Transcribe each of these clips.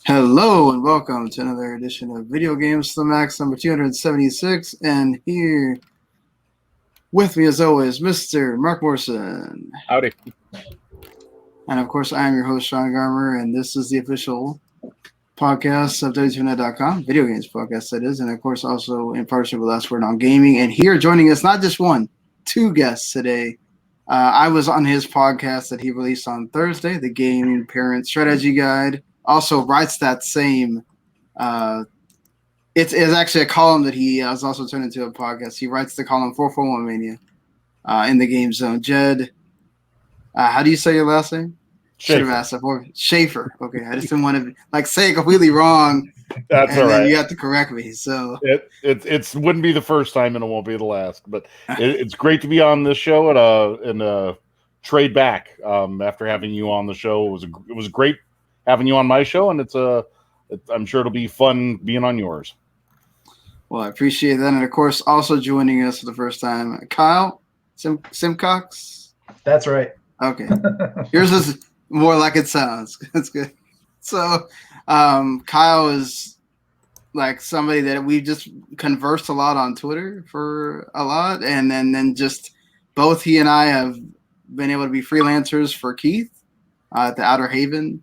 Hello and welcome to another edition of Video Games to the Max number 276. And here with me, as always, Mr. Mark Morrison. Howdy. And of course, I am your host, Sean Garmer, and this is the official podcast of W2Net.com, video games podcast, that is. And of course, also in partnership with Last Word on Gaming. And here joining us, not just one, two guests today. I was on his podcast that he released on Thursday, the Gaming Parent Strategy Guide. Also writes that same it's actually a column that he has also turned into a podcast. He writes the column 441 Mania in the Game Zone. Jed, how do you say your last name? Should have asked that before. Schaefer. Okay, I just didn't want to say it completely wrong. That's all right. You have to correct me. So it wouldn't be the first time and it won't be the last. But it's great to be on this show and trade back after having you on the show. It was great having you on my show, and I'm sure it'll be fun being on yours. Well, I appreciate that, and of course, also joining us for the first time, Kyle Simcox. That's right. Okay, yours is more like it sounds. That's good. So, Kyle is like somebody that we've just conversed a lot on Twitter for a lot, and then just both he and I have been able to be freelancers for Keith at the Outer Haven.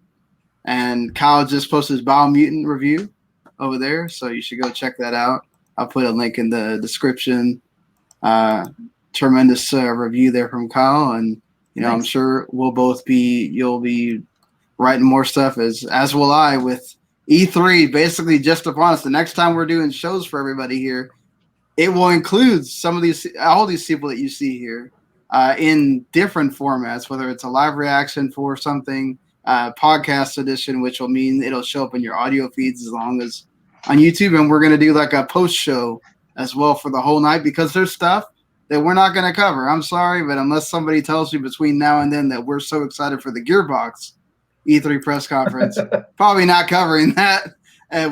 And Kyle just posted his Biomutant review over there, so you should go check that out. I'll put a link in the description. Tremendous review there from Kyle, and Thanks. I'm sure you'll be writing more stuff as will I, with E3 basically just upon us. The next time we're doing shows for everybody here, it will include all these people that you see here in different formats, whether it's a live reaction for something. Podcast edition, which will mean it'll show up in your audio feeds as long as on YouTube. And we're going to do like a post show as well for the whole night, because there's stuff that we're not going to cover. I'm sorry, but unless somebody tells you between now and then that we're so excited for the Gearbox E3 press conference, probably not covering that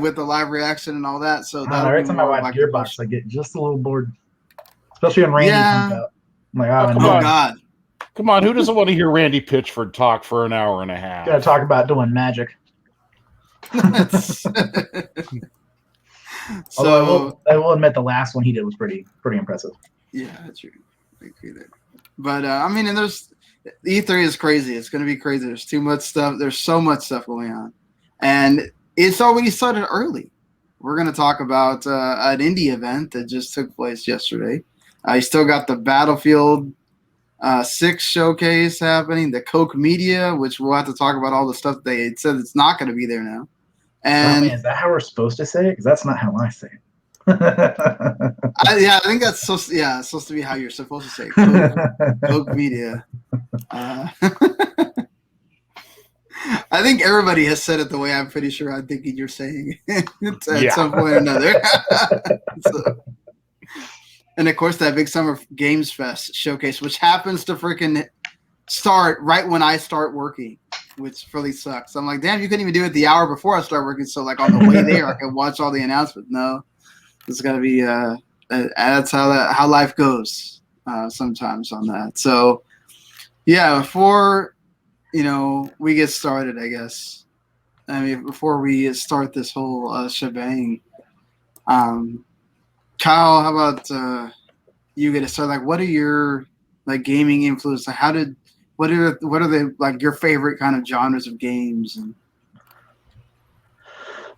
with the live reaction and all that. So every time I watch Gearbox, I get just a little bored, especially when Randy comes out. I'm like, oh God. Come on, who doesn't want to hear Randy Pitchford talk for an hour and a half? Gotta talk about doing magic. So I will admit the last one he did was pretty impressive. Yeah, that's true. I agree there. But and there's E3 is crazy. It's going to be crazy. There's too much stuff. There's so much stuff going on, and it's already started early. We're going to talk about an indie event that just took place yesterday. I still got the Battlefield 6 showcase happening, the Coke Media, which we'll have to talk about all the stuff they said it's not going to be there now. And is that how we're supposed to say it? Because that's not how I say it. I think that's it's supposed to be how you're supposed to say it. Coke Media. I think everybody has said it the way I'm pretty sure I'm thinking you're saying it at some point or another. And of course, that big Summer Games Fest showcase, which happens to freaking start right when I start working, which really sucks. I'm like, damn, you couldn't even do it the hour before I start working. So like on the way there, I can watch all the announcements. No, it's got to be. That's how life goes sometimes on that. So yeah, before we get started, I guess. I mean, before we start this whole shebang. Kyle, how about you get to start? Like, what are your gaming influence? What are the your favorite kind of genres of games? And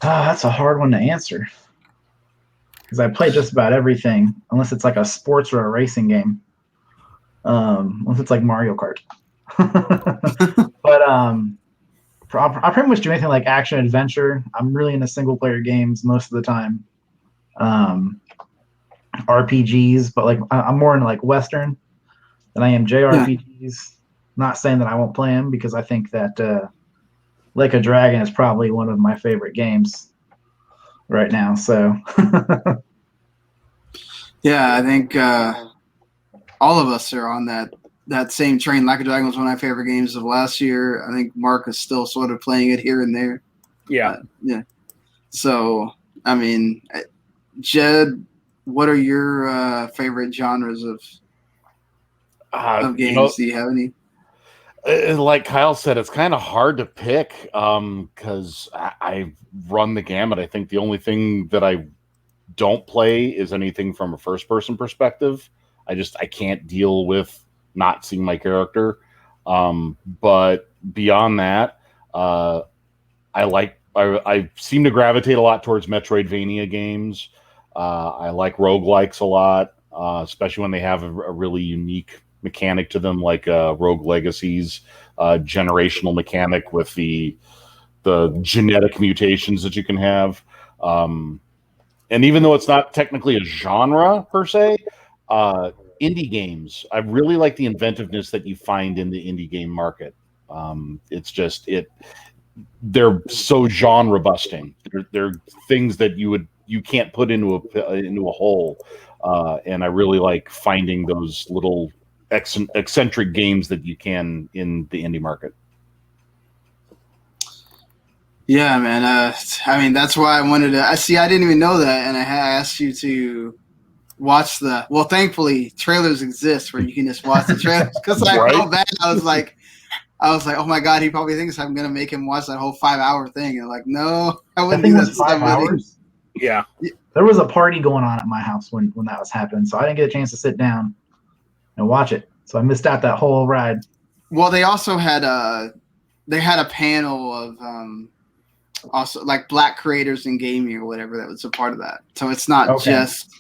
that's a hard one to answer, because I play just about everything, unless it's like a sports or a racing game. Unless it's like Mario Kart. But I pretty much do anything like action adventure. I'm really into single player games most of the time. RPGs, but I'm more into Western than I am JRPGs. Yeah. Not saying that I won't play them, because I think that Like a Dragon is probably one of my favorite games right now. So yeah, I think all of us are on that same train. Like a Dragon was one of my favorite games of last year. I think Mark is still sort of playing it here and there. Yeah. Yeah. So, I mean, Jed, what are your favorite genres of games? Do you have any? Like Kyle said, it's kind of hard to pick because I run the gamut. I think the only thing that I don't play is anything from a first-person perspective. I can't deal with not seeing my character. But beyond that, I seem to gravitate a lot towards Metroidvania games. I like roguelikes a lot, especially when they have a really unique mechanic to them, like Rogue Legacy's generational mechanic with the genetic mutations that you can have. And even though it's not technically a genre per se, indie games, I really like the inventiveness that you find in the indie game market. They're so genre busting. They're things that you can't put into a hole, and I really like finding those little eccentric games that you can in the indie market. Yeah, man. I mean, that's why I wanted to. I didn't even know that, and I asked you to watch the. Well, thankfully, trailers exist where you can just watch the trailers. Because I felt bad. I was like, oh my god, he probably thinks I'm gonna make him watch that whole 5-hour thing. And like, no, I wouldn't do that to 5 hours. Yeah, there was a party going on at my house when that was happening, so I didn't get a chance to sit down and watch it. So I missed out that whole ride. Well, they also had a panel of also like black creators in gaming or whatever that was a part of that. So it's not just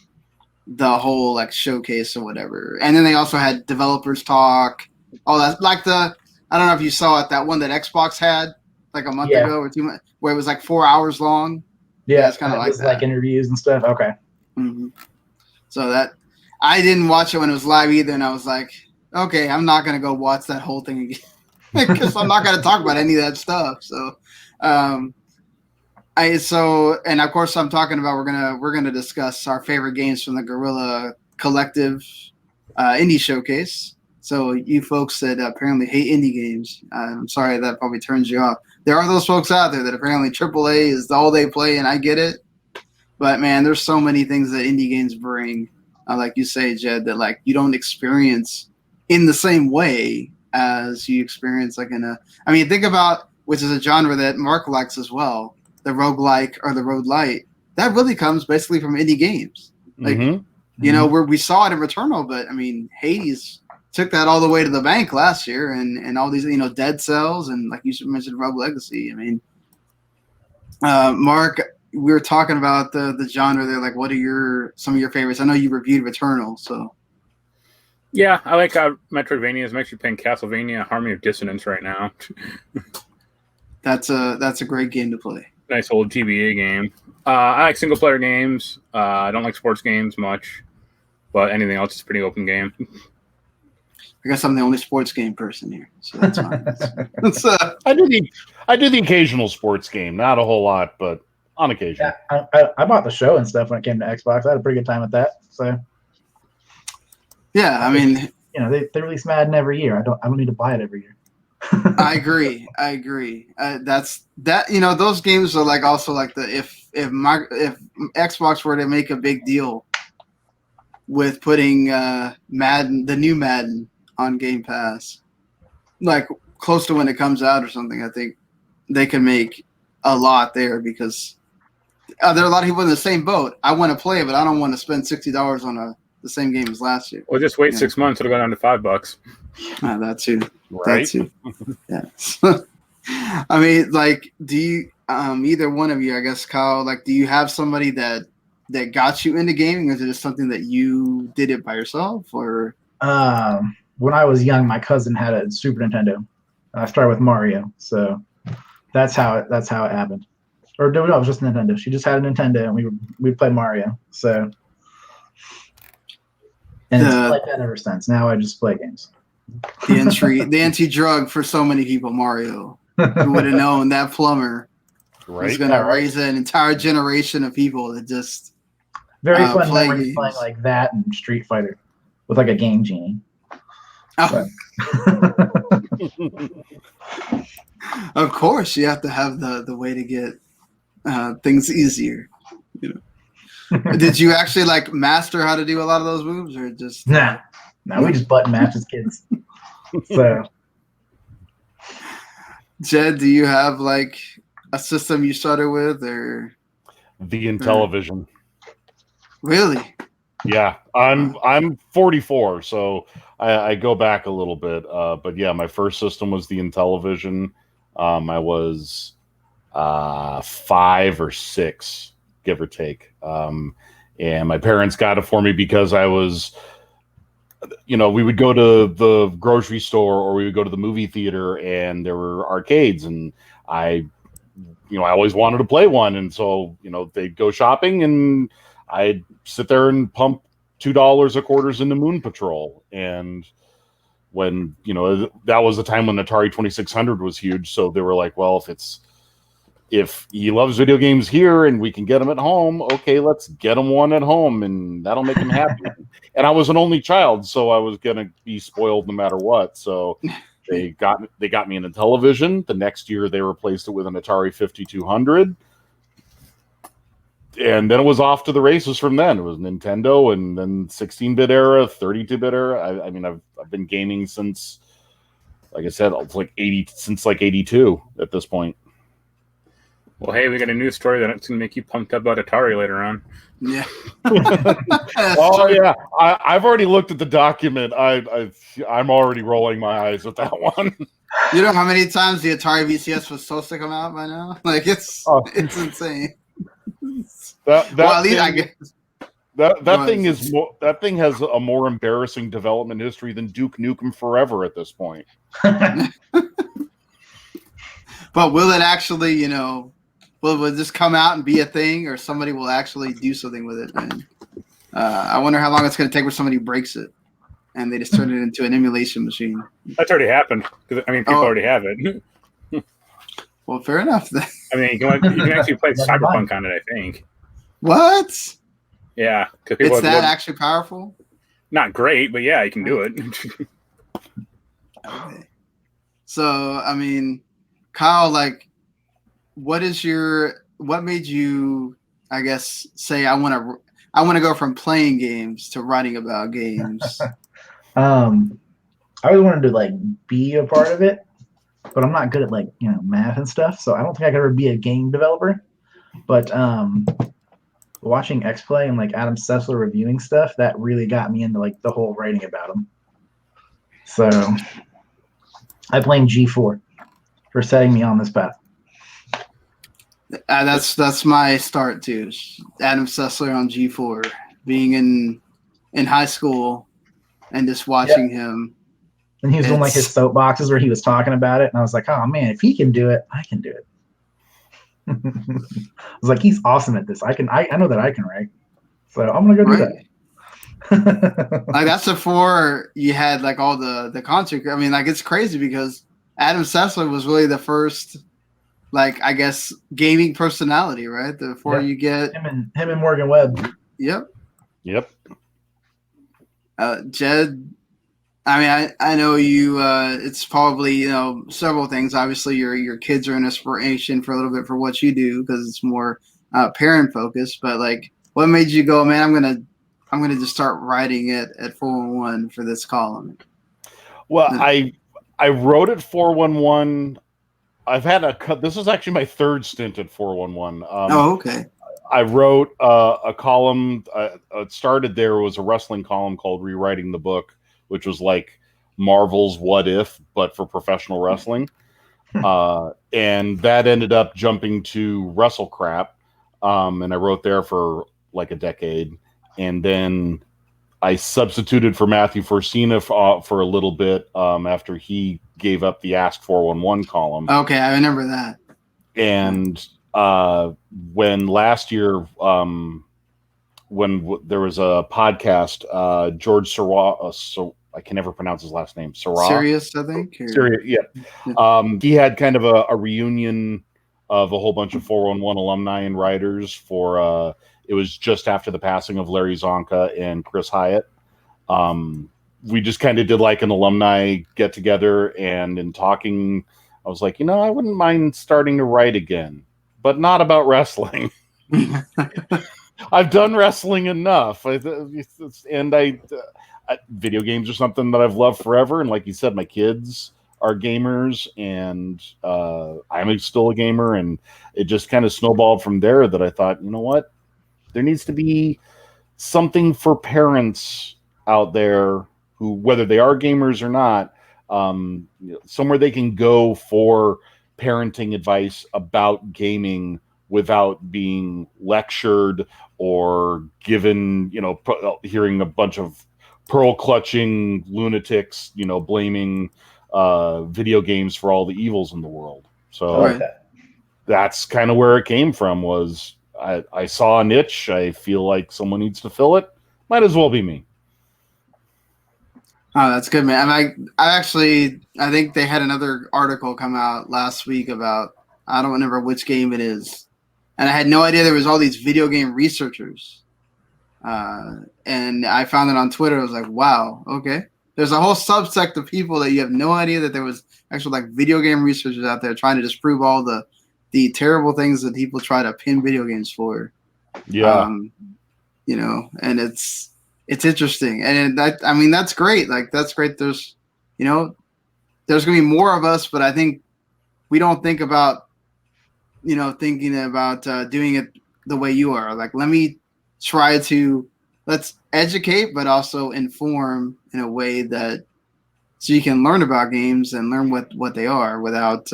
the whole like showcase or whatever. And then they also had developers talk. Oh, that's like I don't know if you saw it, that one that Xbox had like a month ago or 2 months, where it was like 4 hours long. Yeah, it's kind of like that. Like interviews and stuff. Okay. Mm-hmm. So that I didn't watch it when it was live either, and I was like, okay, I'm not gonna go watch that whole thing again because I'm not gonna talk about any of that stuff. So, and of course I'm talking about we're gonna discuss our favorite games from the Guerrilla Collective indie showcase. So you folks that apparently hate indie games, I'm sorry that probably turns you off. There are those folks out there that apparently AAA is all they play, and I get it. But man, there's so many things that indie games bring, like you say, Jed, that like you don't experience in the same way as you experience like I mean, think about, which is a genre that Mark likes as well, the roguelike or the roguelite. That really comes basically from indie games. Like, you know, where we saw it in Returnal, but I mean, Hades took that all the way to the bank last year, and all these, you know, Dead Cells, and like you mentioned, Rogue Legacy. I mean, Mark, we were talking about the genre there. Like, what are some of your favorites? I know you reviewed Returnal, so. Yeah, I like Metroidvanias. I'm actually playing Castlevania Harmony of Dissonance right now. That's a great game to play. Nice old GBA game. I like single player games. I don't like sports games much, but anything else is a pretty open game. I guess I'm the only sports game person here, so that's fine. I do the occasional sports game, not a whole lot, but on occasion. Yeah, I bought the show and stuff when it came to Xbox. I had a pretty good time with that. So yeah, I mean, you know, they release Madden every year. I don't need to buy it every year. I agree. That's that. You know, those games are like also like if Xbox were to make a big deal with putting Madden, the new Madden, on Game Pass, like close to when it comes out or something, I think they can make a lot there, because there are a lot of people in the same boat. I want to play it, but I don't want to spend $60 on the same game as last year. Well, just wait 6 months; it'll go down to $5. That too. Right. That too. Yeah. I mean, like, do you either one of you, I guess, Kyle, like, do you have somebody that got you into gaming, or is it just something that you did it by yourself, or? When I was young, my cousin had a Super Nintendo. I started with Mario, so that's how it happened. Or no, it was just Nintendo. She just had a Nintendo, and we played Mario. So, and it's like that ever since. Now I just play games. The entry drug for so many people, Mario. Who would have known that plumber was going to raise an entire generation of people that just very fun memories playing like that and Street Fighter with like a Game Genie. Oh. Of course, you have to have the way to get things easier. You know. Did you actually like master how to do a lot of those moves, or just? Nah, we just button mash as kids. So Jed, do you have like a system you started with, or The Intellivision. really? Yeah, I'm 44, so I go back a little bit. But yeah, my first system was the Intellivision. I was 5 or 6, give or take. And my parents got it for me because I was, we would go to the grocery store or we would go to the movie theater and there were arcades, and I always wanted to play one. And so, they'd go shopping and I'd sit there and pump $2 a quarters into Moon Patrol. And when, that was the time when Atari 2600 was huge. So they were like, well, if he loves video games here and we can get him at home, okay, let's get him one at home and that'll make him happy. And I was an only child, so I was going to be spoiled no matter what. So they got me an Intellivision. The next year they replaced it with an Atari 5200. And then it was off to the races from then. It was Nintendo, and then 16-bit era, 32-bit era. I mean, I've been gaming since, like I said, since 82 at this point. Well, hey, we got a news story that's going to make you pumped up about Atari later on. Yeah. Oh yeah, I've already looked at the document. I'm already rolling my eyes at that one. You know how many times the Atari VCS was supposed to come out by now? Like it's insane. That well, at least thing, I guess that thing has a more embarrassing development history than Duke Nukem Forever at this point. But will it actually, will it just come out and be a thing, or somebody will actually do something with it? And I wonder how long it's going to take where somebody breaks it and they just turn it into an emulation machine. That's already happened. People already have it. Well, fair enough then. I mean, you can actually play Cyberpunk on it, I think. What? Yeah. It's that actually powerful? Not great, but yeah, you can do it. Okay. So, I mean, Kyle, like, what made you, I guess, say I want to go from playing games to writing about games? I always wanted to like be a part of it, but I'm not good at math and stuff, so I don't think I could ever be a game developer. But watching X Play and like Adam Sessler reviewing stuff, that really got me into like the whole writing about him. So I blame G4 for setting me on this path. That's my start too. Adam Sessler on G4, being in high school and just watching him. And he was doing like his soapboxes where he was talking about it, and I was like, oh man, if he can do it, I can do it. I was like, he's awesome at this. I know that I can write, so I'm gonna go do that. Like that's before you had like all the concert. I mean, like it's crazy because Adam Sessler was really the first, like I guess, gaming personality, right? Before you get him and Morgan Webb. Yep. Jed, I mean, I know you. It's probably several things. Obviously, your kids are an inspiration for a little bit for what you do because it's more parent focused. But like, what made you go, man? I'm gonna just start writing it at 411 for this column. Well, I wrote at 411. I've had this is actually my third stint at 411. Okay. I wrote a column. It started there. It was a wrestling column called Rewriting the Book, which was like Marvel's What If, but for professional wrestling. And that ended up jumping to WrestleCrap. And I wrote there for like a decade. And then I substituted for Matthew Forsina for a little bit after he gave up the Ask 411 column. Okay, I remember that. And when last year, when there was a podcast, George Seurat, I can never pronounce his last name. Sirius, I think. Sirius, yeah. He had kind of a reunion of a whole bunch of 411 alumni and writers for. It was just after the passing of Larry Zonka and Chris Hyatt. We just kind of did like an alumni get together, and in talking, I was like, I wouldn't mind starting to write again, but not about wrestling. I've done wrestling enough, and video games are something that I've loved forever. And like you said, my kids are gamers, and I'm still a gamer, and it just kind of snowballed from there that I thought, you know what, there needs to be something for parents out there who, whether they are gamers or not, somewhere they can go for parenting advice about gaming without being lectured or given, hearing a bunch of pearl clutching lunatics, blaming video games for all the evils in the world. So Right. that's kind of where it came from. Was I saw a niche. I feel like someone needs to fill it. Might as well be me. Oh, that's good, man. I think they had another article come out last week about, I don't remember which game it is, and I had no idea there was all these video game researchers. And I found it on Twitter. I was like, wow, okay. There's a whole subsect of people that you have no idea that there was actual like video game researchers out there trying to disprove all the terrible things that people try to pin video games for. Yeah. And it's interesting. And that's great. Like, that's great. There's going to be more of us, but I think we don't think about, thinking about doing it the way you are. Like, let's educate, but also inform in a way that so you can learn about games and learn what they are without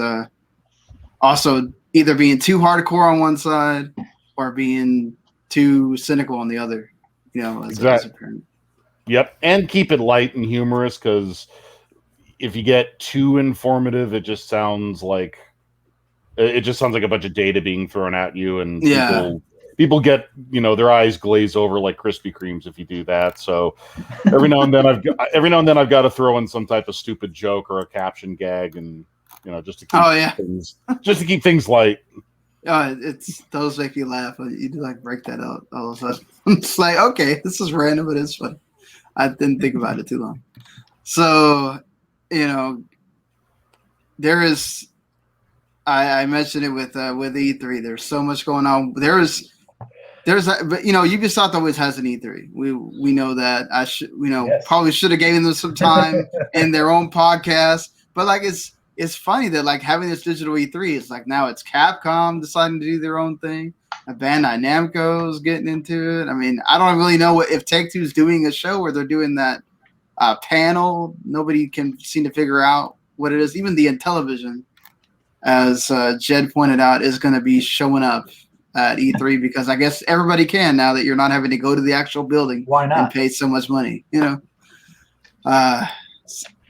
also either being too hardcore on one side or being too cynical on the other, as a parent. Yep. And keep it light and humorous, because if you get too informative, it just sounds like a bunch of data being thrown at you, and people get, their eyes glaze over like Krispy Kremes if you do that. So every now and then I've got to throw in some type of stupid joke or a caption gag, and just to keep things light. It's those make you laugh. You do like break that out all of a sudden. It's like, okay, this is random, but it's funny. I didn't think about it too long. So, there is. I mentioned it with E3. There's so much going on. But Ubisoft always has an E3. We know that. Probably should have given them some time in their own podcast. But like, it's funny that like having this digital E3, it's like now it's Capcom deciding to do their own thing. Bandai Namco's getting into it. I mean, I don't really know if Take-Two's doing a show where they're doing that panel. Nobody can seem to figure out what it is. Even the Intellivision, as Jed pointed out, is going to be showing up at E3 because I guess everybody can now that you're not having to go to the actual building. Why not? And pay so much money,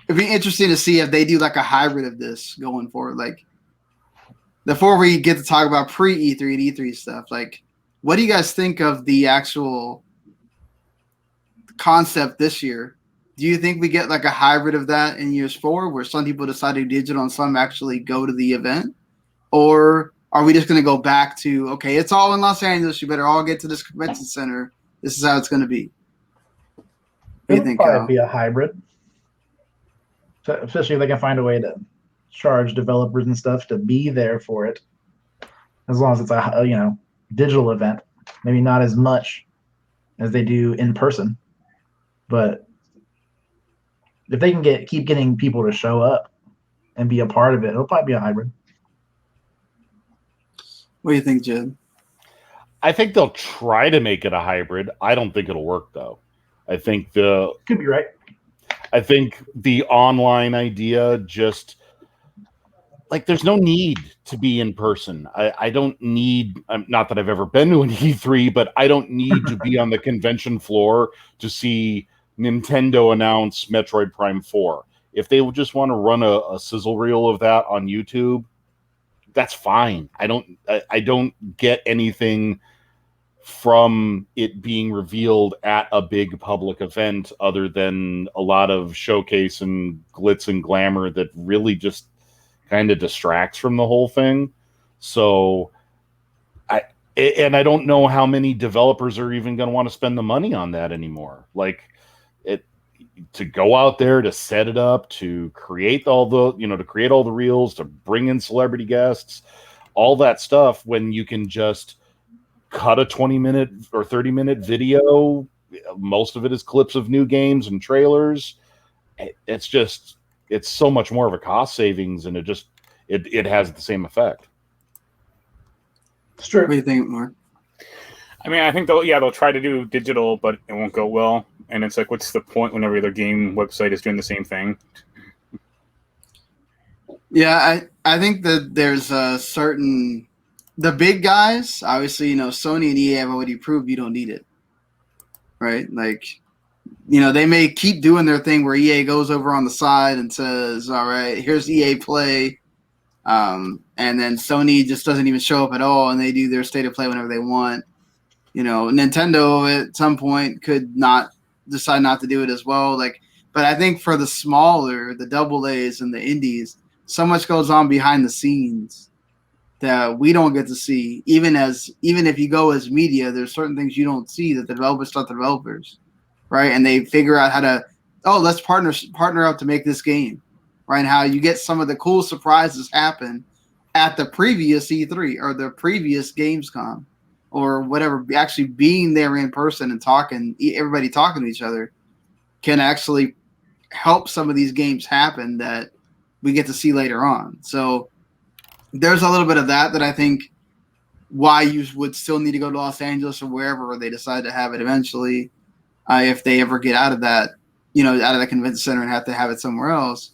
It'd be interesting to see if they do like a hybrid of this going forward. Like, before we get to talk about pre-E3 and E3 stuff, like, what do you guys think of the actual concept this year? Do you think we get like a hybrid of that in years forward, where some people decide to do digital and some actually go to the event? Or are we just going to go back to, okay, it's all in Los Angeles, you better all get to this convention center, this is how it's going to be? What do you think, Probably be a hybrid. Especially if they can find a way to charge developers and stuff to be there for it, as long as it's a digital event. Maybe not as much as they do in person, but if they can keep getting people to show up and be a part of it, it'll probably be a hybrid. What do you think, Jed? I think they'll try to make it a hybrid. I don't think it'll work, though. I think could be right. I think the online idea just, like, there's no need to be in person. I don't need, not that I've ever been to an E3, but I don't need to be on the convention floor to see Nintendo announce Metroid Prime 4. If they would just want to run a sizzle reel of that on YouTube, that's fine. I don't get anything from it being revealed at a big public event other than a lot of showcase and glitz and glamour that really just kind of distracts from the whole thing. So I don't know how many developers are even going to want to spend the money on that anymore. Like, to go out there, to set it up, to create all the reels, to bring in celebrity guests, all that stuff, when you can just cut a 20-minute or 30-minute video. Most of it is clips of new games and trailers. It's just, it's so much more of a cost savings, and it has the same effect. It's true. What do you think, Mark? I mean, I think they'll try to do digital, but it won't go well. And it's like, what's the point when every other game website is doing the same thing? Yeah, I think that there's a certain the big guys. Obviously, Sony and EA have already proved you don't need it, right? Like, they may keep doing their thing where EA goes over on the side and says, "All right, here's EA Play," and then Sony just doesn't even show up at all, and they do their state of play whenever they want. Nintendo at some point could decide not to do it as well. But I think for the smaller, the double A's and the indies, so much goes on behind the scenes that we don't get to see. Even if you go as media, there's certain things you don't see that the developers start the developers, right? And they figure out how to, let's partner up to make this game, right? And how you get some of the cool surprises happen at the previous E3 or the previous Gamescom or whatever. Actually being there in person and everybody talking to each other can actually help some of these games happen that we get to see later on. So there's a little bit of that I think why you would still need to go to Los Angeles or wherever they decide to have it eventually, if they ever get out of that, out of the convention center and have to have it somewhere else.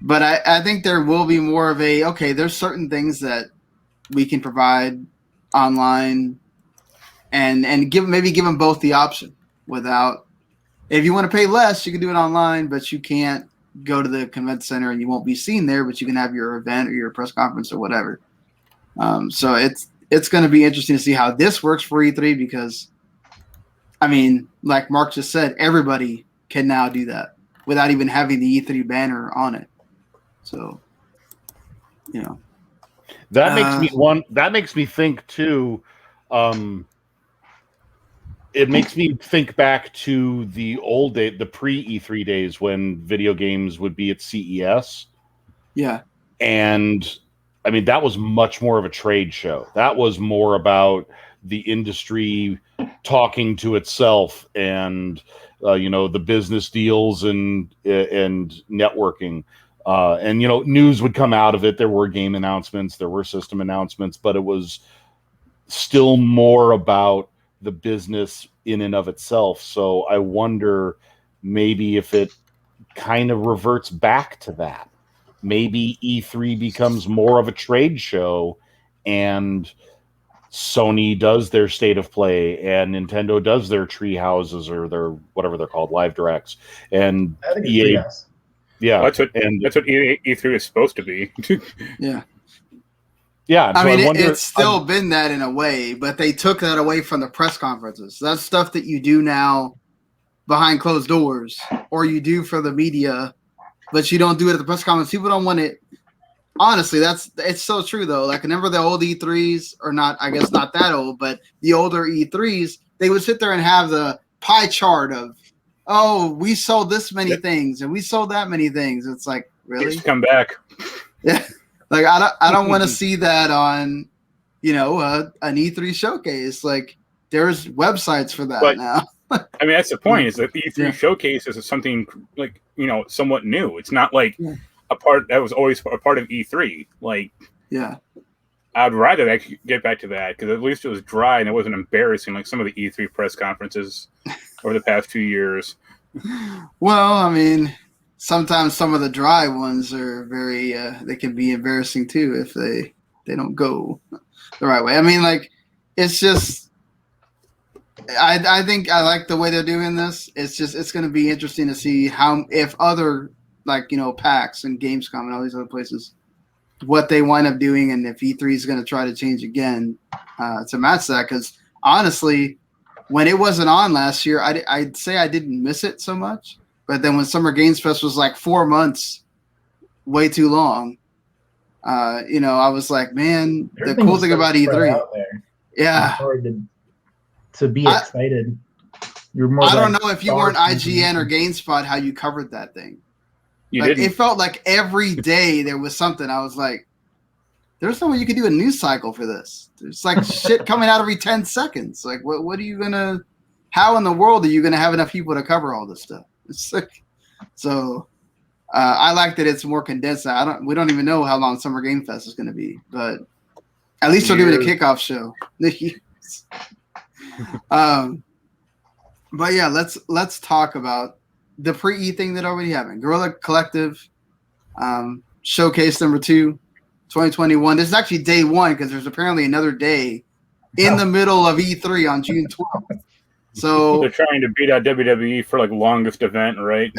But I think there will be more of there's certain things that we can provide online and give them both the option without, if you want to pay less, you can do it online, but you can't go to the convention center and you won't be seen there, but you can have your event or your press conference or whatever. So it's going to be interesting to see how this works for E3 because, I mean, like Mark just said, everybody can now do that without even having the E3 banner on it. So, that makes me think too. It makes me think back to the old day, the pre-E3 days when video games would be at CES. Yeah. And I mean, that was much more of a trade show. That was more about the industry talking to itself and, the business deals and networking. And, news would come out of it. There were game announcements, there were system announcements, but it was still more about the business in and of itself. So I wonder maybe if it kind of reverts back to that. Maybe E3 becomes more of a trade show and Sony does their state of play and Nintendo does their tree houses or their whatever they're called, live directs, and I think EA. Yeah, well, that's what E3 is supposed to be. Yeah. Yeah, I mean, it's still been that in a way, but they took that away from the press conferences. That's stuff that you do now behind closed doors, or you do for the media, but you don't do it at the press conference. People don't want it. Honestly, it's so true though. Like, remember the old E3s, or not? I guess not that old, but the older E3s, they would sit there and have the pie chart of, we sold this many things and we sold that many things. It's like, really? Come back. Yeah. Like, I don't want to see that on, an E3 showcase. Like, there's websites for that now. I mean, that's the point, is that the E3 showcase is something like, somewhat new. It's not like a part that was always a part of E3. Like, yeah, I'd rather actually get back to that because at least it was dry and it wasn't embarrassing like some of the E3 press conferences over the past 2 years. Well, I mean, sometimes some of the dry ones are very they can be embarrassing too if they don't go the right way. I mean, like, it's just I think I like the way they're doing this. It's going to be interesting to see if other, like, PAX and Gamescom and all these other places, what they wind up doing, and if E3 is going to try to change again to match that. Because honestly, when it wasn't on last year, I'd say I didn't miss it so much. But then when Summer Games Fest was like 4 months, way too long, I was like, man, the cool thing about E3, yeah, hard to be excited. You're more. I don't know if you weren't IGN or GameSpot how you covered that thing. It felt like every day there was something. I was like, there's no way you could do a news cycle for this. There's like shit coming out every 10 seconds. Like, what are you gonna? How in the world are you gonna have enough people to cover all this stuff? It's like, so I like that it's more condensed. We don't even know how long Summer Game Fest is going to be, but at least they're doing a kickoff show. But yeah, let's talk about the pre-E thing that already happened. Guerrilla Collective showcase number 2, 2021. This is actually day 1 because there's apparently another day in the middle of E3 on June 12th. So they're trying to beat out WWE for like longest event, right?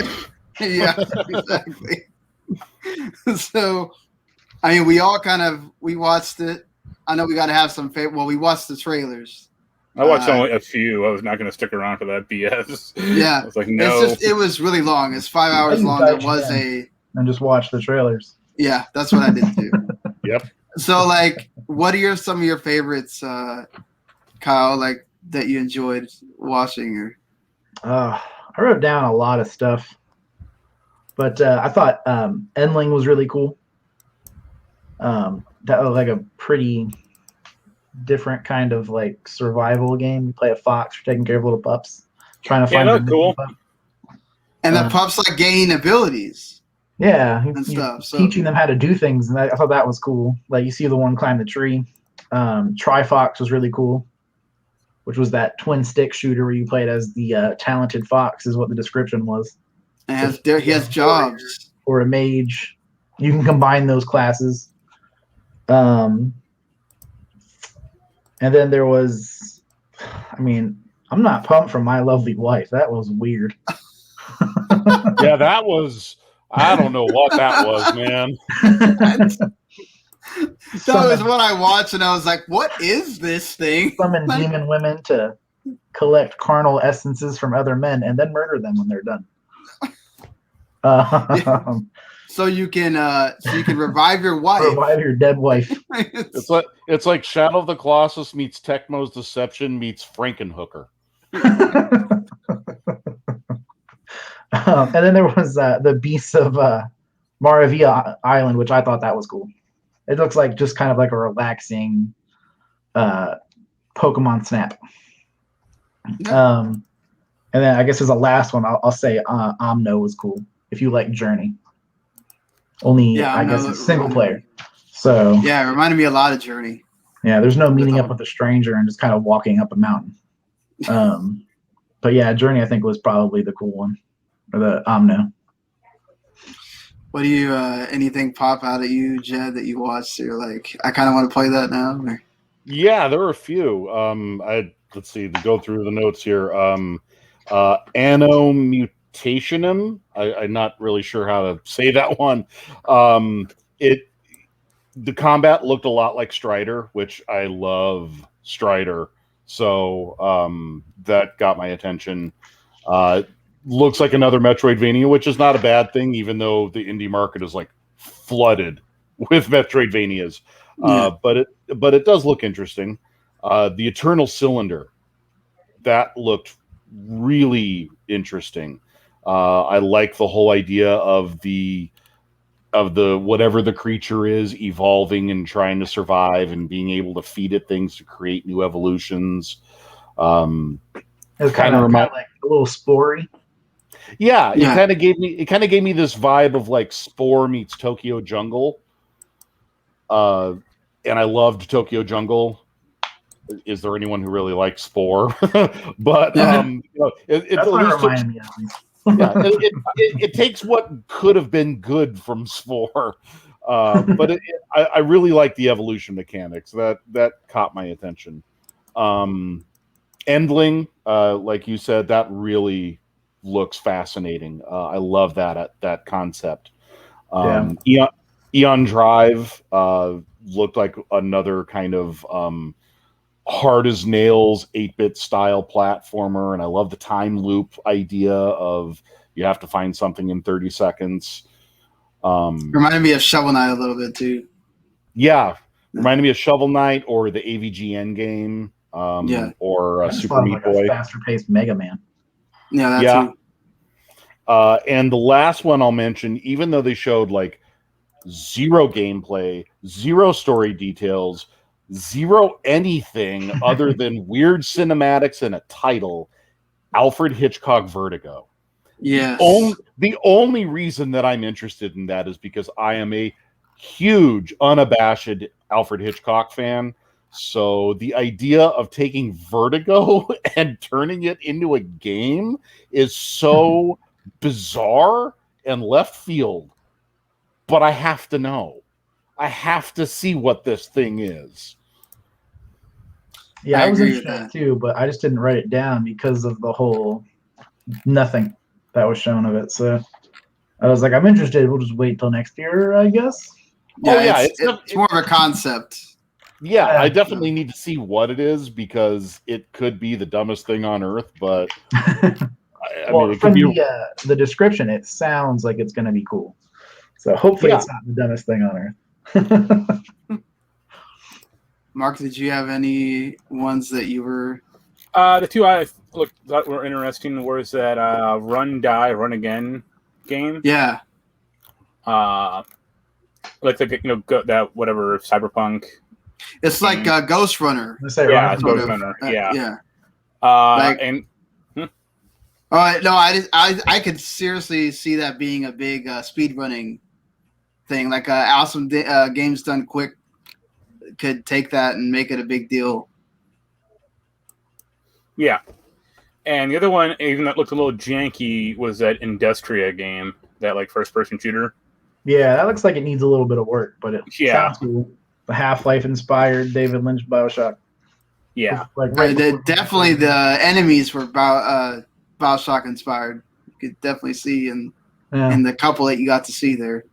Yeah, exactly. So, I mean, we watched it. I know we got to have some favorite. Well, we watched the trailers. I watched only a few. I was not going to stick around for that BS. Yeah, I was like, no. It was really long. It's 5 hours long. It was and just watch the trailers. Yeah, that's what I did too. Yep. So, like, what are some of your favorites, Kyle? Like that you enjoyed watching? Or I wrote down a lot of stuff. But I thought Endling was really cool. That was like a pretty different kind of like survival game. You play a fox, you're taking care of little pups, trying to find. Yeah, that's cool. And the pups like gain abilities. Yeah, and stuff. So teaching them how to do things, and I thought that was cool. Like you see the one climb the tree. Tri-Fox was really cool, which was that twin stick shooter where you played as the talented fox, is what the description was. And he has jobs. Or a mage. You can combine those classes. And then there was, I mean, I'm not pumped for My Lovely Wife. That was weird. Yeah, that was, I don't know what that was, man. That was what I watched, and I was like, what is this thing? Summon demon women to collect carnal essences from other men and then murder them when they're done. So you can revive your wife. Revive your dead wife. It's like Shadow of the Colossus meets Tecmo's Deception meets Frankenhooker. And then there was the Beasts of Maravilla Island, which I thought that was cool. It looks like just kind of like a relaxing Pokemon Snap. Yeah. And then I guess as a last one, I'll say Omno was cool. If you like Journey, only I guess it's single player. So yeah, it reminded me a lot of Journey. Yeah, there's no meeting up with a stranger and just kind of walking up a mountain. But yeah, Journey I think was probably the cool one, or the Omno. What do you anything pop out at you, Jed, that you watched? You're like, I kind of want to play that now. Or? Yeah, there were a few. Let's see, to go through the notes here. Anno Mutationum. I'm not really sure how to say that one. The combat looked a lot like Strider, which I love Strider. So that got my attention. Looks like another Metroidvania, which is not a bad thing, even though the indie market is like flooded with Metroidvanias. But it does look interesting. The Eternal Cylinder, that looked really interesting. I like the whole idea of the whatever the creature is evolving and trying to survive and being able to feed it things to create new evolutions. It was kind of like a little spory. Yeah, it kind of gave me this vibe of like Spore meets Tokyo Jungle. And I loved Tokyo Jungle. Is there anyone who really likes Spore? But it takes what could have been good from Spore. But I really like the evolution mechanics. That caught my attention. Endling, like you said, that really looks fascinating. I love that concept. Eon Drive looked like another kind of hard as nails 8-bit style platformer, and I love the time loop idea of you have to find something in 30 seconds. Reminded me of Shovel Knight a little bit too. Yeah, reminded me of Shovel Knight or the AVG Endgame, or Super Meat Boy. Faster paced Mega Man. Yeah, too. And the last one I'll mention, even though they showed like zero gameplay, zero story details, zero anything other than weird cinematics and a title, Alfred Hitchcock Vertigo. Yes. The only reason that I'm interested in that is because I am a huge, unabashed Alfred Hitchcock fan. So the idea of taking Vertigo and turning it into a game is so bizarre and left field. But I have to know. I have to see what this thing is. Yeah, I I was agree with interested that. too, but I just didn't write it down because of the whole nothing that was shown of it. So I was like, I'm interested. We'll just wait till next year, I guess. Yeah, it's more of a concept. Yeah, Yeah. I definitely need to see what it is because it could be the dumbest thing on earth, but I Well, mean, it could from be. the description, it sounds like it's going to be cool. So hopefully Yeah. it's not the dumbest thing on earth. Mark, did you have any ones that you were? The two I thought were interesting was that Run Die Run Again game. Yeah, Like that whatever Cyberpunk. it's like Ghost Runner. Let's say Yeah, Run it's for Ghost the- Runner. Yeah. Yeah. Like- And All right, no, I could seriously see that being a big speed running thing. Like awesome games done quick could take that and make it a big deal. yeah. And the other one, even that looked a little janky, was that Industria game, that like first person shooter. Yeah, that looks like it needs a little bit of work, but it Yeah. sounds cool. The Half-Life inspired David Lynch BioShock. Yeah. Like before- Definitely the enemies were Bioshock inspired. You could definitely see in the couple that you got to see there.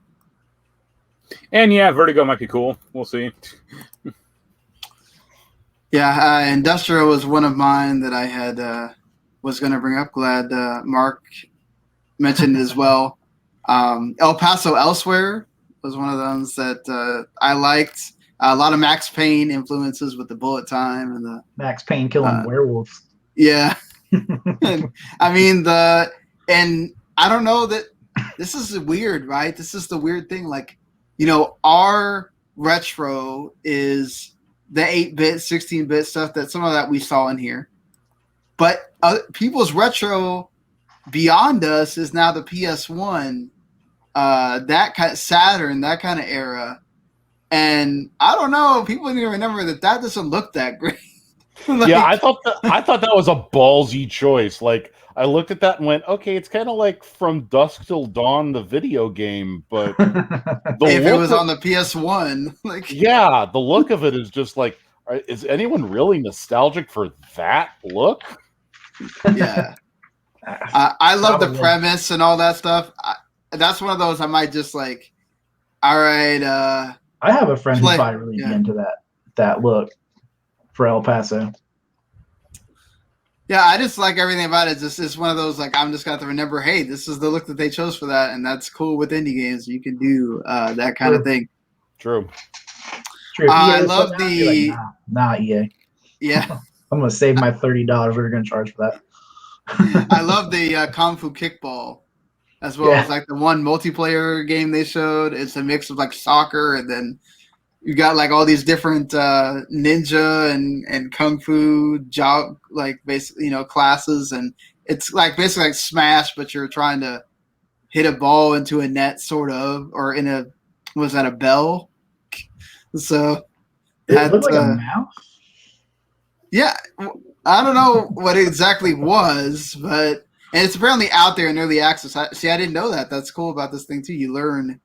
And yeah, Vertigo might be cool. We'll see. Yeah, Industrial was one of mine that I had was going to bring up. Glad Mark mentioned as well. El Paso Elsewhere was one of those that I liked. A lot of Max Payne influences with the bullet time and the Max Payne killing werewolves. yeah. I mean and I don't know that this is weird, right? This is the weird thing. Like, our retro is the 8-bit, 16-bit stuff that some of that we saw in here. But people's retro beyond us is now the PS1, that kind of Saturn, that kind of era. And I don't know, people need to remember that doesn't look that great. Yeah, I thought that was a ballsy choice. Like, I looked at that and went, okay, it's kind of like From Dusk Till Dawn, the video game, but if it was on the PS1, yeah, the look of it is just like, is anyone really nostalgic for that look? Yeah, I love the premise and all that stuff. That's one of those I might just like. All right, I have a friend who's probably really into that look for El Paso. Yeah, I just like everything about it. It's one of those like I'm just got to remember. Hey, this is the look that they chose for that, and that's cool with indie games. You can do that kind of thing. True. I love the nah, EA. Yeah, I'm gonna save my $30 we're gonna charge for that. I love the Kung Fu Kickball as well as like the one multiplayer game they showed. It's a mix of like soccer and then you got like all these different ninja and kung fu job like basically classes, and it's like basically like Smash, but you're trying to hit a ball into a net sort of, or in a was that a bell? So it looked like a mouse. Yeah, I don't know what it exactly was, but and it's apparently out there in early access. I didn't know that. That's cool about this thing too. You learn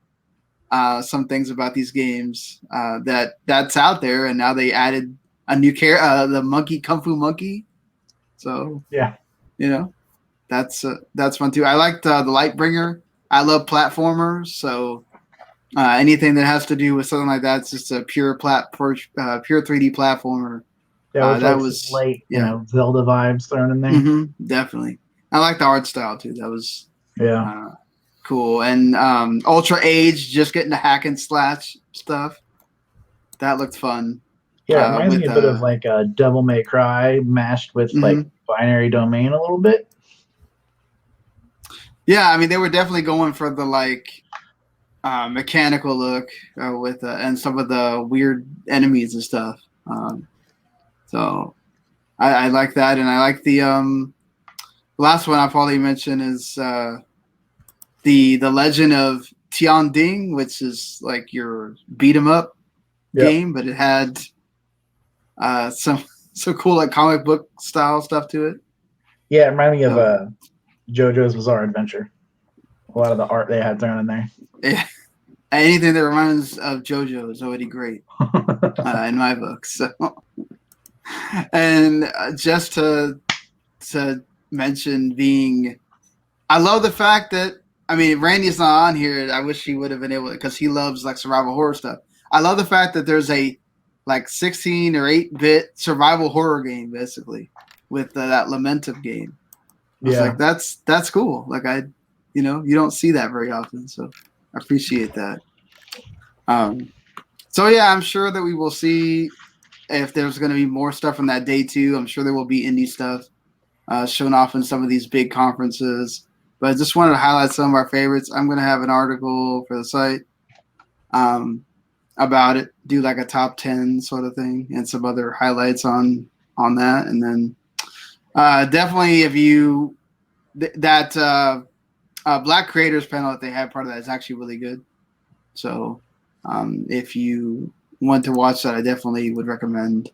some things about these games that's out there, and now they added a new the monkey, Kung Fu Monkey. So yeah, that's fun too. I liked the Lightbringer. I love platformers, so anything that has to do with something like that, it's just a pure 3D platformer. Yeah, that was late, Zelda vibes thrown in there. Mm-hmm, definitely. I like the art style too. That was cool. And Ultra Age, just getting the hack and slash stuff. That looked fun. Yeah, it reminds me a bit of like a Devil May Cry mashed with like Binary Domain a little bit. Yeah, I mean they were definitely going for the like mechanical look with and some of the weird enemies and stuff. So I like that, and I like the last one I'll probably mention is the Legend of Tian Ding, which is like your beat 'em up game, but it had some cool like comic book style stuff to it. Yeah, it reminded me of JoJo's Bizarre Adventure. A lot of the art they had thrown in there. Yeah. Anything that reminds of JoJo is already great in my book. So, and just to mention I love the fact that Randy's not on here. I wish he would have been able to, because he loves like survival horror stuff. I love the fact that there's a like 16 or 8-bit survival horror game basically with that Lamentive game. I was like, that's cool. Like you don't see that very often, so I appreciate that. So yeah, I'm sure that we will see if there's going to be more stuff from that day too. I'm sure there will be indie stuff shown off in some of these big conferences. But I just wanted to highlight some of our favorites. I'm going to have an article for the site about it, do like a top 10 sort of thing, and some other highlights on that. And then definitely if you that Black Creators panel that they have, part of that is actually really good. So if you want to watch that, I definitely would recommend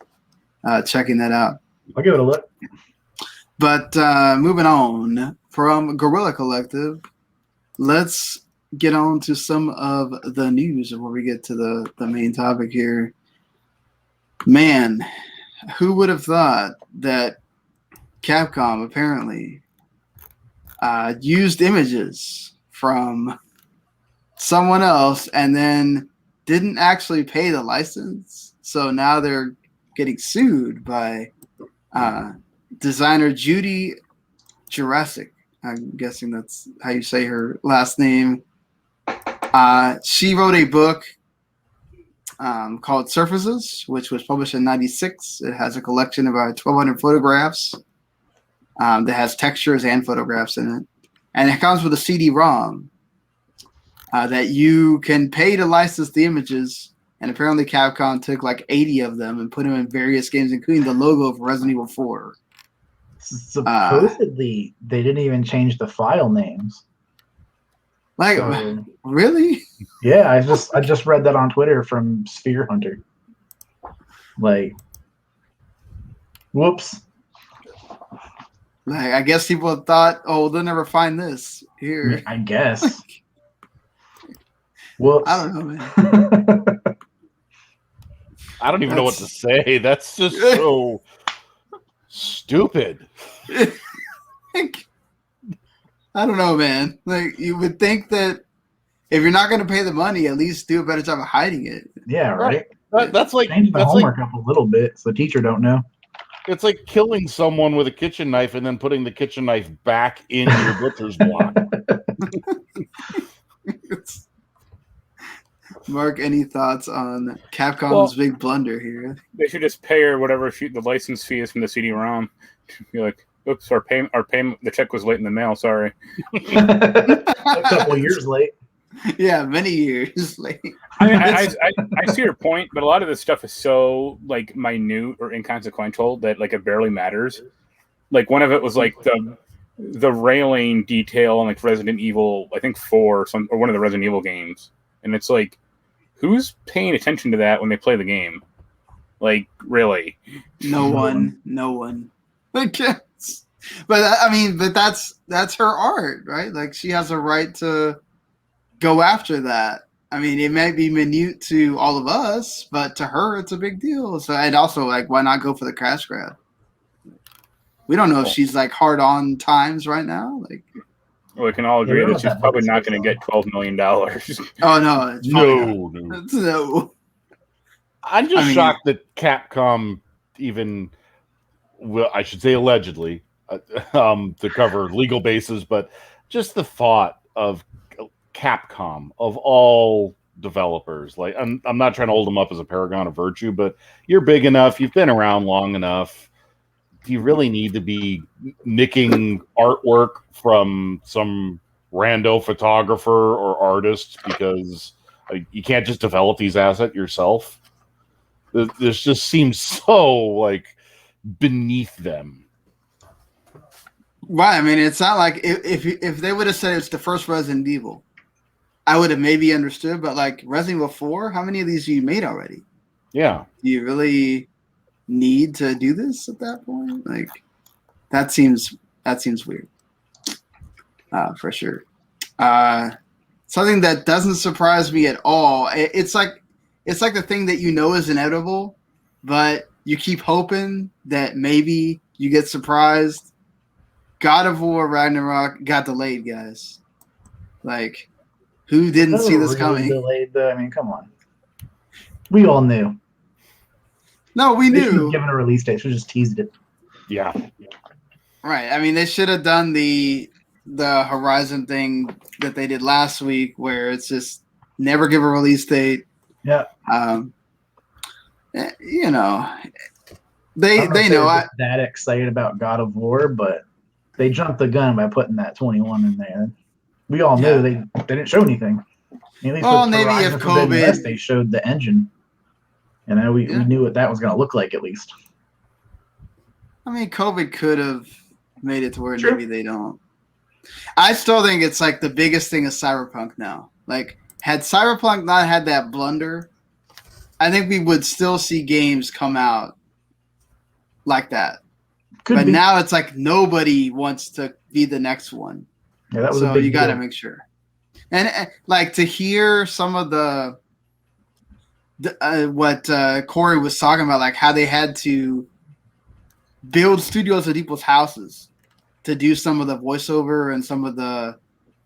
checking that out. I'll give it a look. But moving on from Guerrilla Collective, let's get on to some of the news before we get to the main topic here. Man, who would have thought that Capcom apparently used images from someone else and then didn't actually pay the license? So now they're getting sued by designer Judy Jurassic. I'm guessing that's how you say her last name. She wrote a book called Surfaces, which was published in '96. It has a collection of about 1,200 photographs that has textures and photographs in it. And it comes with a CD-ROM that you can pay to license the images. And apparently Capcom took like 80 of them and put them in various games, including the logo of Resident Evil 4. Supposedly, they didn't even change the file names. Like, really? Yeah, I just read that on Twitter from Sphere Hunter. Like, whoops. Like, I guess people thought, oh, they'll never find this here. I guess. Whoops. I don't know, man. I don't even know what to say. That's just so stupid. I don't know, man. Like, you would think that if you're not going to pay the money, at least do a better job of hiding it. Yeah, right. That's like change the homework up a little bit so the teacher don't know. It's like killing someone with a kitchen knife and then putting the kitchen knife back in your butcher's block. Mark, any thoughts on Capcom's big blunder here? They should just pay her whatever the license fee is from the CD-ROM. You're like, oops, our payment, the check was late in the mail. Sorry. A couple years late. Yeah, many years late. I mean, I see your point, but a lot of this stuff is so like minute or inconsequential that like it barely matters. Like one of it was like the railing detail on like Resident Evil, I think 4 or one of the Resident Evil games, and it's like, who's paying attention to that when they play the game? Like, really? No one. I guess. But I mean, that's her art, right? Like, she has a right to go after that. I mean, it may be minute to all of us, but to her, it's a big deal. So, and also, like, why not go for the cash grab? We don't know if she's like hard on times right now. Like, well, we can all agree that she's probably not going to get $12 million. Oh no, no. I'm just shocked that Capcom even, well, I should say allegedly, to cover legal bases, but just the thought of Capcom of all developers, like I'm not trying to hold them up as a paragon of virtue, but you're big enough, you've been around long enough. Do you really need to be nicking artwork from some rando photographer or artist because you can't just develop these assets yourself? This just seems so like beneath them. Right. I mean, it's not like if they would have said it's the first Resident Evil, I would have maybe understood. But like Resident Evil 4, how many of these have you made already? Yeah. Do you really need to do this at that point? Like that seems weird. For sure. Something that doesn't surprise me at all. It's like the thing that you know is inevitable, but you keep hoping that maybe you get surprised. God of War Ragnarok got delayed, guys. Like, who didn't see this coming? Delayed, though. I mean, come on. We all knew. No, we They should have knew. given a release date. Should have just teased it. Yeah. Right. I mean, they should have done the Horizon thing that they did last week, where it's just never give a release date. Yeah. You know, they know that excited about God of War, but they jumped the gun by putting that 21 in there. We all knew they didn't show anything. At least well, with maybe Horizon if Forbidden COVID, West, they showed the engine. And we knew what that was going to look like at least. I mean, COVID could have made it to where maybe they don't. I still think it's like the biggest thing is Cyberpunk now. Like, had Cyberpunk not had that blunder, I think we would still see games come out like that. But now it's like nobody wants to be the next one. Yeah, that was so a big you got to deal. make sure. And like to hear some of what Corey was talking about, like how they had to build studios at people's houses to do some of the voiceover and some of the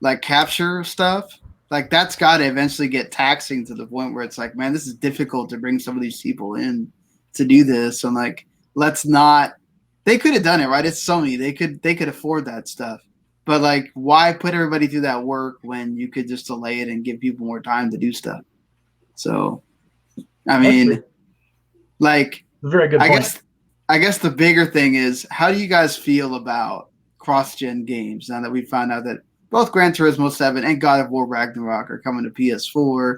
like capture stuff. Like that's got to eventually get taxing to the point where it's like, man, this is difficult to bring some of these people in to do this. And like, let's not. They could have done it, right? It's Sony. They could afford that stuff. But like, why put everybody through that work when you could just delay it and give people more time to do stuff? So, I mean, like, very good point. I guess the bigger thing is, how do you guys feel about cross-gen games now that we found out that both Gran Turismo 7 and God of War Ragnarok are coming to PS4?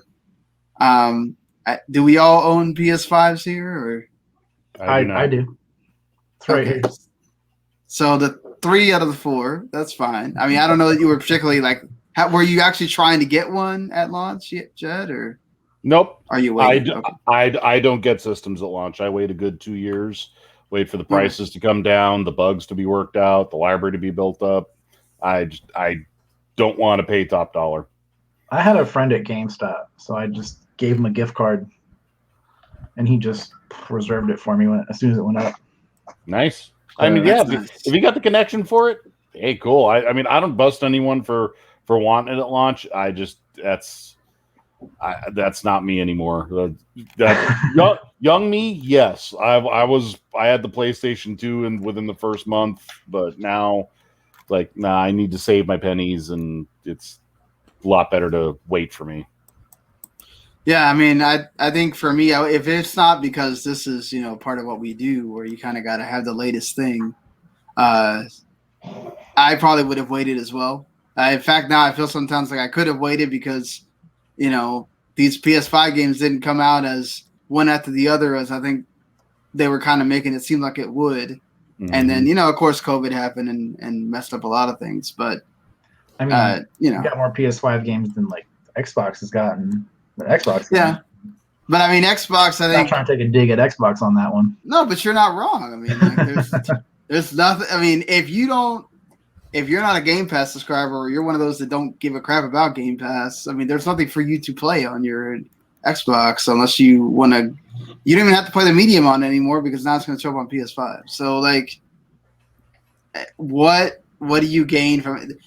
Do we all own PS5s here? Or I do. It's right here. So the 3 out of the 4, that's fine. I mean, I don't know that you were particularly like, were you actually trying to get one at launch yet, Jed? Or nope. Are you waiting? I don't get systems at launch. I wait a good 2 years. Wait for the prices to come down, the bugs to be worked out, the library to be built up. I don't want to pay top dollar. I had a friend at GameStop, so I just gave him a gift card, and he just reserved it for me as soon as it went up. Nice. I mean, yeah, if you got the connection for it, hey, cool. I mean, I don't bust anyone for wanting it at launch. That's not me anymore. That young me, yes. I had the PlayStation 2 and within the first month, but now, like, I need to save my pennies, and it's a lot better to wait for me. Yeah, I mean, I think for me, if it's not because this is, part of what we do, where you kind of got to have the latest thing, I probably would have waited as well. In fact, now I feel sometimes like I could have waited because, these PS5 games didn't come out as one after the other, as I think they were kind of making it seem like it would. Mm-hmm. And then, of course, COVID happened and messed up a lot of things. But, I mean, you got more PS5 games than like Xbox has gotten. Xbox. Yeah. But I mean, Xbox, I think. I'm not trying to take a dig at Xbox on that one. No, but you're not wrong. I mean, like, there's nothing. I mean, if you're not a Game Pass subscriber, or you're one of those that don't give a crap about Game Pass, I mean, there's nothing for you to play on your Xbox unless you want to. You don't even have to play the medium on anymore because now it's going to show up on PS5. So, like, what do you gain from it?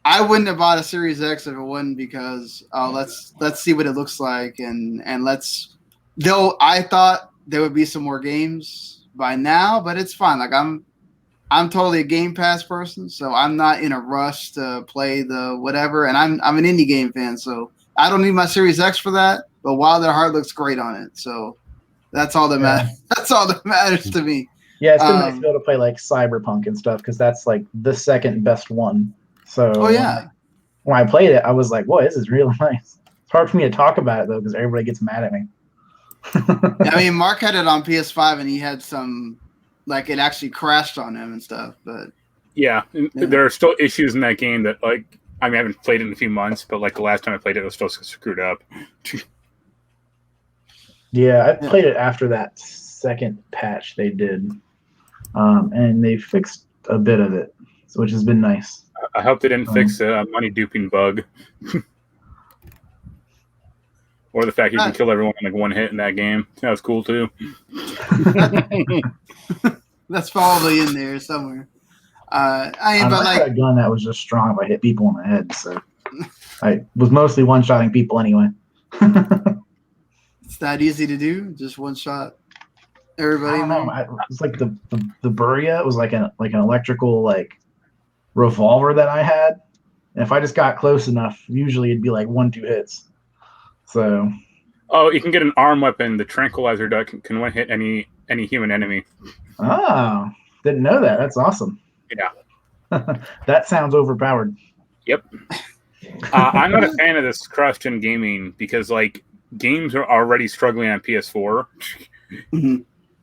I wouldn't have bought a Series X if it wasn't because let's see what it looks like and let's. Though I thought there would be some more games by now, but it's fine. Like I'm totally a Game Pass person, so I'm not in a rush to play the whatever. And I'm an indie game fan, so I don't need my Series X for that. But Wild at Heart looks great on it, so that's all that matters. That's all that matters to me. Yeah, it's been nice to be able to play like Cyberpunk and stuff because that's like the second best one. So when I played it, I was like, "Whoa, this is real nice." It's hard for me to talk about it though because everybody gets mad at me. I mean, Mark had it on PS5 and he had some, like, it actually crashed on him and stuff. But Yeah, there are still issues in that game that, like, I mean, I haven't played it in a few months, but like the last time I played it, it was still screwed up. Yeah, I played it after that second patch they did, and they fixed a bit of it, which has been nice. I hope they didn't fix the money duping bug. Or the fact you can kill everyone in like one hit in that game. That was cool too. That's probably in there somewhere. But like a gun that was just strong if I hit people in the head. So I was mostly one-shotting people anyway. It's that easy to do, just one shot. Everybody. I don't know. It's like the Buria. It was like an electrical like revolver that I had. And if I just got close enough, usually it'd be like 1-2 hits. So. Oh, you can get an arm weapon. The tranquilizer duck can one hit any human enemy. Oh, didn't know that. That's awesome. Yeah. That sounds overpowered. Yep. I'm not a fan of this cross-gen gaming because like games are already struggling on PS4. Mm-hmm.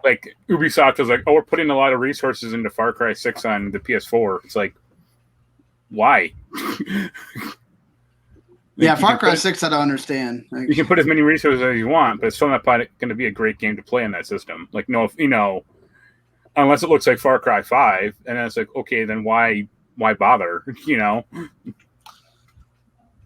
Like Ubisoft was like, "Oh, we're putting a lot of resources into Far Cry 6 on the PS4." It's like, why? Yeah, Far Cry 6, I don't understand. Like, you can put as many resources as you want, but it's still not going to be a great game to play on that system. Like, no, unless it looks like Far Cry 5, and then it's like, okay, then why bother?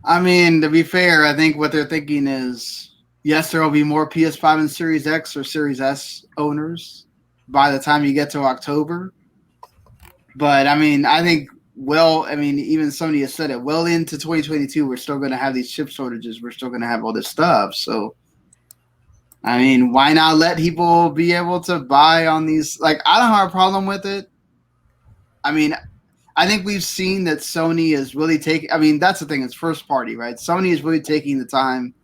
I mean, to be fair, I think what they're thinking is, yes, there will be more PS5 and Series X or Series S owners by the time you get to October. But, I mean, I think, even Sony has said it, well into 2022, we're still going to have these chip shortages. We're still going to have all this stuff. So, I mean, why not let people be able to buy on these? Like, I don't have a problem with it. I mean, I think we've seen that Sony is really taking – I mean, that's the thing. It's first party, right? Sony is really taking the time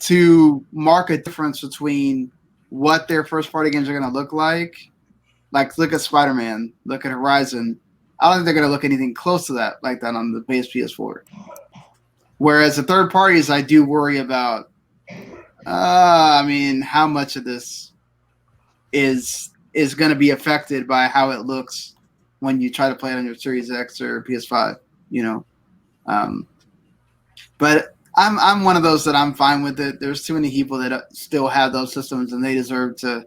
to mark a difference between what their first party games are going to look like. Like, look at Spider-Man. Look at Horizon. I don't think they're going to look anything close to that like that on the base PS4. Whereas the third parties, I do worry about – how much of this is going to be affected by how it looks when you try to play it on your Series X or PS5, But I'm one of those that I'm fine with it. There's too many people that still have those systems, and they deserve to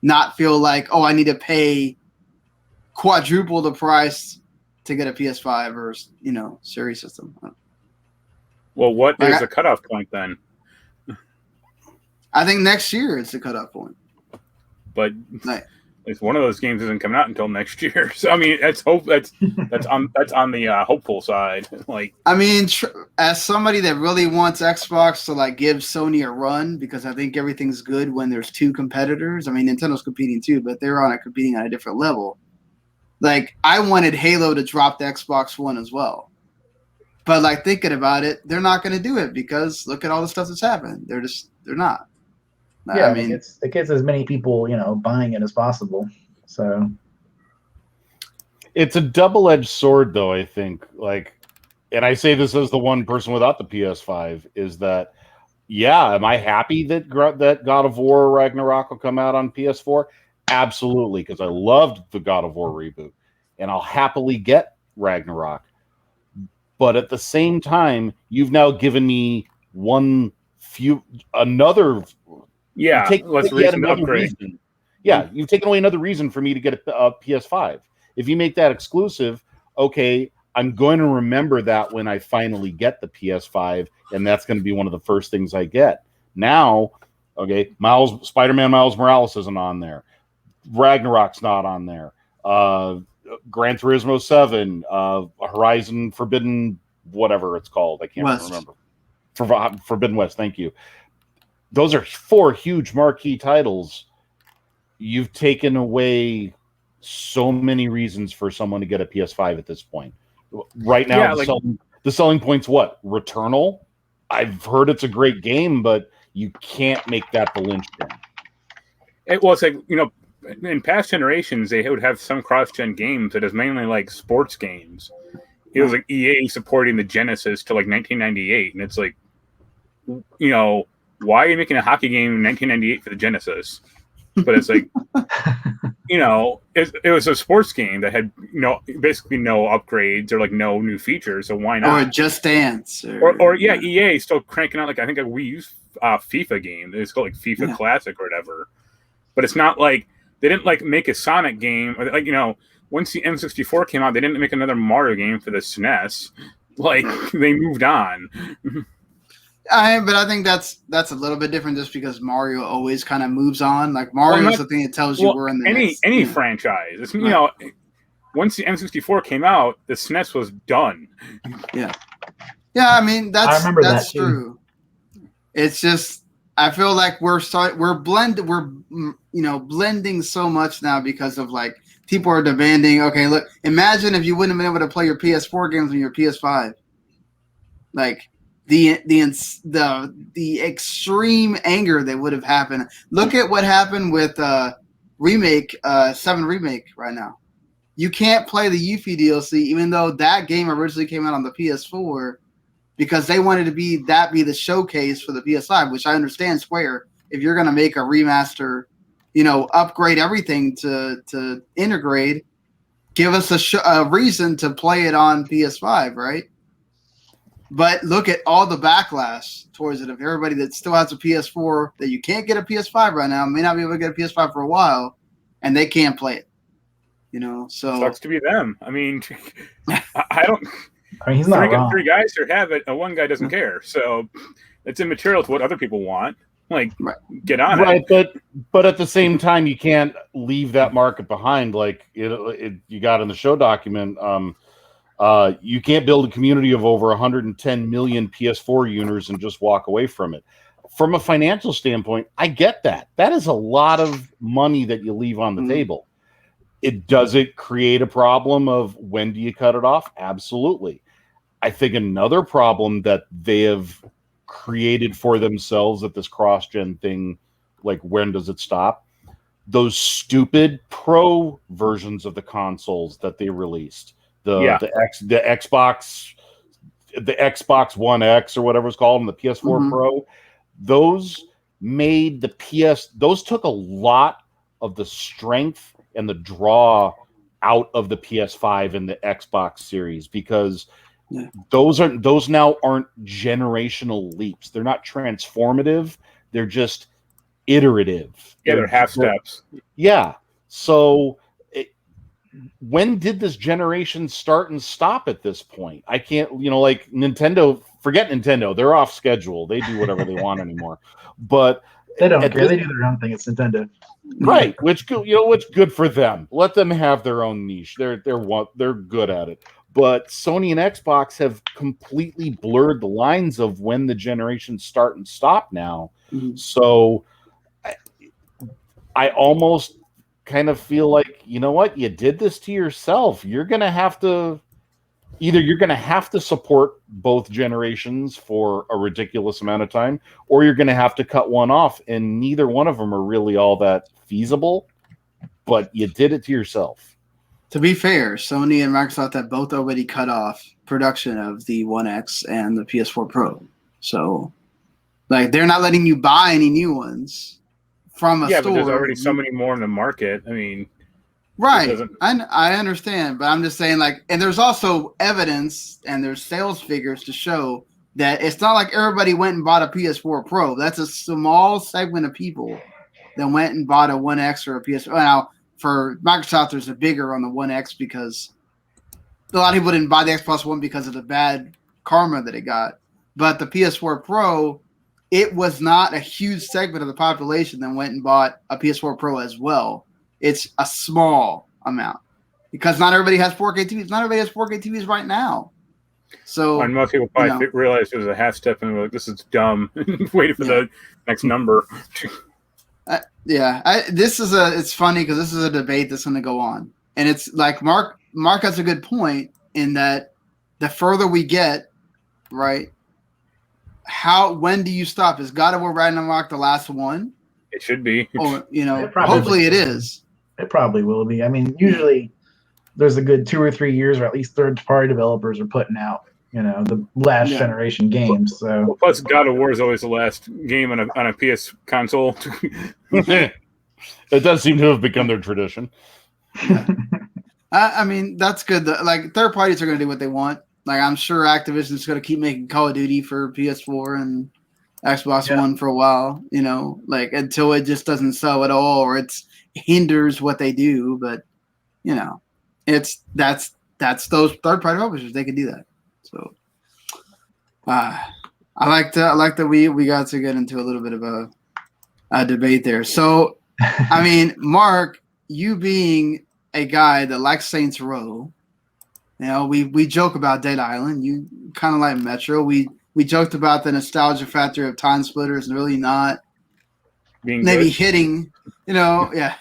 not feel like, oh, I need to pay quadruple the price to get a PS5 or Series system. Well, what is the cutoff point then? I think next year it's the cutoff point. But at least one of those games isn't coming out until next year. So I mean, that's on the hopeful side. Like, I mean, as somebody that really wants Xbox to like give Sony a run, because I think everything's good when there's two competitors. I mean, Nintendo's competing too, but they're competing on a different level. Like, I wanted Halo to drop the Xbox One as well. But like, thinking about it, they're not going to do it because look at all the stuff that's happened. They're not. Yeah, I mean, it gets as many people, buying it as possible. So it's a double-edged sword, though, I think. Like, and I say this as the one person without the PS5, is that, yeah, am I happy that God of War Ragnarok will come out on PS4? Absolutely, because I loved the God of War reboot, and I'll happily get Ragnarok. But at the same time, you've now given me another. Yeah, let's another reason. Yeah, you've taken away another reason for me to get a PS5. If you make that exclusive, okay, I'm going to remember that when I finally get the PS5, and that's going to be one of the first things I get. Now, okay, Spider-Man Miles Morales isn't on there. Ragnarok's not on there. Gran Turismo 7, Horizon Forbidden, whatever it's called. I can't remember. Forbidden West, thank you. Those are 4 huge marquee titles. You've taken away so many reasons for someone to get a PS5 at this point. Right now, the selling point's what? Returnal? I've heard it's a great game, but you can't make that the linchpin. It's like, in past generations, they would have some cross-gen games that is mainly like sports games. It was like EA supporting the Genesis to like 1998, and it's like, why are you making a hockey game in 1998 for the Genesis? But it's like, you know, it was a sports game that had basically no upgrades or like no new features. So why not? Or Just Dance, or EA is still cranking out like I think a Wii U FIFA game. It's called like FIFA Classic or whatever. But it's not like they didn't like make a Sonic game or like once the N64 came out, they didn't make another Mario game for the SNES. Like they moved on. But I think that's a little bit different just because Mario always kind of moves on. Like Mario is the thing that tells you we're in the any franchise. It's, once the N64 came out, the SNES was done. Yeah. Yeah, I mean that's that true. It's just I feel like we're blending so much now because of like people are demanding. Okay, look, imagine if you wouldn't have been able to play your PS4 games on your PS5. Like the extreme anger that would have happened. Look at what happened with 7 Remake right now. You can't play the Yuffie DLC even though that game originally came out on the PS4 because they wanted to be the showcase for the PS5, which I understand Square. If you're going to make a remaster, upgrade everything to integrate, give us a reason to play it on PS5, right? But look at all the backlash towards it of everybody that still has a PS4 that you can't get a PS5 right now, may not be able to get a PS5 for a while, and they can't play it. So sucks to be them. I mean, I don't. I mean, he's not wrong. 3 guys who have it, and 1 guy doesn't care. So it's immaterial to what other people want. Like, get on it. Right, but at the same time, you can't leave that market behind. Like you got in the show document. You can't build a community of over 110 million PS4 users and just walk away from it. From a financial standpoint, I get that. That is a lot of money that you leave on the table. Does it create a problem of when do you cut it off? Absolutely. I think another problem that they have created for themselves at this cross-gen thing, like when does it stop? Those stupid pro versions of the consoles that they released. The Xbox One X or whatever it's called, and the PS4 Pro, those made those took a lot of the strength and the draw out of the PS5 and the Xbox series because those now aren't generational leaps. They're not transformative. They're just iterative. Yeah, they're half steps. Yeah. So when did this generation start and stop at this point? I can't, like Nintendo, forget Nintendo. They're off schedule. They do whatever they want anymore. But they don't care. They do their own thing. It's Nintendo. Right. Which good for them. Let them have their own niche. They're good at it. But Sony and Xbox have completely blurred the lines of when the generations start and stop now. So I almost kind of feel like, you know what, you did this to yourself. You're gonna have to support both generations for a ridiculous amount of time, or you're gonna have to cut one off, and neither one of them are really all that feasible, but you did it to yourself. To be fair, Sony and Microsoft have both already cut off production of the One X and the PS4 Pro. So like they're not letting you buy any new ones from a store. But there's already so many more in the market. I mean, right. I understand, but I'm just saying, like, and there's also evidence and there's sales figures to show that it's not like everybody went and bought a PS4 Pro. That's a small segment of people that went and bought a One X or a PS4. Now, for Microsoft, there's a bigger on the One X because a lot of people didn't buy the Xbox One because of the bad karma that it got. But the PS4 Pro, it was not a huge segment of the population that went and bought a PS4 Pro as well. It's a small amount because not everybody has 4K TVs. Not everybody has 4K TVs right now. So, and most people probably realized it was a half step and were like, "This is dumb." Waiting for the next number. It's funny because this is a debate that's going to go on, and it's like Mark has a good point in that the further we get, right? When do you stop? Is God of War Ragnarok the last one? It should be. Or hopefully it is. It probably will be. I mean, usually there's a good 2 or 3 years, or at least third-party developers are putting out, the last generation games. So plus, God of War is always the last game on a PS console. It does seem to have become their tradition. Yeah. I mean, that's good. Like, third parties are going to do what they want. Like, I'm sure Activision's going to keep making Call of Duty for PS4 and Xbox One for a while, like until it just doesn't sell at all or it hinders what they do. But, that's those third party publishers. They can do that. So, I like that we got to get into a little bit of a debate there. So, I mean, Mark, you being a guy that likes Saints Row, we joke about Dead Island. You kind of like Metro. We joked about the nostalgia factor of Time Splitters and really not being maybe good. hitting, yeah.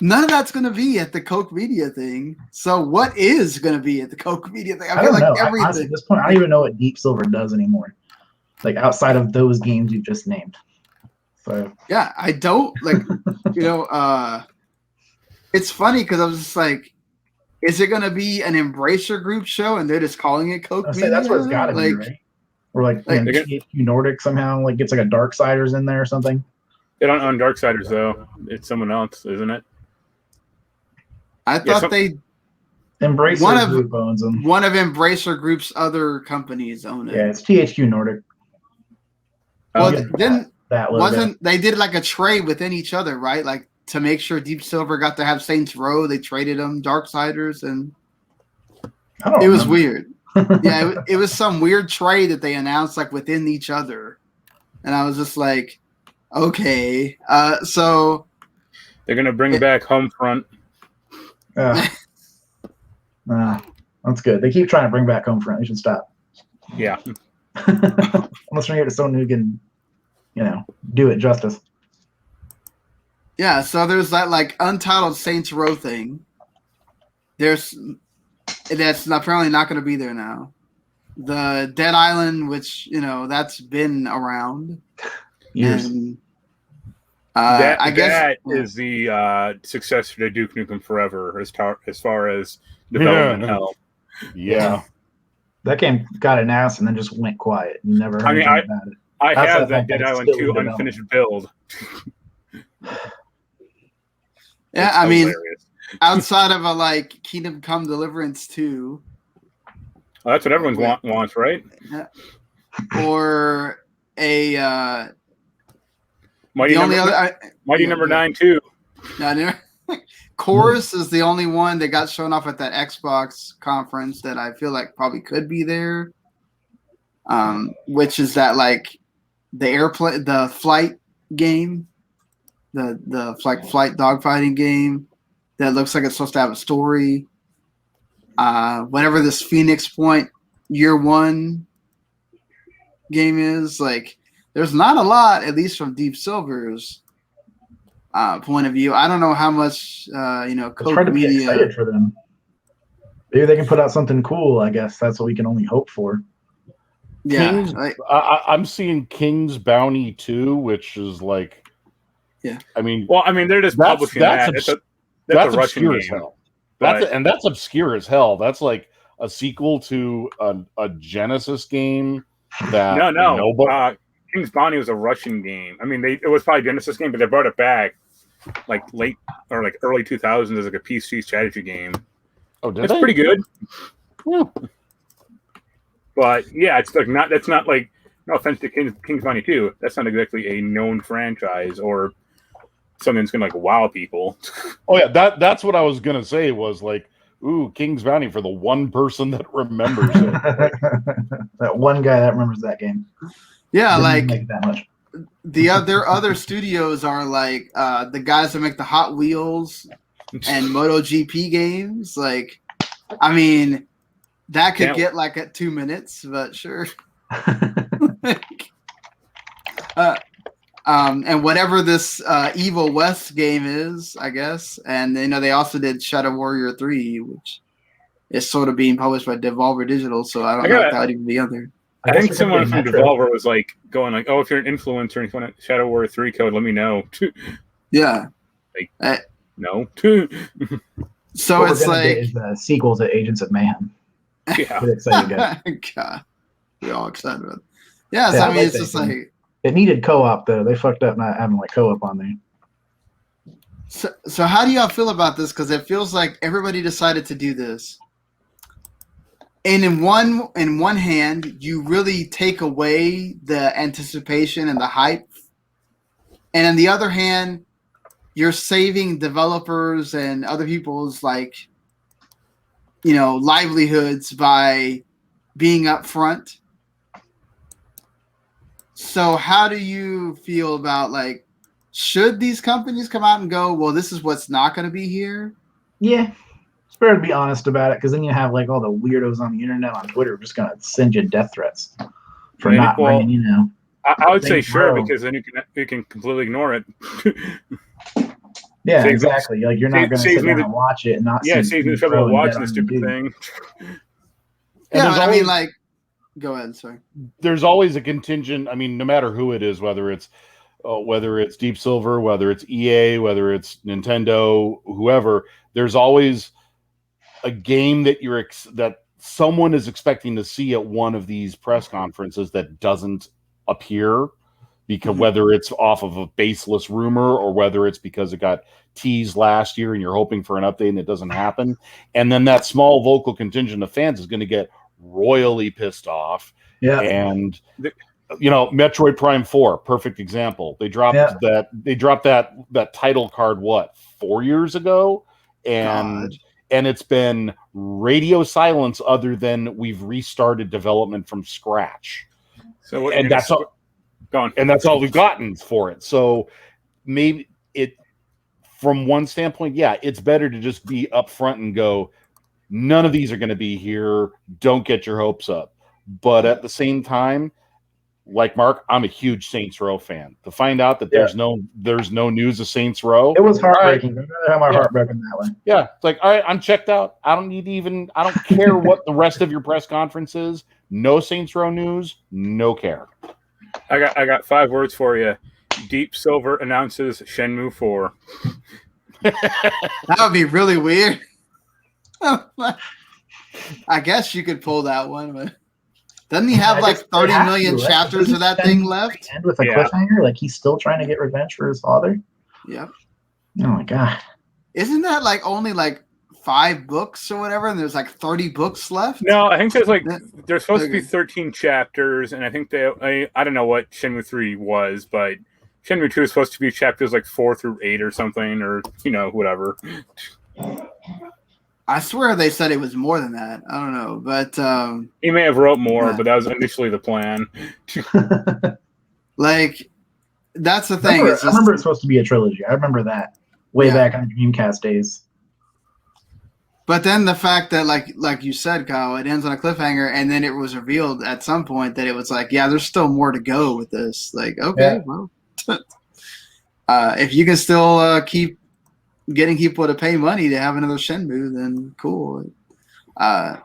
None of that's going to be at the Coke Media thing. So what is going to be at the Coke Media thing? I feel like everything. Honestly, at this point, I don't even know what Deep Silver does anymore. Like outside of those games you just named. So yeah, I don't like, it's funny because I was just like, is it going to be an Embracer Group show and they're just calling it Coke Media? That's what it's got to be, right? Or THQ Nordic somehow like gets like a Darksiders in there or something. They don't own Darksiders though. It's someone else, isn't it? I thought Embracer Group owns them. One of Embracer Group's other companies own it. Yeah, it's THQ Nordic. Well, then that wasn't they did like a trade within each other, right? Like to make sure Deep Silver got to have Saints Row, they traded them Darksiders, and it was weird. Yeah, it was some weird trade that they announced like within each other, and I was just like, okay, so they're gonna bring back Homefront. That's good. They keep trying to bring back Homefront. They should stop. Yeah. Unless we get to someone who can, do it justice. Yeah, so there's that like Untitled Saints Row thing. That's apparently not going to be there now. The Dead Island, which that's been around years. And, I guess that is the successor to Duke Nukem Forever as far as development hell. Yeah. That game got announced and then just went quiet. You never heard anything about it. I have that Dead Island 2 unfinished build. Yeah, I mean, outside of a Kingdom Come Deliverance 2. Well, that's what everyone wants, right? Yeah. Or a Mighty Number 9 too. Chorus is the only one that got shown off at that Xbox conference that I feel like probably could be there. Which is that the flight game, the flight dogfighting game that looks like it's supposed to have a story. Whatever this Phoenix Point Year One game is, there's not a lot, at least from Deep Silver's point of view. I don't know how much Coke it's hard to be excited for them. Maybe they can put out something cool. I guess that's what we can only hope for. Yeah, I'm seeing King's Bounty 2, which is yeah. I mean, they're just publishing that. That's obscure as hell. That's obscure as hell. That's like a sequel to a Genesis game. That no. King's Bounty was a Russian game. I mean, it was probably a Genesis game, but they brought it back late or early 2000s as a PC strategy game. Oh, did it's they? Pretty good. Yeah. But yeah, it's not. That's not no offense to King's Bounty 2. That's not exactly a known franchise or something that's gonna wow people. Oh yeah, that's what I was gonna say was ooh, King's Bounty for the one person that remembers it. That one guy that remembers that game. Yeah, that much. Their other studios are the guys that make the Hot Wheels and MotoGP games. I mean, that could get at 2 minutes, but sure. And whatever this Evil West game is, I guess. And they also did Shadow Warrior 3, which is sort of being published by Devolver Digital, so I don't know if that would even be on there. I think someone from Devolver was going oh, if you're an influencer and you want a Shadow Warrior 3 code, let me know. Yeah. No. So what it's is the sequel to Agents of Mayhem. Yeah. God. We're all excited about it. Yeah, so I mean, it's just it needed co-op though. They fucked up not having co-op on there. So how do y'all feel about this? Because it feels like everybody decided to do this. And in one hand, you really take away the anticipation and the hype. And on the other hand, you're saving developers and other people's livelihoods by being upfront. So how do you feel about should these companies come out and go, well, this is what's not going to be here? Yeah. It's better to be honest about it, because then you have all the weirdos on the internet on Twitter just gonna send you death threats for not bringing, I would say sure, because then you can completely ignore it. Yeah, exactly. You're not gonna sit down and watch it and not. Yeah, saves me the trouble of watching the stupid thing. Yeah, go ahead. Sorry. There's always a contingent. I mean, no matter who it is, whether it's Deep Silver, whether it's EA, whether it's Nintendo, whoever, there's always a game that that someone is expecting to see at one of these press conferences that doesn't appear, because whether it's off of a baseless rumor or whether it's because it got teased last year and you're hoping for an update and it doesn't happen. And then that small vocal contingent of fans is going to get royally pissed off. Yeah. And Metroid Prime 4, perfect example. They dropped that title card 4 years ago, and it's been radio silence other than we've restarted development from scratch. So that's all we've gotten for it. So maybe from one standpoint, it's better to just be upfront and go, none of these are going to be here. Don't get your hopes up. But at the same time, like Mark, I'm a huge Saints Row fan. To find out that there's no news of Saints Row, it was heartbreaking. I'd rather have my heart broken that way. Yeah, it's like, all right, I'm checked out. I don't care what the rest of your press conference is. No Saints Row news, no care. I got 5 words for you. Deep Silver announces Shenmue 4. That would be really weird. I guess you could pull that one, but doesn't he have 30 million chapters of that thing left? End with a cliffhanger, he's still trying to get revenge for his father. Yep. Oh my god! Isn't that only 5 books or whatever, and there's 30 books left? No, I think there's supposed to be 13 chapters, and I think I don't know what Shenmue 3 was, but Shenmue 2 is supposed to be chapters 4 through 8 or something, or whatever. I swear they said it was more than that. I don't know, but he may have wrote more, but that was initially the plan. That's the thing. I remember it's supposed to be a trilogy. I remember that way back on the Dreamcast days. But then the fact that, like you said, Kyle, it ends on a cliffhanger, and then it was revealed at some point that it was there's still more to go with this. Well, if you can still keep getting people to pay money to have another Shenmue, then cool. But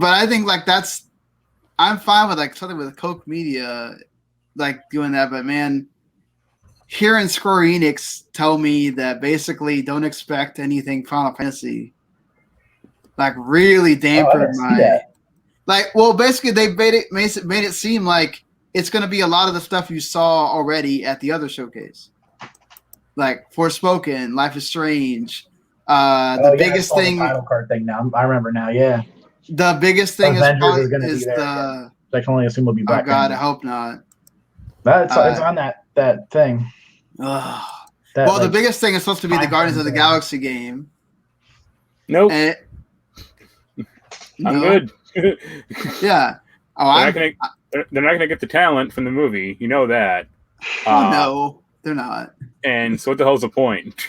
I think I'm fine with something with Koch Media doing that. But man, hearing Square Enix tell me that basically don't expect anything Final Fantasy, really dampened basically they made it seem like it's going to be a lot of the stuff you saw already at the other showcase. Forspoken, Life is Strange. The biggest thing. The title card thing now. I remember now. Yeah. The biggest thing I can only assume we'll be back. Oh God, I hope not. It's on that thing. The biggest thing is supposed to be the Guardians of the Galaxy game. Nope. I'm good. Yeah. They're not gonna get the talent from the movie. You know that. No, they're not. And so what the hell's the point?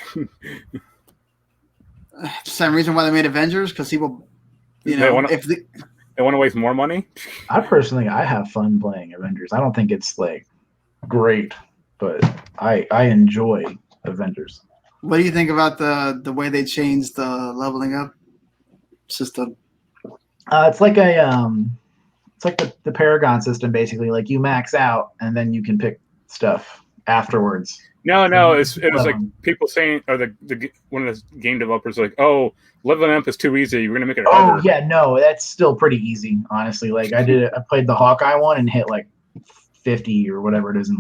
Same reason why they made Avengers, because people, they want to waste more money. I have fun playing Avengers. I don't think it's great, but I enjoy Avengers. What do you think about the way they changed the leveling up system? It's like the Paragon system, basically. You max out and then you can pick stuff afterwards. No, it was people saying, or the one of the game developers oh, leveling up is too easy. We're gonna make it harder. Oh yeah, no, that's still pretty easy, honestly. I played the Hawkeye one and hit 50 or whatever it is in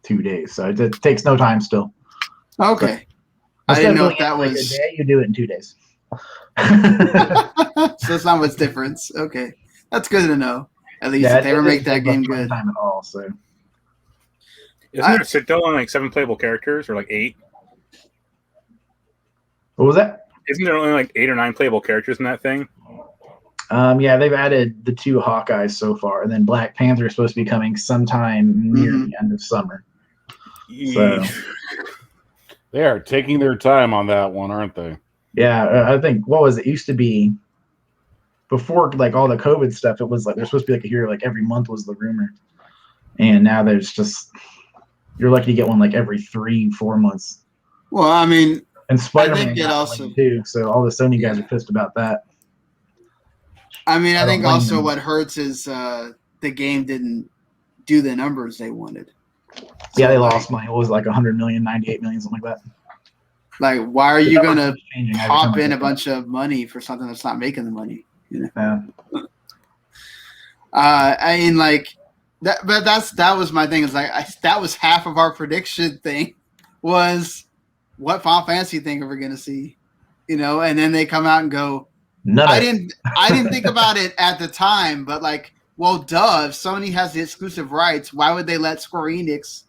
2 days. So it takes no time still. Okay. I didn't know doing if that it in like was. a day. You do it in 2 days. So it's not much difference. Okay, that's good to know. At least if they ever make that game good. Time at all. So Isn't there still only like 7 playable characters or like 8? what was that? Isn't there only like 8 or 9 playable characters in that thing? Yeah, they've added the 2 Hawkeyes so far, and then Black Panther is supposed to be coming sometime near the end of summer. So They are taking their time on that one, aren't they? yeah, I think what was it used to be before like all the COVID stuff. It was like there's supposed to be like a hero like every month was the rumor, and now there's just you're lucky to get one like every 3-4 months. Well, I mean, And Spider-Man I think it got also one too, so all the Sony guys are pissed about that. I mean, I think don't blame also them. what hurts is the game didn't do the numbers they wanted. Yeah, they So, like, lost money. It was like 100 million, 98 million, something like that. Like, why are you numbers gonna keep changing every pop time I in get a bunch of money for something that's not making the money? You know? Yeah. I mean, like that, but that was my thing. Is like that was half of our prediction thing was what Final Fantasy thing are we gonna see, you know? And then they come out and go, I didn't think about it at the time, but like, well, duh, if Sony has the exclusive rights, why would they let Square Enix?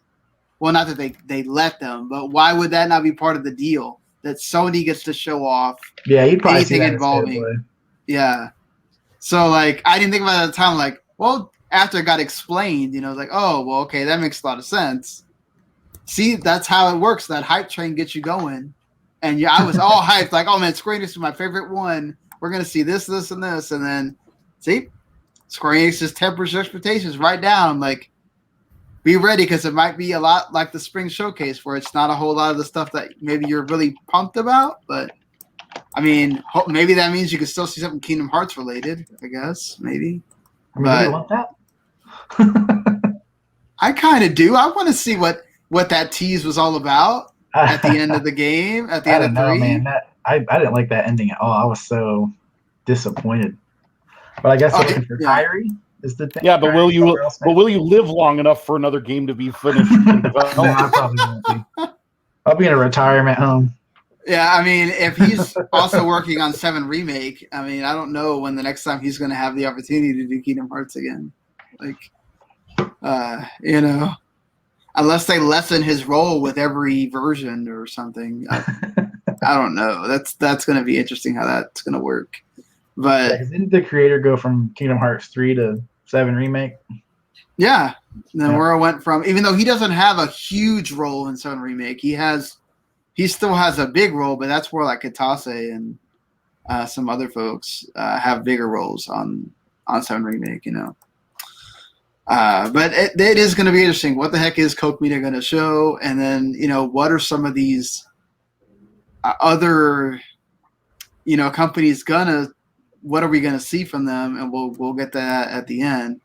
Well, not that they let them, but why would that not be part of the deal? That Sony gets to show off Yeah, you'd probably see anything that involving. involving. Yeah. So like, I didn't think about it at the time. Like, well, after it got explained, you know, like, oh, well, okay, that makes a lot of sense. See, that's how it works. That hype train gets you going. And yeah, I was all hyped, like, oh man, Square Enix is my favorite one. We're gonna see this, this, and this, and then see, Square Enix just tempers your expectations right down. Like, be ready because it might be a lot like the spring showcase, where it's not a whole lot of the stuff that maybe you're really pumped about. But I mean, maybe that means you can still see something Kingdom Hearts related. I guess maybe. I mean, But you want that? I kind of do. I want to see what that tease was all about at the end of the game. At the I end don't of know, 3. man. I didn't like that ending at all. I was so disappointed. But I guess they're looking for Kyrie is the thing. Yeah, but will you live long enough for another game to be finished? No, I probably won't be. I'll be in a retirement home. Yeah, I mean, if he's also working on 7 Remake, I mean, I don't know when the next time he's going to have the opportunity to do Kingdom Hearts again. Like, you know, unless they lessen his role with every version or something. I don't know. That's going to be interesting how that's going to work. But didn't the creator go from Kingdom Hearts 3 to 7 Remake? Yeah. Nomura went from, even though he doesn't have a huge role in 7 Remake, he still has a big role, but that's where like Katase and some other folks have bigger roles on 7 Remake, you know. But it is going to be interesting. What the heck is Koch Media going to show? And then, you know, what are some of these other, you know, companies what are we going to see from them? And we'll get that at the end.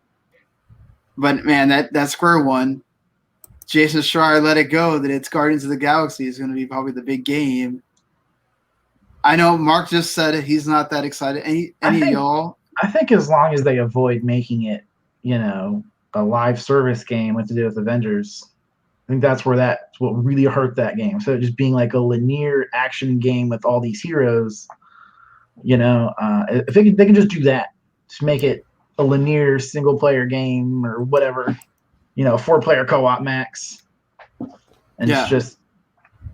But man, that Square one, Jason Schreier let it go that it's Guardians of the Galaxy is going to be probably the big game. I know Mark just said it. He's not that excited. Any of y'all? I think as long as they avoid making it, you know, a live service game with to do with Avengers, I think that's what really hurt that game. So just being like a linear action game with all these heroes, you know, if they can just do that, just make it a linear single player game or whatever, you know, 4-player co-op max, and it's just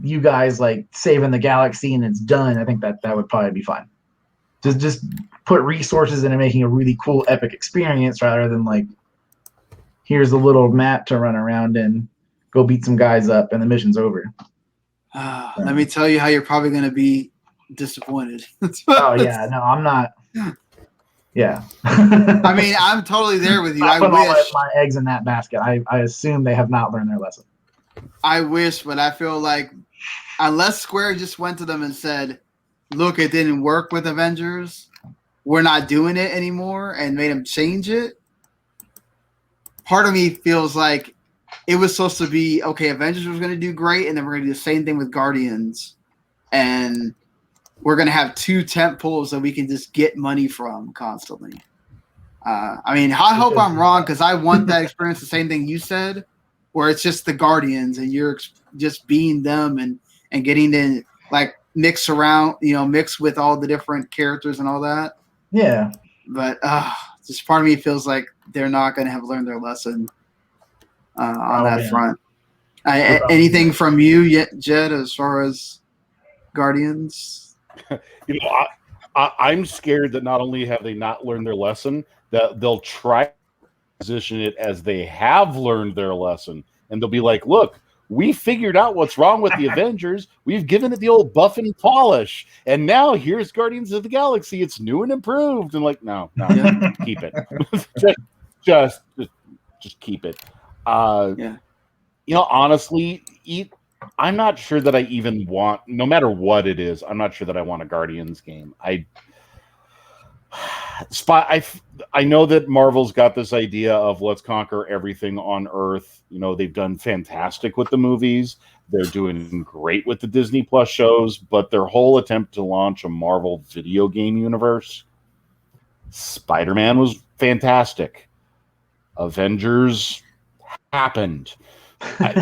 you guys like saving the galaxy and it's done. I think that would probably be fine. Just put resources into making a really cool epic experience rather than like here's a little map to run around and go beat some guys up and the mission's over. Let me tell you how you're probably going to be disappointed. Oh yeah, no, I'm not. Yeah. I mean, I'm totally there with you. I put wish all my eggs in that basket. I assume they have not learned their lesson. I wish, but I feel like unless Square just went to them and said, look, it didn't work with Avengers, we're not doing it anymore, and made them change it, part of me feels like it was supposed to be, okay, Avengers was going to do great, and then we're going to do the same thing with Guardians, and we're going to have 2 tent poles that we can just get money from constantly. I mean, I hope I'm wrong because I want that experience, the same thing you said, where it's just the Guardians and you're just being them and getting to like mix around, mix with all the different characters and all that. Yeah. But just part of me feels like they're not going to have learned their lesson on that front. Anything from you yet, Jed, as far as Guardians? I'm scared that not only have they not learned their lesson, that they'll try to position it as they have learned their lesson. And they'll be like, look, we figured out what's wrong with the Avengers. We've given it the old buff and polish. And now here's Guardians of the Galaxy. It's new and improved. And like, no, keep it. just keep it. Honestly, I'm not sure that I even want, no matter what it is, I'm not sure that I want a Guardians game. I know that Marvel's got this idea of let's conquer everything on Earth. They've done fantastic with the movies. They're doing great with the Disney Plus shows, but their whole attempt to launch a Marvel video game universe, Spider-Man was fantastic. Avengers happened. I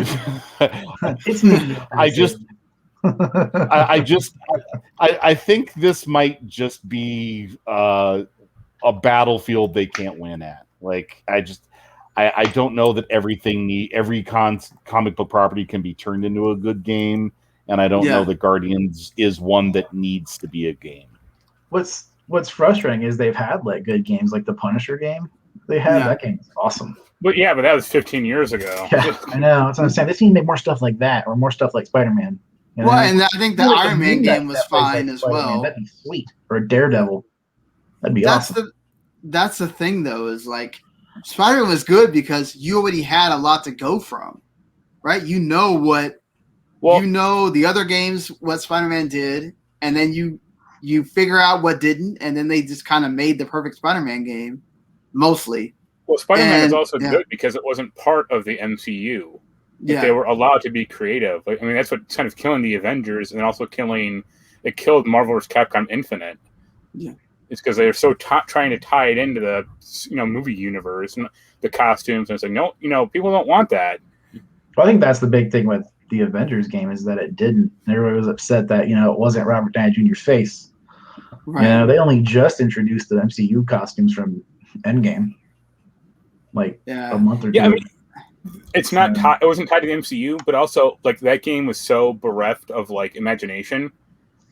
think this might just be a battlefield they can't win at. Like, I don't know that every comic book property can be turned into a good game, and I don't know that Guardians is one that needs to be a game. What's frustrating is they've had like good games, like the Punisher game. They had that game was awesome. But that was 15 years ago. Yeah, I know. That's what I'm saying. They need to make more stuff like that, or more stuff like Spider-Man. Well, and I think the Iron Man game was fine as well. That'd be sweet. Or a Daredevil. That'd be awesome. That's the thing, though, is like Spider-Man was good because you already had a lot to go from, right? the other games, what Spider-Man did, and then you figure out what didn't, and then they just kind of made the perfect Spider-Man game, mostly. Well, Spider-Man is also good because it wasn't part of the MCU. They were allowed to be creative. I mean, that's what's kind of killing the Avengers, and also it killed Marvel vs. Capcom Infinite. Yeah, it's because they're so trying to tie it into the movie universe and the costumes, and it's like no, people don't want that. Well, I think that's the big thing with the Avengers game is that it didn't. Everybody was upset that it wasn't Robert Downey Jr.'s face. Right. They only just introduced the MCU costumes from Endgame. A month or two. Yeah, I mean, it's not. It wasn't tied to the MCU, but also like that game was so bereft of like imagination.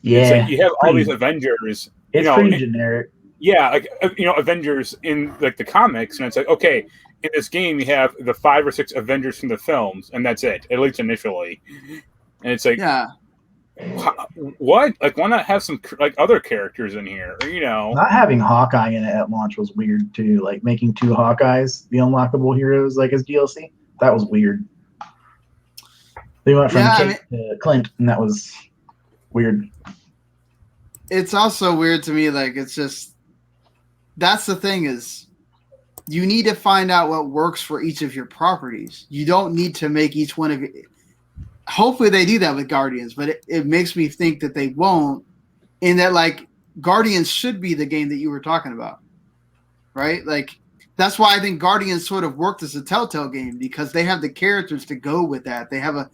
Yeah, it's like you have all these Avengers. It's pretty generic. Yeah, like Avengers in like the comics, and it's like okay, in this game you have the 5 or 6 Avengers from the films, and that's it, at least initially. And it's like, what? Like, why not have some like other characters in here? Or, not having Hawkeye in it at launch was weird too. Like making 2 Hawkeyes the unlockable heroes, like as DLC, that was weird. They went from Kate to Clint, and that was weird. It's also weird to me. Like, it's just that's the thing is, you need to find out what works for each of your properties. You don't need to make each one of your. Hopefully they do that with Guardians, but it makes me think that they won't, in that like Guardians should be the game that you were talking about, right? Like that's why I think Guardians sort of worked as a Telltale game because they have the characters to go with that. They have a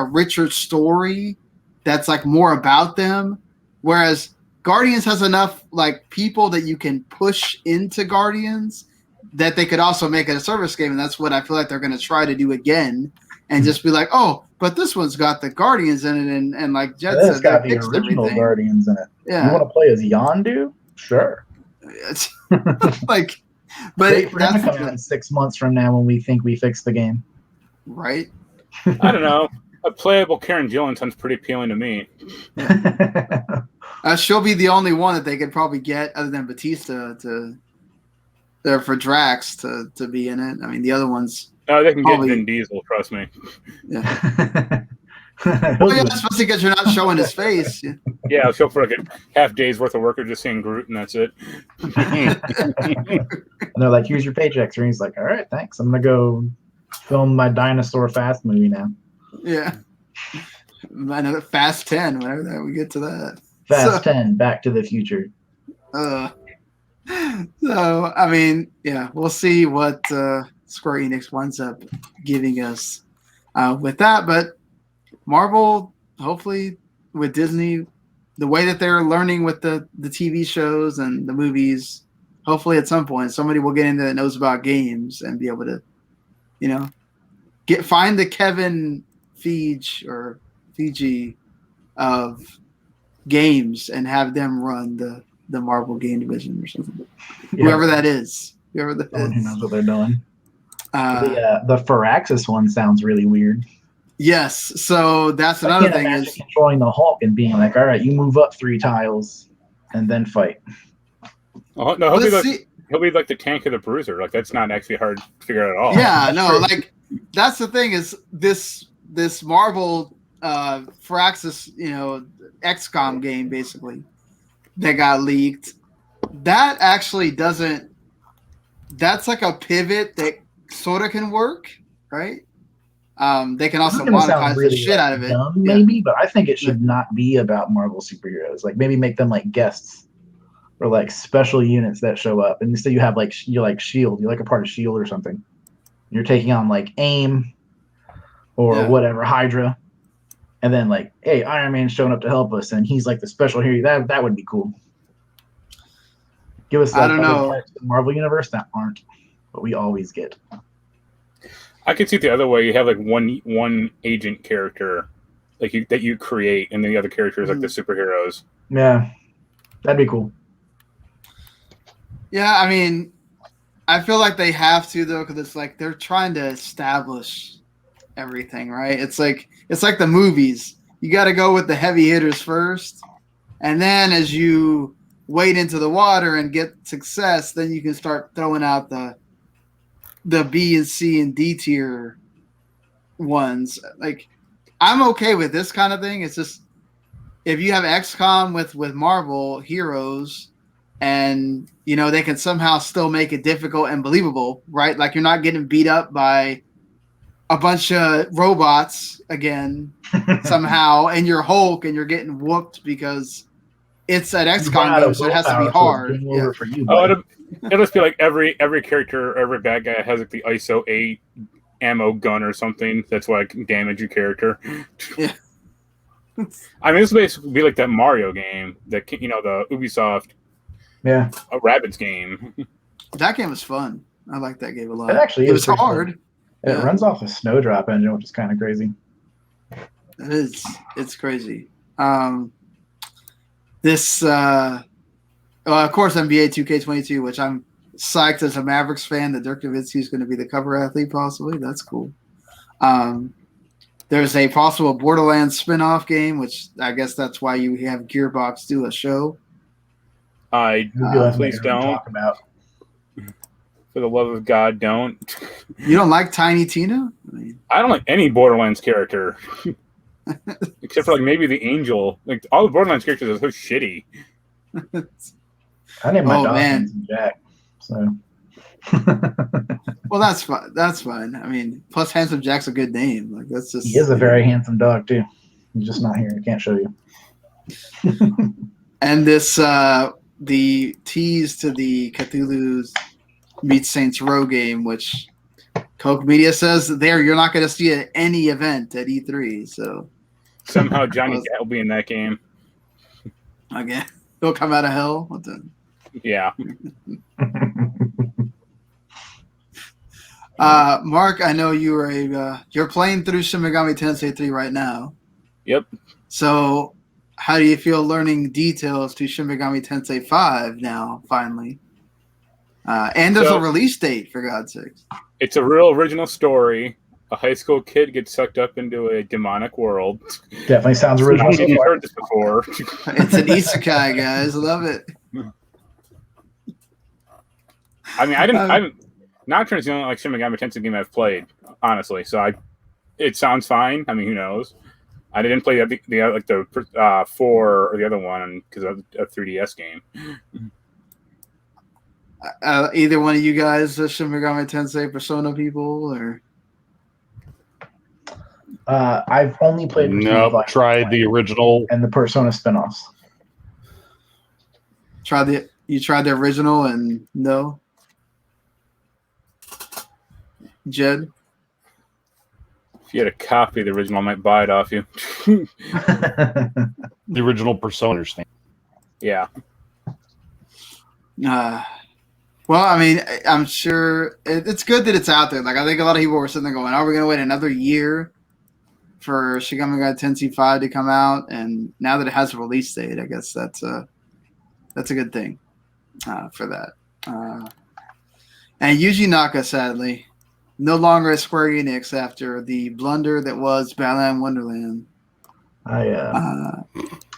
richer story that's like more about them, whereas Guardians has enough like people that you can push into Guardians that they could also make it a service game, and that's what I feel like they're going to try to do again. And just be like, oh, but this one's got the Guardians in it, and like Jet said, it's got the original everything. Guardians in it. Yeah, you want to play as Yondu? Sure. It's like, but that's coming out in 6 months from now when we think we fixed the game, right? I don't know. A playable Karen Gillan sounds pretty appealing to me. She'll be the only one that they could probably get, other than Batista, for Drax to be in it. I mean, the other ones. Oh, they can get Vin Diesel, trust me. Yeah. Well, yeah, especially because you're not showing his face. Yeah, I'll show for like a half day's worth of work of just seeing Groot, and that's it. And they're like, here's your paychecks. And he's like, all right, thanks. I'm going to go film my Dinosaur Fast movie now. Yeah. Another Fast 10, whenever we get to that. Fast 10, Back to the Future. So, I mean, yeah, we'll see what Square Enix winds up giving us with that. But Marvel, hopefully, with Disney, the way that they're learning with the TV shows and the movies, hopefully at some point somebody will get into that knows about games and be able to, find the Kevin Feige of games and have them run the Marvel game division or something. Yeah. Whoever that is. Someone who knows what they're doing. The Firaxis one sounds really weird. Yes, so that's another thing is controlling the Hulk and being like, all right, you move up 3 tiles and then fight. Oh, no, he'll be like the tank of the bruiser. Like that's not actually hard to figure out at all. Yeah, no, like that's the thing is this Marvel Firaxis, XCOM game basically that got leaked. That actually doesn't. That's like a pivot that sort of can work, right? They can also monetize the shit out of it. Dumb, maybe, but I think it should not be about Marvel superheroes. Like maybe make them like guests or like special units that show up. And instead you have like you're like Shield, you're like a part of Shield or something. You're taking on like AIM or whatever, Hydra, and then like, hey, Iron Man's showing up to help us, and he's like the special hero. That would be cool. Give us like, I don't know parts of the Marvel universe that aren't what we always get. I could see it the other way. You have like one agent character, like that you create, and then the other characters like the superheroes. Yeah, that'd be cool. Yeah, I mean, I feel like they have to though, because it's like they're trying to establish everything, right? It's like the movies. You got to go with the heavy hitters first, and then as you wade into the water and get success, then you can start throwing out the B and C and D tier ones. Like, I'm okay with this kind of thing. It's just if you have XCOM with Marvel heroes, and they can somehow still make it difficult and believable, right? Like you're not getting beat up by a bunch of robots again somehow, and you're Hulk and you're getting whooped because it's an XCOM game, so it has to be hard. Yeah. For you, it'll just be like every character, every bad guy has like the ISO 8 ammo gun or something. That's why it can damage your character. Yeah. I mean, this will basically be like that Mario game, the Ubisoft, Rabbids game. That game was fun. I like that game a lot. It actually was hard. It runs off a Snowdrop engine, which is kind of crazy. It is. It's crazy. Of course, NBA 2K22, which I'm psyched as a Mavericks fan that Dirk Nowitzki is going to be the cover athlete, possibly. That's cool. There's a possible Borderlands spin-off game, which I guess that's why you have Gearbox do a show. Please don't. Talk about. For the love of God, don't. You don't like Tiny Tina? I don't like any Borderlands character. Except for like maybe the Angel. Like all the Borderlands characters are so shitty. I named my dog Handsome Jack. So well, that's fine. That's fine. I mean, plus Handsome Jack's a good name. Like that's just. He is a very handsome dog too. He's just not here. I can't show you. And this the tease to the Cthulhu's meets Saints Row game, which Coke Media says you're not going to see at any event at E3. So somehow Johnny Gat will be in that game. Again, he'll come out of hell. What the? Yeah. Mark, I know you're playing through Shin Megami Tensei 3 right now. Yep. So, how do you feel learning details to Shin Megami Tensei 5 now? Finally, and there's a release date, for God's sakes. It's a real original story. A high school kid gets sucked up into a demonic world. Definitely sounds original. I've heard this before. It's an isekai, guys. I love it. I mean, I'm Nocturne is the only like Shin Megami Tensei game I've played, honestly. So it sounds fine. I mean, who knows? I didn't play the 4 or the other one because of a 3DS game. Either one of you guys, Shin Megami Tensei Persona people, or? I've only played. Tried the original and the Persona spinoffs. You tried the original and no. If you had a copy of the original, I might buy it off you. The original Persona. Yeah. Well, I mean, I'm sure it's good that it's out there. Like, I think a lot of people were sitting there going, "Are we going to wait another year for Shin Megami Tensei 5 to come out?" And now that it has a release date, I guess that's a good thing for that. And Yuji Naka, sadly, no longer at Square Enix after the blunder that was Battleland Wonderland. I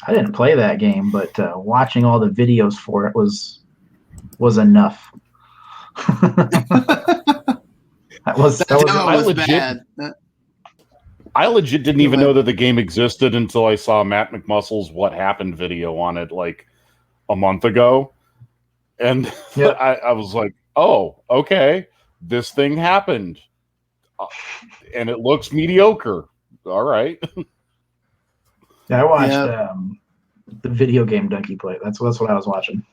didn't play that game, but watching all the videos for it was enough. that was bad. I legit didn't even know that the game existed until I saw Matt McMuscle's What Happened video on it like a month ago. And yep. I was like, oh, okay, this thing happened. And it looks mediocre. All right. Yeah, I watched the video game Donkey play. That's what I was watching.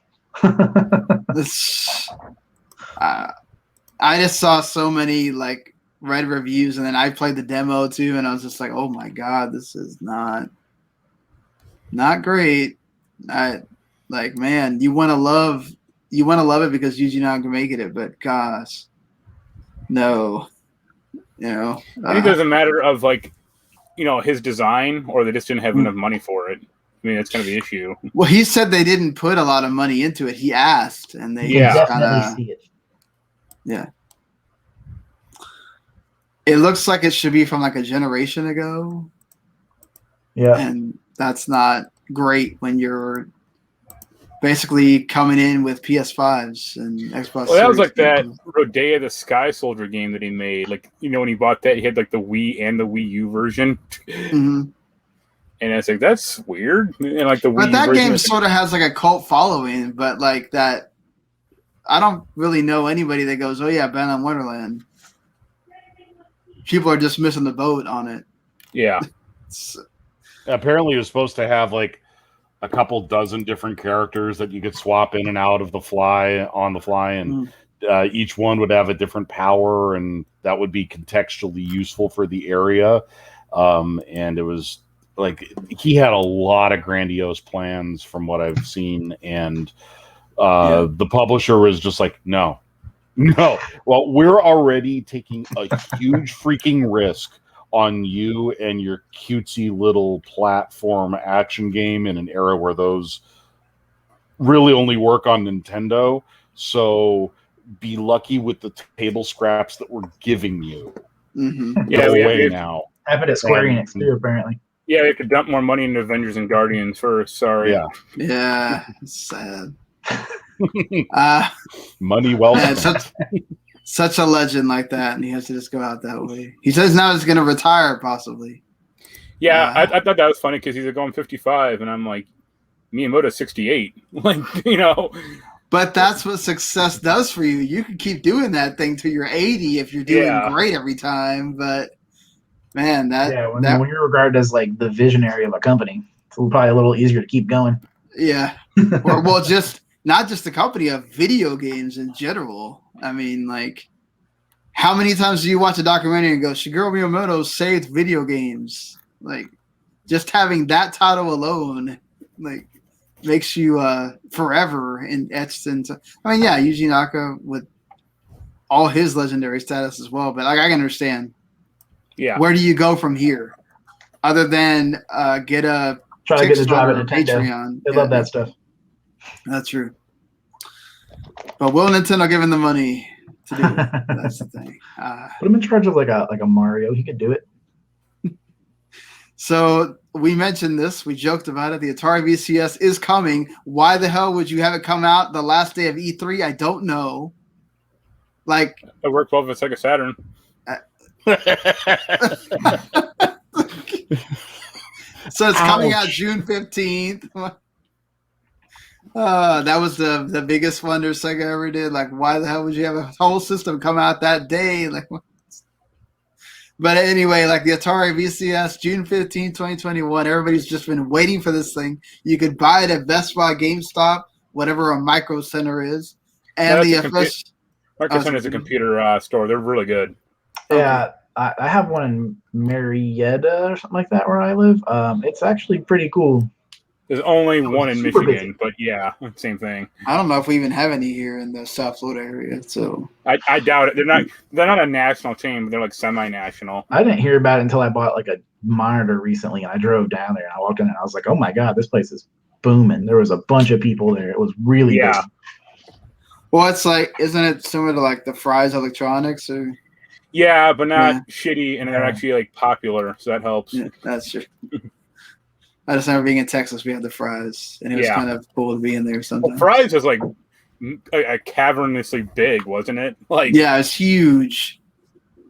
I just saw so many like read reviews, and then I played the demo too, and I was just like, "Oh my god, this is not great." Man, you want to love it because Yuji Naka can make it, but gosh, no, I think it doesn't matter of like, his design, or they just didn't have enough money for it. I mean, that's kind of the issue. Well, he said they didn't put a lot of money into it. He asked, and they definitely see it. Yeah. It looks like it should be from like a generation ago. Yeah. And that's not great when you're basically coming in with PS5s and Xbox. Well, that was like that Rodea the Sky Soldier game that he made. Like, when he bought that, he had like the Wii and the Wii U version. Mm-hmm. And I was like, that's weird. And like the Wii but that version game sort of has like a cult following, but like that, I don't really know anybody that goes, "Oh yeah, Battleland Wonderland." People are just missing the boat on it. Yeah. Apparently, it was supposed to have like a couple dozen different characters that you could swap in and out of on the fly, and each one would have a different power, and that would be contextually useful for the area. And it was like he had a lot of grandiose plans from what I've seen, and the publisher was just like, no. Well, we're already taking a huge freaking risk on you and your cutesy little platform action game in an era where those really only work on Nintendo. So be lucky with the table scraps that we're giving you. Mm-hmm. Yeah, Go away now. Happened at Square Enix too, apparently. Yeah, we have to dump more money into Avengers and Guardians first. Sorry. Yeah, it's sad. Money well spent. Such a legend like that, and he has to just go out that way. He says now he's going to retire, possibly. Yeah, I thought that was funny because he's like, going 55, and I'm like, Miyamoto's 68. Like, But that's what success does for you. You can keep doing that thing till you're 80 if you're doing great every time. But man, when you're regarded as like the visionary of a company, it's probably a little easier to keep going. Yeah, or just. Not just the company, of video games in general. I mean, like, how many times do you watch a documentary and go, Shigeru Miyamoto saved video games? Like, just having that title alone, like, makes you forever etched into. I mean, yeah, Yuji Naka with all his legendary status as well. But like, I can understand. Yeah. Where do you go from here, other than try to get a job at Nintendo? Patreon? They love that stuff. That's true. But will Nintendo give him the money to do it? That's the thing. Put him in charge of like a Mario. He could do it. So we mentioned this. We joked about it. The Atari VCS is coming. Why the hell would you have it come out the last day of E3? I don't know. Like, it worked well with Sega Saturn. So it's coming out June 15th. That was the biggest wonder Sega ever did. Like, why the hell would you have a whole system come out that day? Like, what? But anyway, like the Atari VCS, June 15, 2021. Everybody's just been waiting for this thing. You could buy it at Best Buy, GameStop, whatever a Micro Center is. And Micro Center is a computer store. They're really good. Yeah, I have one in Marietta or something like that where I live. It's actually pretty cool. There's only one in super Michigan, busy. but yeah, same thing. I don't know if we even have any here in the South Florida area. So I doubt it. They're not a national chain, but they're like semi-national. I didn't hear about it until I bought like a monitor recently, and I drove down there and I walked in and I was like, oh my god, this place is booming. There was a bunch of people there. It was really Yeah. big. well, it's like, isn't it similar to like the Fry's Electronics or? Yeah, but not Yeah. shitty, and they're Yeah. actually like popular, so that helps. Yeah, that's true. I just remember being in Texas, we had the Fry's, and it was Yeah. kind of cool to be in there Well, sometimes. Fry's was like a cavernously big, wasn't it? Like, Yeah, it's huge.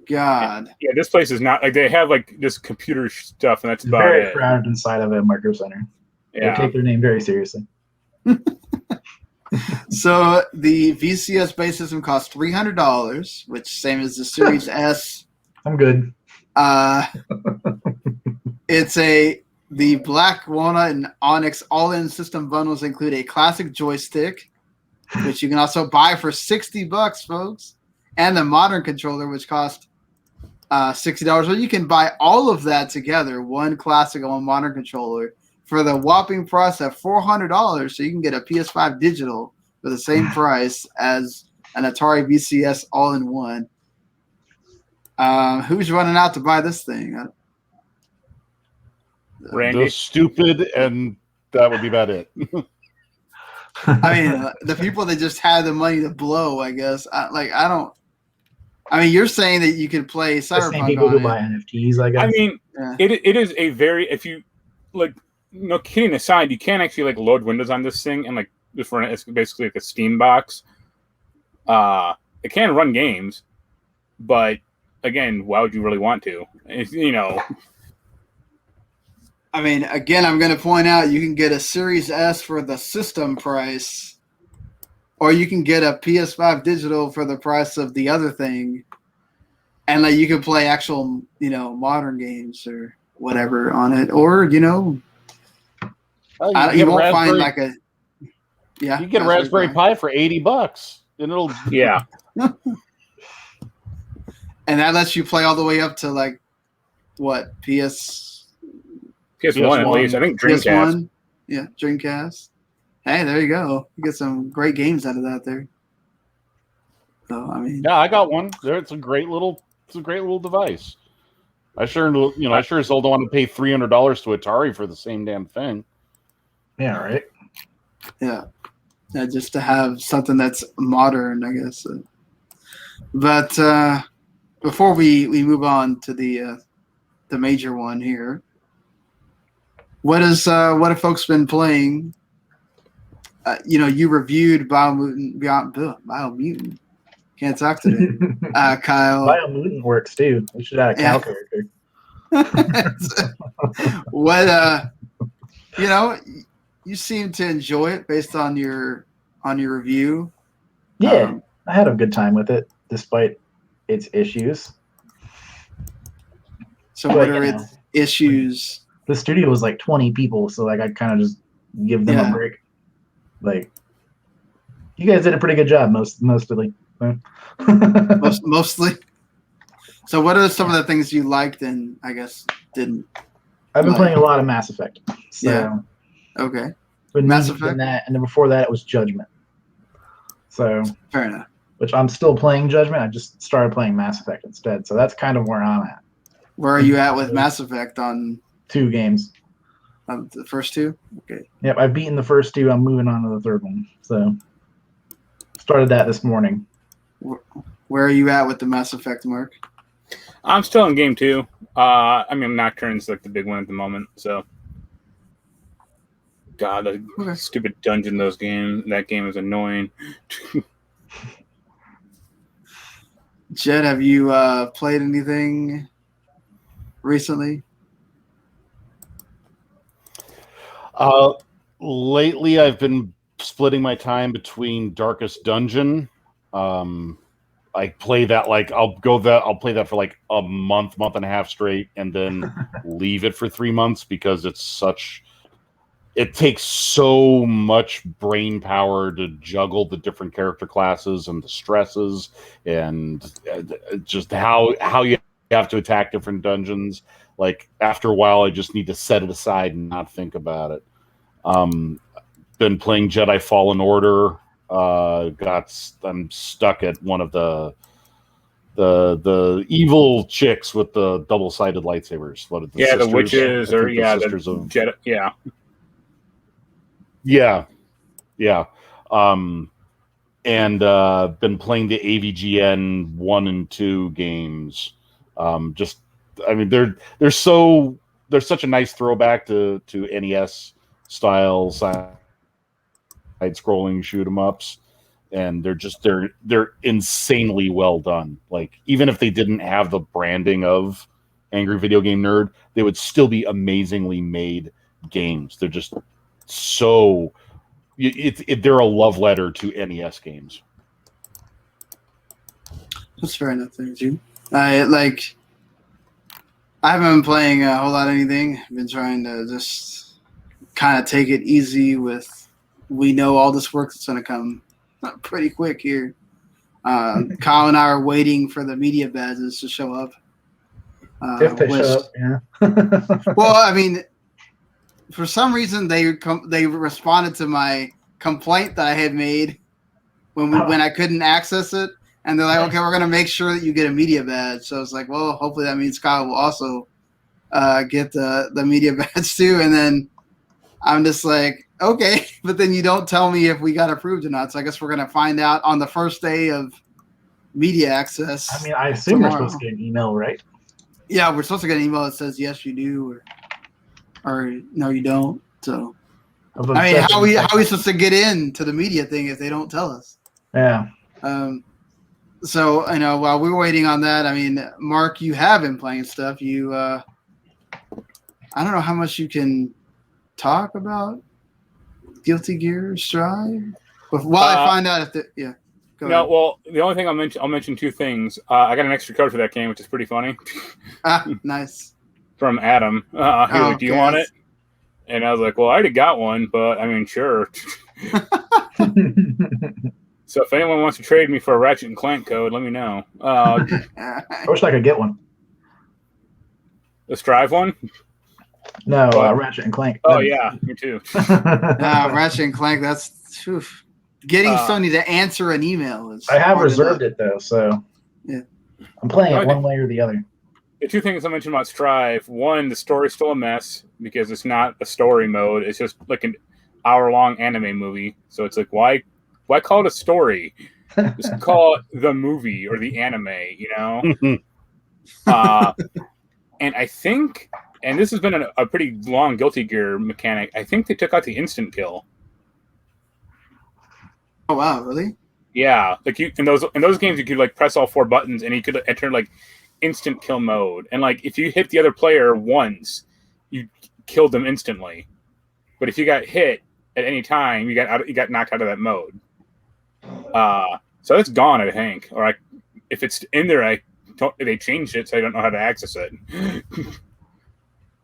God. yeah, this place is not like they have like this computer stuff, and that's It's about very it. crowded inside of a Micro Center. They Yeah, take their name very seriously. So the VCS base system costs $300, which same as the Series S. I'm good. It's the Black Walnut and Onyx all-in system bundles include a classic joystick, which you can also buy for $60, folks, and the modern controller, which costs $60. Well, you can buy all of that together, one classic and one modern controller, for the whopping price of $400. So you can get a PS5 digital for the same price as an Atari VCS all-in-one. Who's running out to buy this thing? Randy. The stupid, and that would be about it. I mean, the people that just had the money to blow, I guess. I mean, you're saying that you could play The same Cyberpunk people who on buy it. NFTs, I guess. I mean, Yeah. it is a very, if you like, no kidding aside, you can't actually like load Windows on this thing and like just run it. It's basically like a Steam box. It can run games, but again, why would you really want to? You know, I mean, again, I'm going to point out you can get a Series S for the system price, or you can get a PS5 digital for the price of the other thing, and like you can play actual, modern games or whatever on it, or you won't find like a You get a Raspberry Pi for $80, and it'll yeah, and that lets you play all the way up to like what PS1 at PS1. least. I think Dreamcast. PS1, yeah, Dreamcast. Hey, there you go. You get some great games out of that there. So I mean, Yeah, I got one. It's a great little device. I sure as hell don't want to pay $300 to Atari for the same damn thing. Yeah, right. yeah, just to have something that's modern, I guess. But before we move on to the major one here, what have folks been playing? You reviewed Biomutant. Can't talk today. Kyle. Biomutant works too. We should add a cow character. What you seem to enjoy it based on your review. Yeah, I had a good time with it despite its issues. So what are its issues? The studio was like 20 people, so like I kind of just give them a break. Like, you guys did a pretty good job, mostly. Mostly. So what are some of the things you liked and I guess didn't? I've been playing a lot of Mass Effect. So Yeah. Okay. Mass Effect, that, and then before that it was Judgment. So fair enough. Which I'm still playing Judgment. I just started playing Mass Effect instead. So that's kind of where I'm at. Where are you at with Mass Effect on 2 games? The first 2? Okay. Yep, I've beaten the first 2. I'm moving on to the third one. So started that this morning. Where are you at with the Mass Effect, Mark? I'm still in game 2. I mean, Nocturne's like the big one at the moment. So, God, the stupid dungeon. That game is annoying. Jed, have you played anything recently? Lately, I've been splitting my time between Darkest Dungeon. I play that I'll play that for like a month and a half straight, and then leave it for 3 months because it takes so much brain power to juggle the different character classes and the stresses and just how you have to attack different dungeons. Like after a while, I just need to set it aside and not think about it. Been playing Jedi Fallen Order. I'm stuck at one of the evil chicks with the double-sided lightsabers. What are the sisters? The witches, or the sisters of Jedi. Yeah. And been playing the AVGN 1 and 2 games. They're such a nice throwback to NES style side-scrolling shoot 'em ups, and they're insanely well done. Like even if they didn't have the branding of Angry Video Game Nerd, they would still be amazingly made games. They're just so they're a love letter to NES games. That's fair enough there, too. I haven't been playing a whole lot of anything. I've been trying to just kind of take it easy with, we know all this work that's going to come pretty quick here. Kyle and I are waiting for the media badges to show up. If they show up, yeah. Well, I mean, for some reason they responded to my complaint that I had made when I couldn't access it, and they're like, "Okay, we're gonna make sure that you get a media badge." So it's like, well, hopefully that means Kyle will also get the media badge too. And then I'm just like, okay, but then you don't tell me if we got approved or not. So I guess we're gonna find out on the first day of media access. I mean, I assume we're supposed to get an email, right? Yeah, we're supposed to get an email that says yes, you do, or no, you don't. So, I mean, how are we supposed to get into the media thing if they don't tell us? Yeah. So, I know while we're waiting on that, I mean, Mark, you have been playing stuff. You, I don't know how much you can talk about Guilty Gear Strive. But while I find out if go ahead. Well, the only thing I'll mention two things. I got an extra code for that game, which is pretty funny. Nice. From Adam. He was like, do you want it? And I was like, well, I already got one, but I mean, sure. So if anyone wants to trade me for a Ratchet and Clank code, let me know. I wish I could get one. The Strive one? No, Ratchet and Clank. Oh, yeah, me too. Ratchet and Clank, that's... Getting Sony to answer an email is... I have reserved it, though, so... Yeah. I'm playing it one way or the other. The two things I mentioned about Strive, one, the story's still a mess because it's not a story mode. It's just like an hour-long anime movie. So it's like, why call it a story? Just call it the movie or the anime, you know? And I think, and this has been a pretty long Guilty Gear mechanic, I think they took out the instant kill. Oh, wow, really? Yeah. Like in those games, you could like press all 4 buttons and you could enter like instant kill mode. And like if you hit the other player once, you killed them instantly. But if you got hit at any time, you got knocked out of that mode. So that's gone, I think. Or if it's in there, they changed it, so I don't know how to access it.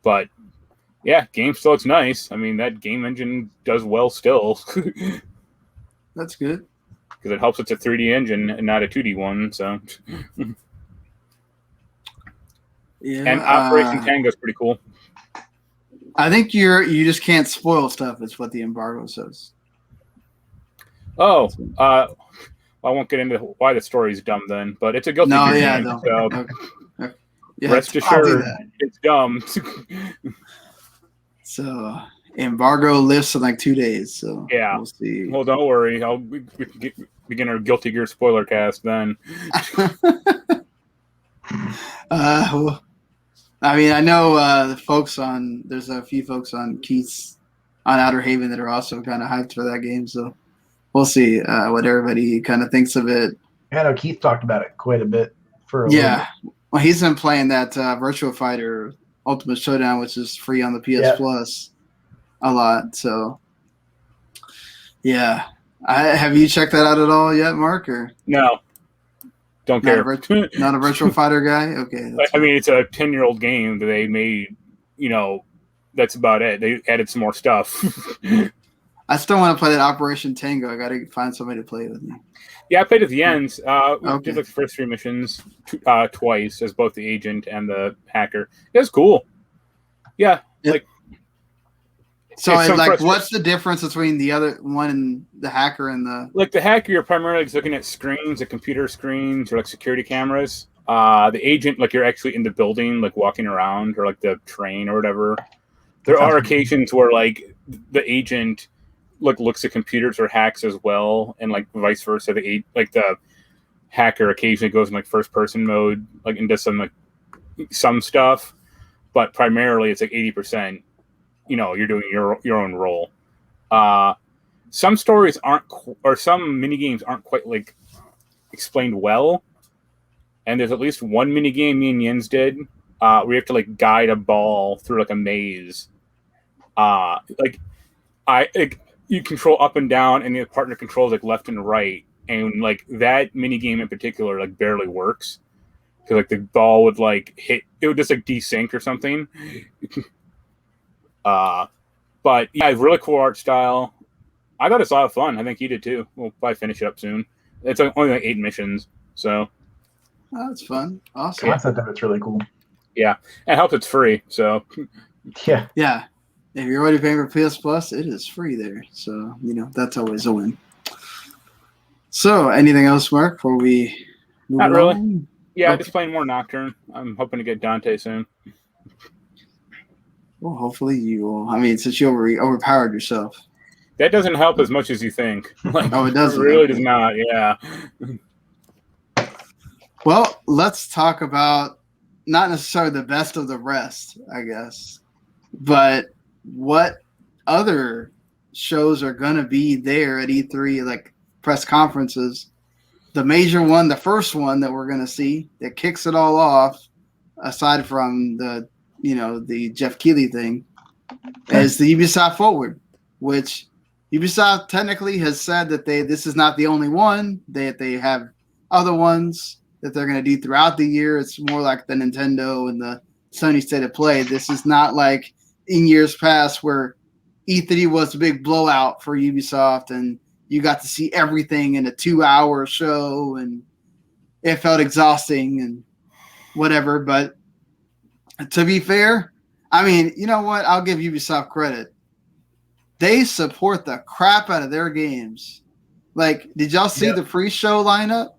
But yeah, game still looks nice. I mean, that game engine does well still. That's good. Because it helps it's a 3D engine and not a 2D one. So. Yeah. And Operation Tango is pretty cool. I think you just can't spoil stuff. Is what the embargo says. Oh, I won't get into why the story's dumb then, but it's a Guilty Gear game. No. So Okay. Yeah, rest assured, it's dumb. So embargo lifts in like 2 days. So yeah, we'll see. Well, don't worry. We can begin our Guilty Gear spoiler cast then. Well, I mean, I know there's a few folks on Keith's on Outer Haven that are also kind of hyped for that game. So we'll see what everybody kind of thinks of it. I know Keith talked about it quite a bit for a little bit. Well, he's been playing that Virtua Fighter Ultimate Showdown, which is free on the PS Plus a lot. So, yeah. Have you checked that out at all yet, Mark? Or no. Don't care. Not a Virtua Fighter guy? Okay. I mean, it's a 10-year-old game that they made, that's about it. They added some more stuff. I I still want to play that Operation Tango. I got to find somebody to play with me. Yeah, I played at the ends. We Okay. did like the first 3 missions twice as both the agent and the hacker. It was cool. Yeah, Yep. So, it's like, what's the difference between the other one and the hacker and the? Like the hacker, you're primarily just looking at screens, like computer screens or like security cameras. The agent, like you're actually in the building, like walking around, or like the train or whatever. There are occasions where like the agent looks at computers or hacks as well, and like vice versa. The hacker occasionally goes in like first person mode, like and does some stuff, but primarily it's like 80%. You're doing your own role. Some stories or some mini games aren't quite like explained well, and there's at least one mini game me and Jens did. We have to like guide a ball through like a maze. You control up and down, and the partner controls like left and right, and like that mini game in particular like barely works because like the ball would like hit, it would just like desync or something. But yeah, really cool art style. I thought it's a lot of fun. I think you did too. We'll probably finish it up soon. It's only like 8 missions, so that's fun. Awesome. Concept of it's really cool. Yeah, it helps. It's free, so Yeah. Yeah. If you're already paying for PS Plus, it is free there. So, that's always a win. So, anything else, Mark, before we move not really. on? Yeah, Okay. just playing more Nocturne. I'm hoping to get Dante soon. Well, hopefully you will. I mean, since you overpowered yourself. That doesn't help as much as you think. Like, Oh, it doesn't. It really Okay. does not. Yeah. Well, let's talk about not necessarily the best of the rest, I guess, but what other shows are going to be there at E3, like press conferences. The major one, the first one that we're going to see that kicks it all off, aside from the Jeff Keighley thing, is the Ubisoft Forward, which Ubisoft technically has said that this is not the only one, that they have other ones that they're going to do throughout the year. It's more like the Nintendo and the Sony State of Play. This is not like in years past where E3 was a big blowout for Ubisoft and you got to see everything in a 2-hour show and it felt exhausting and whatever. But to be fair, I mean, you know what? I'll give Ubisoft credit. They support the crap out of their games. Like, did y'all see the pre-show lineup?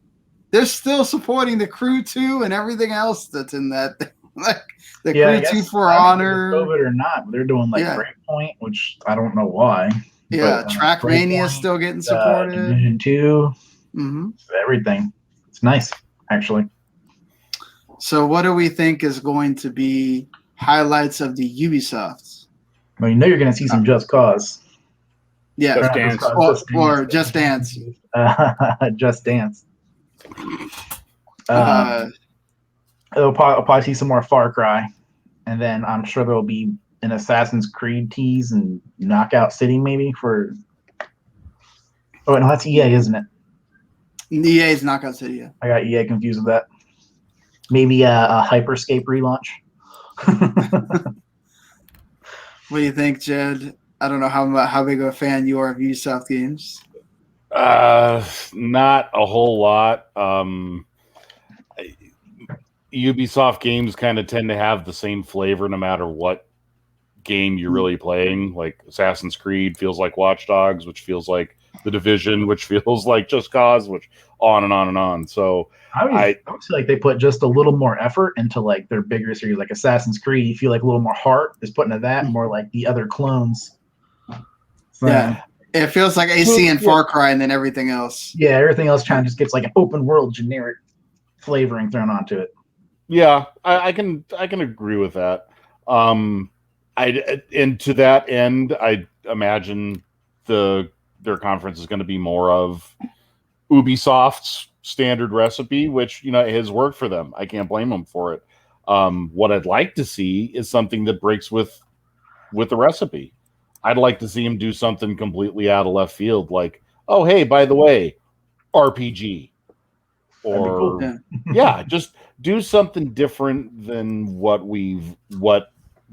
They're still supporting the Crew 2 and everything else that's in that. Like the Crew 2 For Honor. COVID or not, they're doing like Breakpoint, which I don't know why. Yeah, Trackmania is still getting supported. Division 2, everything. It's nice, actually. So what do we think is going to be highlights of the Ubisoft? Well, you're going to see some Just Cause. Yeah, Just Dance. Or Just Dance. Just Dance. I'll probably see some more Far Cry, and then I'm sure there'll be an Assassin's Creed tease and Knockout City maybe for. Oh, wait, no, that's EA, isn't it? EA's Knockout City. Yeah. I got EA confused with that. Maybe a Hyperscape relaunch. What do you think, Jed? I don't know how big of a fan you are of Ubisoft games. Not a whole lot. Ubisoft games kind of tend to have the same flavor no matter what game you're really playing. Like Assassin's Creed feels like Watch Dogs, which feels like The Division, which feels like Just Cause, which on and on and on. So I feel like they put just a little more effort into like their bigger series, like Assassin's Creed. You feel like a little more heart is put into that, more like the other clones. So, yeah, it feels like AC and Far Cry, and then everything else. Yeah, everything else kind of just gets like an open world generic flavoring thrown onto it. Yeah, I can agree with that. And to that end, I imagine their conference is going to be more of Ubisoft's standard recipe, which has worked for them. I can't blame them for it. What I'd like to see is something that breaks with the recipe. I'd like to see him do something completely out of left field, like, oh, hey, by the way, RPG. Or, yeah, just do something different than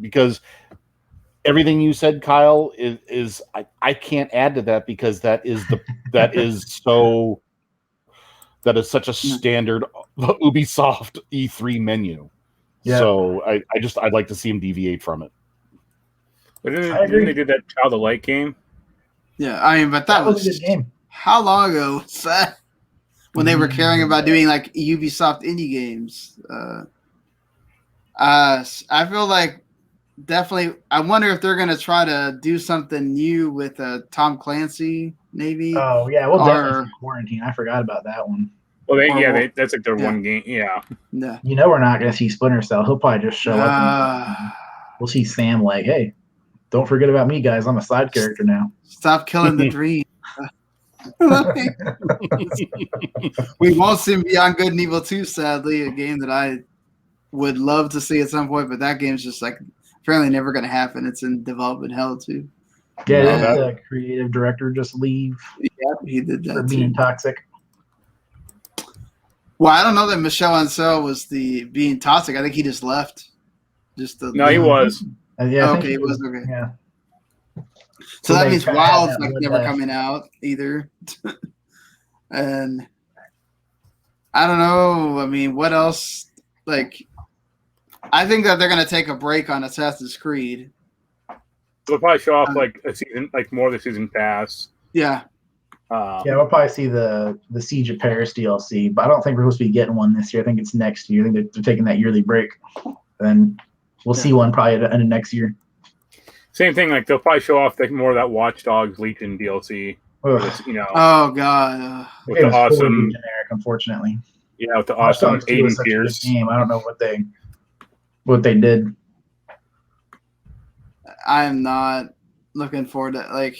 because everything you said, Kyle, is I can't add to that because that is such a standard Ubisoft E3 menu. Yeah. So I'd like to see him deviate from it. But didn't they do that Child of Light game? Yeah, I mean, but that was a good game. How long ago was that? When they were caring about doing like Ubisoft indie games. I feel like definitely. I wonder if they're gonna try to do something new with Tom Clancy, maybe. Oh yeah, well, definitely Quarantine. I forgot about that one. Well, that's like their one game. Yeah. Yeah. You know, we're not gonna see Splinter Cell. He'll probably just show up. And we'll see Sam like, hey, don't forget about me, guys. I'm a side character now. Stop killing the dream. We won't see Beyond Good and Evil 2, sadly, a game that I would love to see at some point, but that game's just like apparently never going to happen. It's in development hell too. Yeah, the creative director just leave. Yeah, he did that for being toxic. Well, I don't know that Michel Ancel was being toxic. I think he just left. No, he was. Yeah, okay, he was okay. Yeah. So that means Wild's like never coming out either. And I don't know. I mean, what else? Like, I think that they're going to take a break on Assassin's Creed. They'll probably show off like a season, like more of the season pass. Yeah. Yeah, we'll probably see the Siege of Paris DLC, but I don't think we're supposed to be getting one this year. I think it's next year. I think they're taking that yearly break. Then we'll see one probably at the end of next year. Same thing, like they'll probably show off like more of that Watch Dogs Legion DLC. You know. Oh god. With the awesome generic, unfortunately. Yeah, with the awesome Aiden Pierce game. I don't know what they did. I am not looking forward to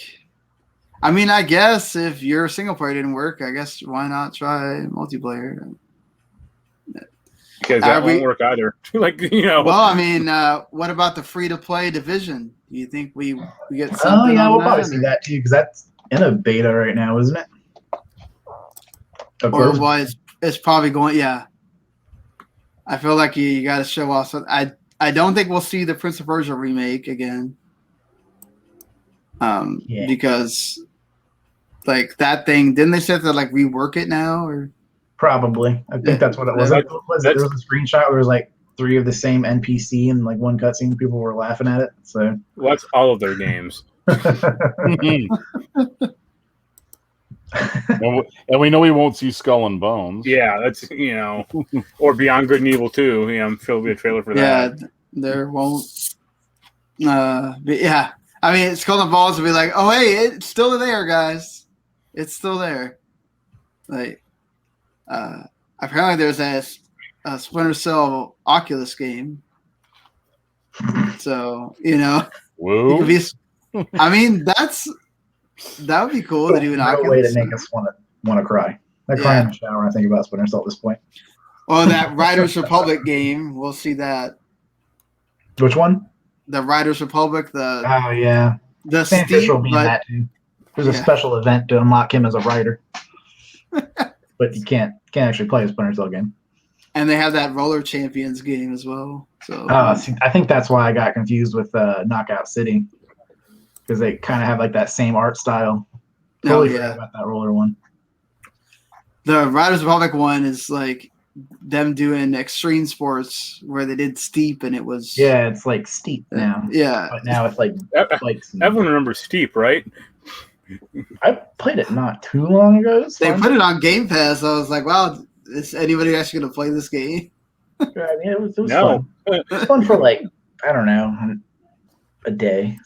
I mean, I guess if your single player didn't work, I guess why not try multiplayer? Because that won't work either. Well, I mean, what about the free-to-play Division? Do you think we get something? Oh yeah, we'll probably see that too because that's in a beta right now, isn't it? Or it's probably going. Yeah, I feel like you got to show off. So I don't think we'll see the Prince of Persia remake again. Because like that thing, didn't they say to like rework it now or? Probably. I think that's what it was. There was a screenshot where it was like 3 of the same NPC and like one cutscene. People were laughing at it. So that's all of their games. And we know we won't see Skull and Bones. Yeah, that's or Beyond Good and Evil 2. I'm sure there'll be a trailer for that. Yeah, there won't. Yeah, I mean, Skull and Bones will be like, oh hey, it's still there, guys. It's still there. Like. Apparently there's a Splinter Cell Oculus game. So, Whoa. I mean, that would be cool to do an Oculus. Way to make us want to cry. I cry in the shower when I think about Splinter Cell at this point. Well, that Riders Republic game, we'll see that. Which one? The Riders Republic. Oh yeah. The Sam Fisher will be in that too. There's a special event to unlock him as a rider. But you can't actually play a Splinter Cell game. And they have that Roller Champions game as well. So see, I think that's why I got confused with Knockout City because they kind of have like that same art style. Totally forgot about that roller one. The Riders Republic one is like them doing extreme sports where they did Steep and it was it's like Steep now. Yeah, but now it's like everyone remembers Steep, right? I played it not too long ago. They put it on Game Pass. I was like, wow, is anybody actually going to play this game? I mean, it was fun. It was fun for like, I don't know, a day.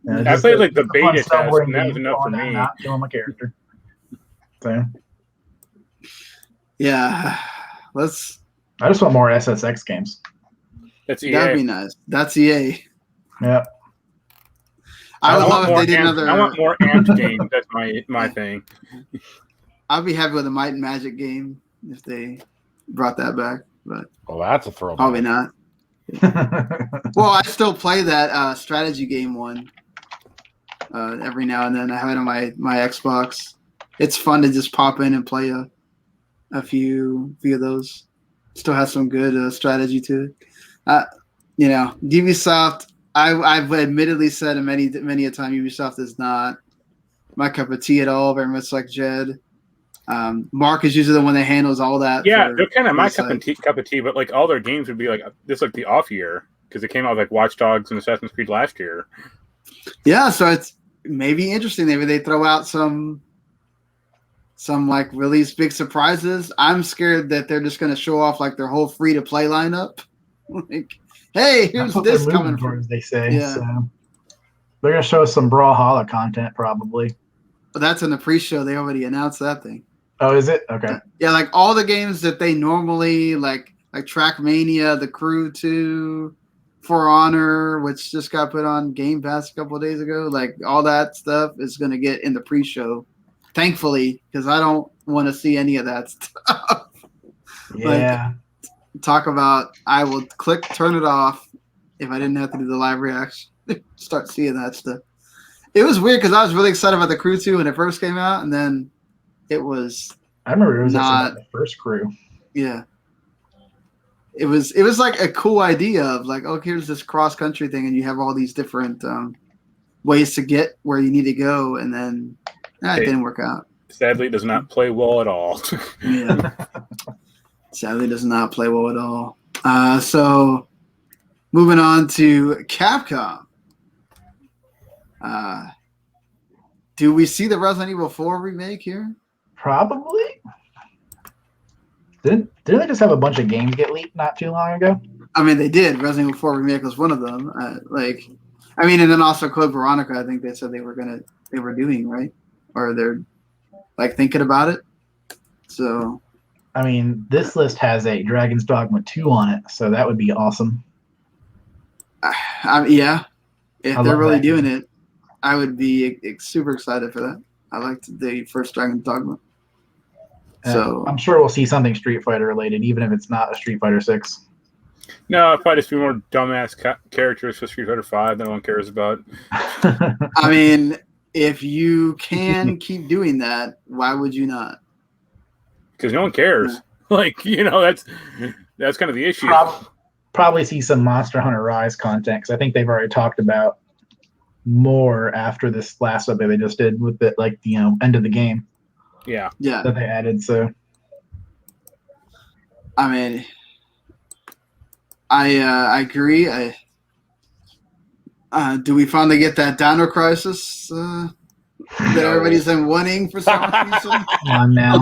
I played like the beta test, and that was enough for me. Not killing my character. So. Yeah. I just want more SSX games. That's EA. That'd be nice. That's EA. Yeah. I would love if they did another. I want more amped games. That's my thing. I'd be happy with a Might and Magic game if they brought that back. But that's a throwback. Probably not. Well, I still play that strategy game one every now and then. I have it on my Xbox. It's fun to just pop in and play a few of those. Still has some good strategy to it. Ubisoft. I've admittedly said many a time Ubisoft is not my cup of tea at all. Very much like Jed. Mark is usually the one that handles all that. Yeah, they're kind of my cup of tea, but like all their games would be like this, like the off year because it came out like Watch Dogs and Assassin's Creed last year. Yeah, so it's maybe interesting. Maybe they throw out some like really big surprises. I'm scared that they're just going to show off like their whole free to play lineup. Like, hey, here's this coming towards, they say. Yeah. So they're going to show us some Brawlhalla content probably. But that's in the pre-show. They already announced that thing. Oh, is it? Okay. Yeah, like all the games that they normally like Trackmania, The Crew 2, For Honor, which just got put on Game Pass a couple of days ago. Like all that stuff is going to get in the pre-show. Thankfully, because I don't want to see any of that stuff. Yeah. Like, talk about, I would turn it off if I didn't have to do the live reaction. Start seeing that stuff. It was weird because I was really excited about The Crew 2 when it first came out, and then it was. I remember it was not the first Crew. Yeah. It was like a cool idea of like, oh, here's this cross country thing, and you have all these different ways to get where you need to go, and then it didn't work out. Sadly, it does not play well at all. Yeah. Sadly, does not play well at all. So, moving on to Capcom. Do we see the Resident Evil 4 remake here? Probably. Didn't they just have a bunch of games get leaked not too long ago? I mean, they did. Resident Evil 4 remake was one of them. And then also Code Veronica. I think they said they were doing, right, or they're like thinking about it. So, I mean, this list has a Dragon's Dogma 2 on it, so that would be awesome. Yeah, if they're really doing it, I would be super excited for that. I liked the first Dragon's Dogma. So I'm sure we'll see something Street Fighter related, even if it's not a Street Fighter 6. No, it'll probably just be more dumbass characters for Street Fighter 5 that no one cares about. I mean, if you can keep doing that, why would you not? Because no one cares. Like, that's kind of the issue. Probably see some Monster Hunter Rise content, because I think they've already talked about more after this last update they just did with the end of the game. Yeah. That they added. So, I mean, I agree. Do we finally get that Dino Crisis that everybody's been wanting for some reason? Come on now.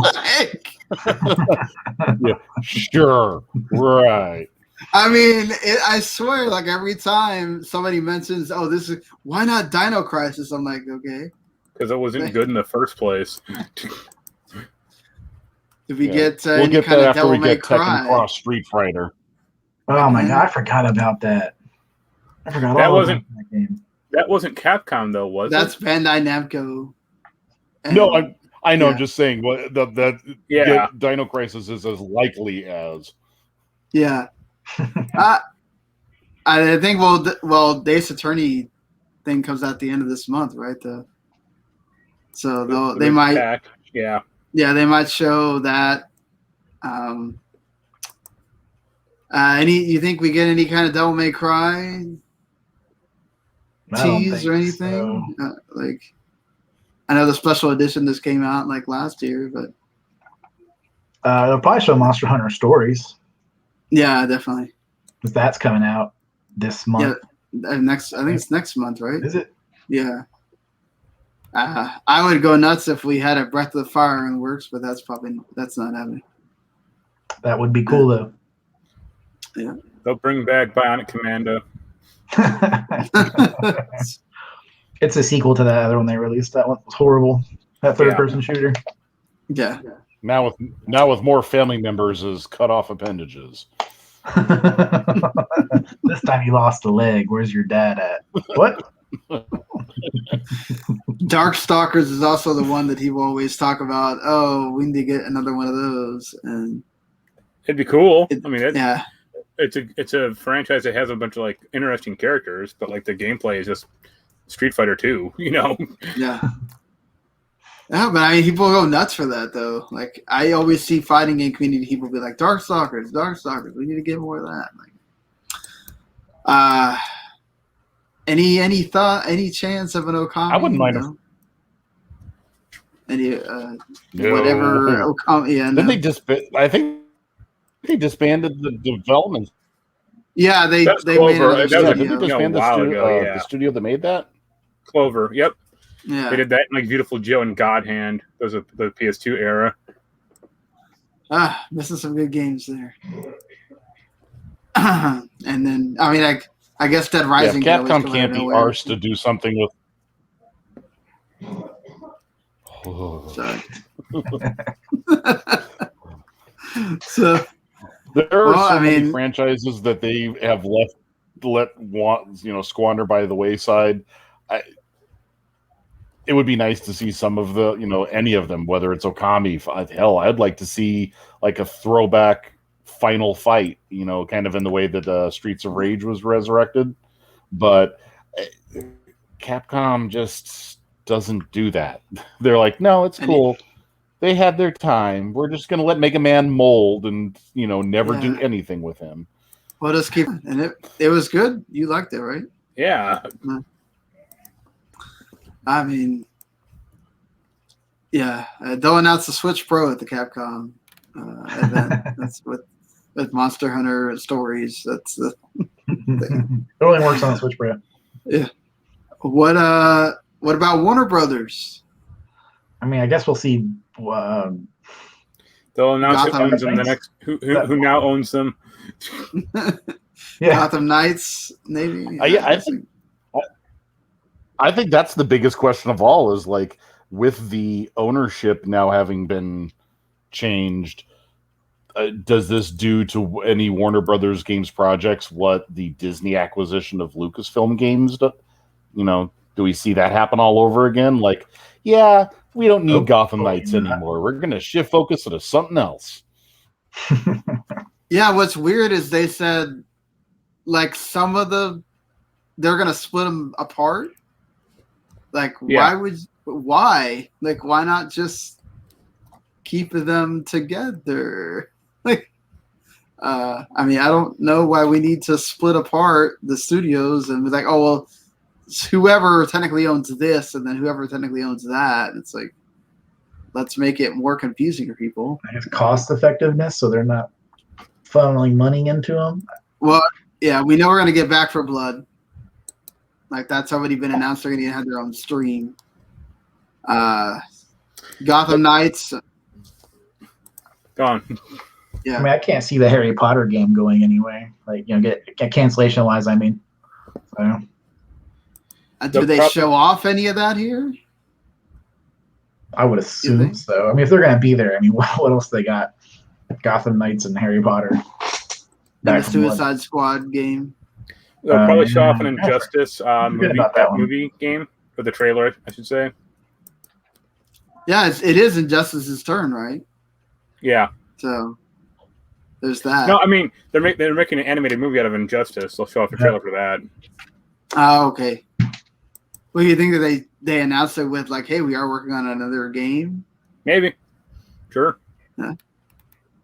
Yeah, sure, right. I mean, I swear, like every time somebody mentions, "Oh, why not Dino Crisis?" I'm like, okay, because it wasn't good in the first place. If we get we'll get that after we get Tekken Cross Street Fighter. Oh my god, I forgot about that. I forgot that all wasn't about that game. That wasn't Capcom though, was That's it? That's Bandai Namco. No, I know. Yeah. I'm just saying that Dino Crisis is as likely as. Yeah. I think Dace Attorney thing comes out the end of this month, right? So they might. Back. Yeah. Yeah, they might show that. You think we get any kind of Devil May Cry tease or anything? So. I know the special edition just came out like last year, but they'll probably show Monster Hunter Stories. Yeah, definitely. Because that's coming out this month. Yeah, I think it's next month, right? Is it? Yeah. I would go nuts if we had a Breath of the Fire in the works, but that's not happening. That would be cool though. Yeah. They'll bring back Bionic Commando. It's a sequel to that other one they released. That one was horrible. That third-person shooter. Yeah. Now with more family members as cut off appendages. This time you lost a leg. Where's your dad at? What? Darkstalkers is also the one that he will always talk about. Oh, we need to get another one of those, and it'd be cool. Yeah, it's a franchise that has a bunch of like interesting characters, but like the gameplay is just Street Fighter 2. Yeah. Yeah, but I mean, people go nuts for that though. Like I always see fighting game community people be like, Darkstalkers. We need to get more of that. Any thought? Any chance of an Okami? I wouldn't mind. No? Any No. whatever Okami? Yeah, Then no. they I think they disbanded the development. Yeah, they That's made Clover. another That was Didn't they studio. disband a while ago, yeah. the studio that made that? Clover. Yep. Yeah. They did that in like Beautiful Joe and God Hand. Those are the PS2 era. Missing some good games there. And then, I mean, I guess Dead Rising. Yeah, could always Capcom come out can't of be nowhere. arsed to do something with. Sorry. So There are Well, so I many mean- franchises that they have squander by the wayside. It would be nice to see some of the, any of them, whether it's Okami. Hell, I'd like to see like a throwback final fight, kind of in the way that Streets of Rage was resurrected. But Capcom just doesn't do that. They're like, no, it's cool. They had their time. We're just going to let Mega Man mold and, never do anything with him. We'll just keep, and it was good. You liked it, right? Yeah. I mean, yeah. Don't announce the Switch Pro at the Capcom event. That's with Monster Hunter Stories. That's the It only works on Switch Pro. yeah. What about Warner Brothers? I mean, I guess we'll see. They'll announce who Gotham owns them. The Knights. next who now owns them. Yeah, Gotham Knights, maybe. I think that's the biggest question of all is like with the ownership now having been changed, does this do to any Warner Brothers games projects what the Disney acquisition of Lucasfilm games do? Do we see that happen all over again? Like, yeah, we don't need Gotham Knights anymore. We're going to shift focus into something else. Yeah, what's weird is they said like they're going to split them apart. Like, why? Like, why not just keep them together? Like, I mean, I don't know why we need to split apart the studios and be like, oh, well, whoever technically owns this and then whoever technically owns that. It's like, let's make it more confusing for people. I guess cost effectiveness, so they're not funneling money into them. Well, yeah, we know we're going to get Back for Blood. Like, that's already been announced. They're going to have their own stream. Gotham Knights. Gone. Yeah. I mean, I can't see the Harry Potter game going anyway. Like, get cancellation wise. I mean, so. Do they show off any of that here? I would assume so. I mean, if they're going to be there, I mean, what else they got? Gotham Knights and Harry Potter. And the Suicide Squad game. They'll probably show off an Injustice that movie game, or the trailer, I should say. Yeah, it is Injustice's turn, right? Yeah. So there's that. No, I mean they're making an animated movie out of Injustice. They'll show off a trailer for that. Oh, okay. Well, you think that they announced it with like, hey, we are working on another game? Maybe. Sure. Yeah.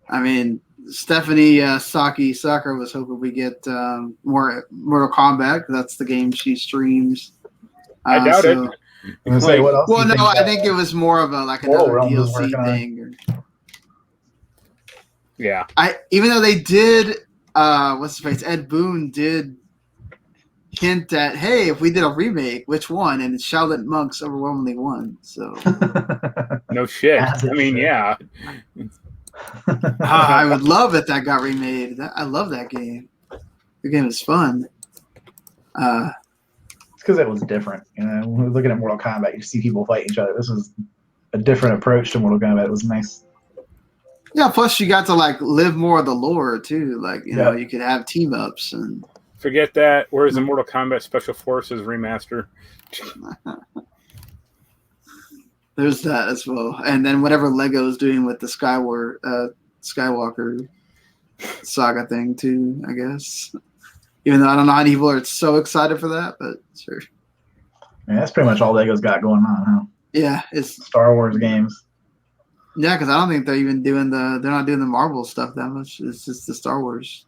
I mean, Stephanie Sakura was hoping we get more Mortal Kombat. That's the game she streams. I doubt it. I'm say, what else Well, no, I think it was more of another DLC thing. Yeah. Even though they did, what's his face? Ed Boon did hint at, hey, if we did a remake, which one? And Shaolin Monks overwhelmingly won. So no shit. I mean, yeah. I would love if that got remade. I love that game. The game is fun. It's because it was different. When we're looking at Mortal Kombat, you see people fight each other. This was a different approach to Mortal Kombat. It was nice. Yeah, plus you got to like live more of the lore too. Like, you know, you could have team ups and forget that. Where's the Mortal Kombat Special Forces remaster? There's that as well. And then whatever Lego's doing with the Skywalker saga thing too, I guess. Even though I don't know how many people are so excited for that, but sure. Yeah, that's pretty much all Lego's got going on, huh? Yeah, it's Star Wars games. Yeah, because I don't think they're even doing they're not doing the Marvel stuff that much. It's just the Star Wars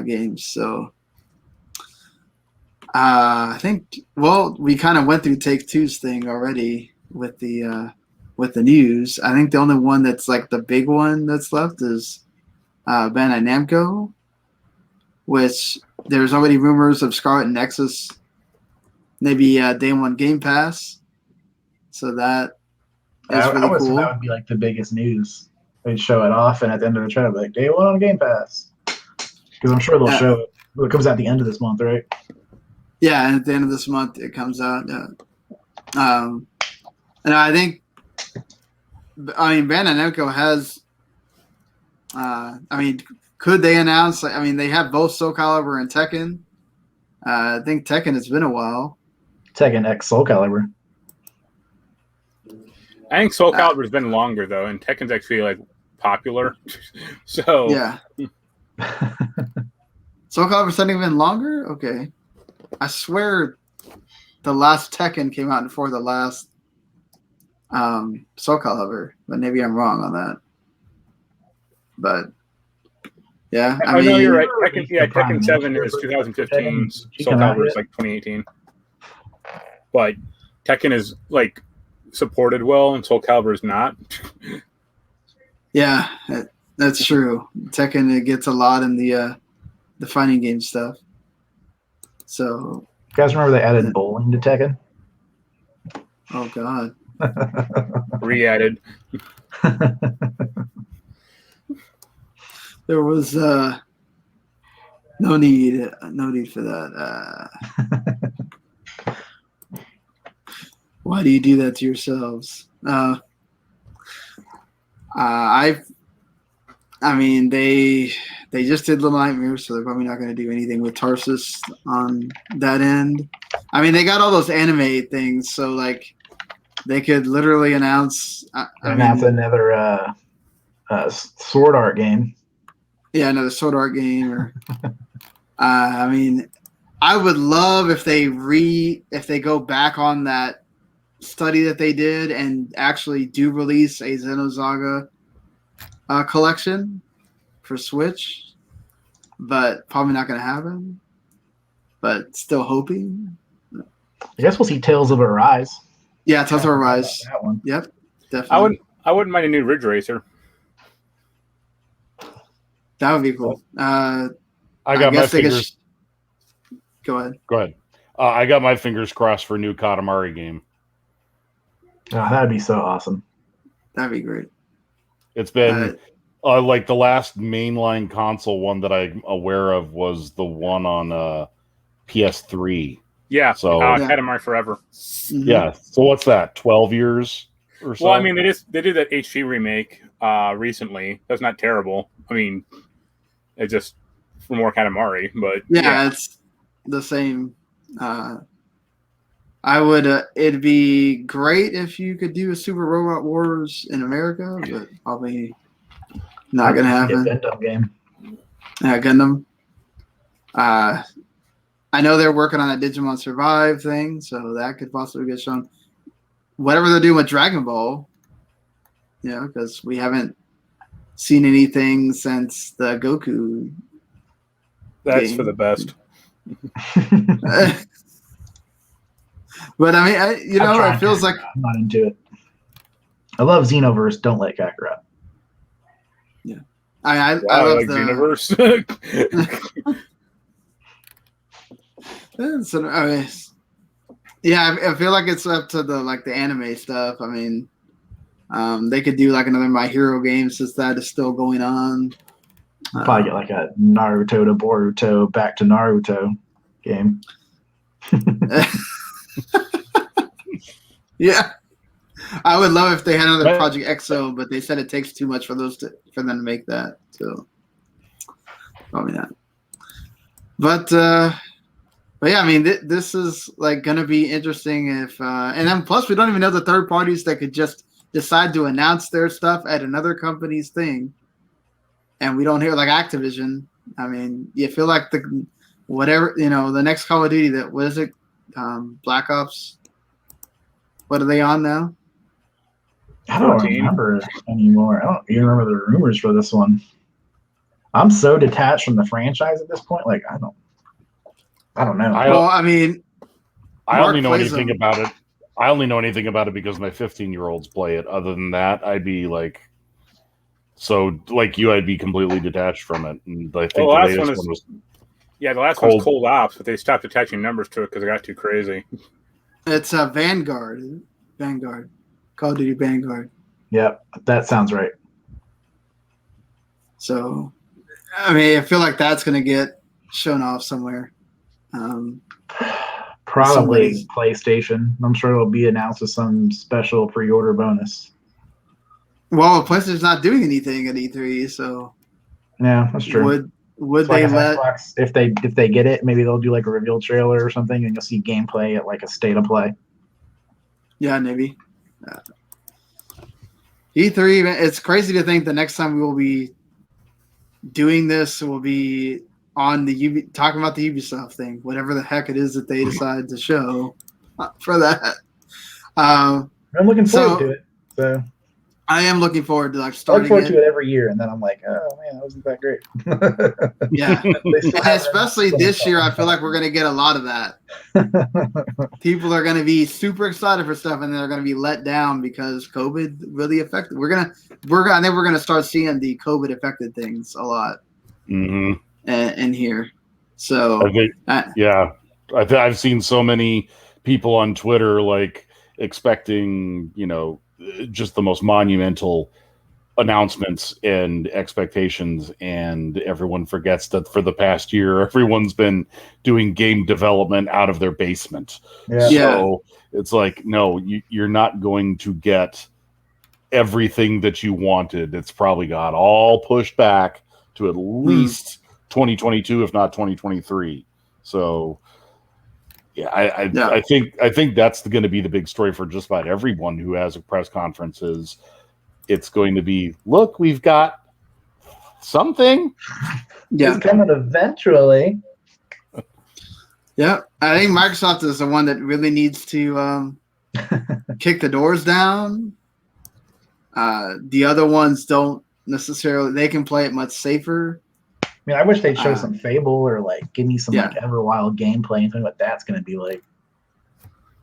games. So I think. Well, we kind of went through Take-Two's thing already with the news. I think the only one that's like the big one that's left is Bandai Namco, which there's already rumors of Scarlet Nexus, maybe day one Game Pass. So that is I really would assume cool. that would be like the biggest news. They'd show it off, and at the end of the trailer, be like day one on Game Pass, because I'm sure they'll show it. It comes out the end of this month, right? Yeah, and at the end of this month it comes out. And I think, Bandai Namco has. Could they announce? They have both Soul Calibur and Tekken. I think Tekken has been a while. Tekken X Soul Calibur. I think Soul Calibur's been longer though, and Tekken's actually like popular. So yeah. Soul Calibur's not even longer. Okay, I swear, the last Tekken came out before the last Soul Calibur, but maybe I'm wrong on that. But yeah, I know you're right. Tekken 7 is 2015. Soul Calibur is like 2018. But Tekken is like supported well, and Soul Calibur is not. Yeah, that's true. Tekken, it gets a lot in the fighting game stuff. So, you guys remember they added bowling to Tekken? Oh God. Re-added. There was no need for that. Why do you do that to yourselves? They just did Little Nightmares, so they're probably not going to do anything with Tarsus on that end. They got all those anime things, so like they could literally announce another Sword Art game. Yeah, another Sword Art game. Or I would love if they go back on that study that they did and actually do release a Xenosaga collection for Switch, but probably not going to happen. But still hoping. I guess we'll see Tales of Arise. Yeah, Tales of Arise. That one. Yep, definitely. I wouldn't mind a new Ridge Racer. That would be cool. I got my fingers. Go ahead. Go ahead. I got my fingers crossed for a new Katamari game. Oh, that'd be so awesome. That'd be great. It's been like the last mainline console one that I'm aware of was the one on PS3. Yeah. So Katamari Forever. Mm-hmm. Yeah. So what's that? 12 years or so? Well, they did that HD remake recently. That's not terrible. It's just for more Katamari, but yeah, it's the same. I would. It'd be great if you could do a Super Robot Wars in America, but probably not going to happen. Gundam game. Yeah, Gundam. I know they're working on that Digimon Survive thing, so that could possibly get shown. Whatever they're doing with Dragon Ball, because we haven't seen anything since the Goku. That's game. for the best. But it feels like I'm not into it. I love Xenoverse. Don't like Kakarot. Yeah, I love like the Xenoverse. So, I feel like it's up to the anime stuff. They could do like another My Hero game since that is still going on. Probably get like a Naruto to Boruto back to Naruto game. Yeah, I would love if they had another Project EXO, but they said it takes too much for them to make that. So probably not. But yeah, this is like going to be interesting if, and then plus we don't even know the third parties that could just decide to announce their stuff at another company's thing, and we don't hear like Activision. You feel like the next Call of Duty what is it? Black Ops. What are they on now? I don't remember anymore. I don't even remember the rumors for this one. I'm so detached from the franchise at this point. Like, I don't. I don't know. I mean, I Mark only know plays anything them. about it. I only know anything about it because my 15-year-olds play it. Other than that, I'd be like, so like you, I'd be completely detached from it. And I think the last latest one one was the last one's Cold Ops, but they stopped attaching numbers to it because it got too crazy. It's Vanguard. Call of Duty Vanguard. Yep, that sounds right. So, I mean, I feel like that's going to get shown off somewhere. Probably PlayStation. I'm sure it'll be announced as some special pre-order bonus. Well, PlayStation's not doing anything at E3, so yeah, that's true. Would they let Xbox, if they get it, maybe they'll do like a reveal trailer or something, and you'll see gameplay at like a state of play. Yeah, maybe. E3, it's crazy to think the next time we will be doing this will be on the talking about the Ubisoft thing, whatever the heck it is that they decide to show for that. I'm looking forward to it. So I am looking forward to starting. I look forward to it every year, and then I'm like, oh man, that wasn't that great. Yeah, and especially this year, I feel like we're going to get a lot of that. People are going to be super excited for stuff, and they're going to be let down because COVID really affected. I think we're going to start seeing the COVID affected things a lot in here. So I think, I've seen so many people on Twitter like expecting, just the most monumental announcements and expectations, and everyone forgets that for the past year everyone's been doing game development out of their basement. So it's like, no, you're not going to get everything that you wanted. It's probably got all pushed back to at least 2022, if not 2023. So I think that's going to be the big story for just about everyone who has a press conference. Is it's going to be, look, we've got something. It's coming eventually. Yeah, I think Microsoft is the one that really needs to kick the doors down. The other ones don't necessarily. They can play it much safer. I mean, I wish they'd show some Fable or like give me some like Everwild gameplay and think what that's going to be like.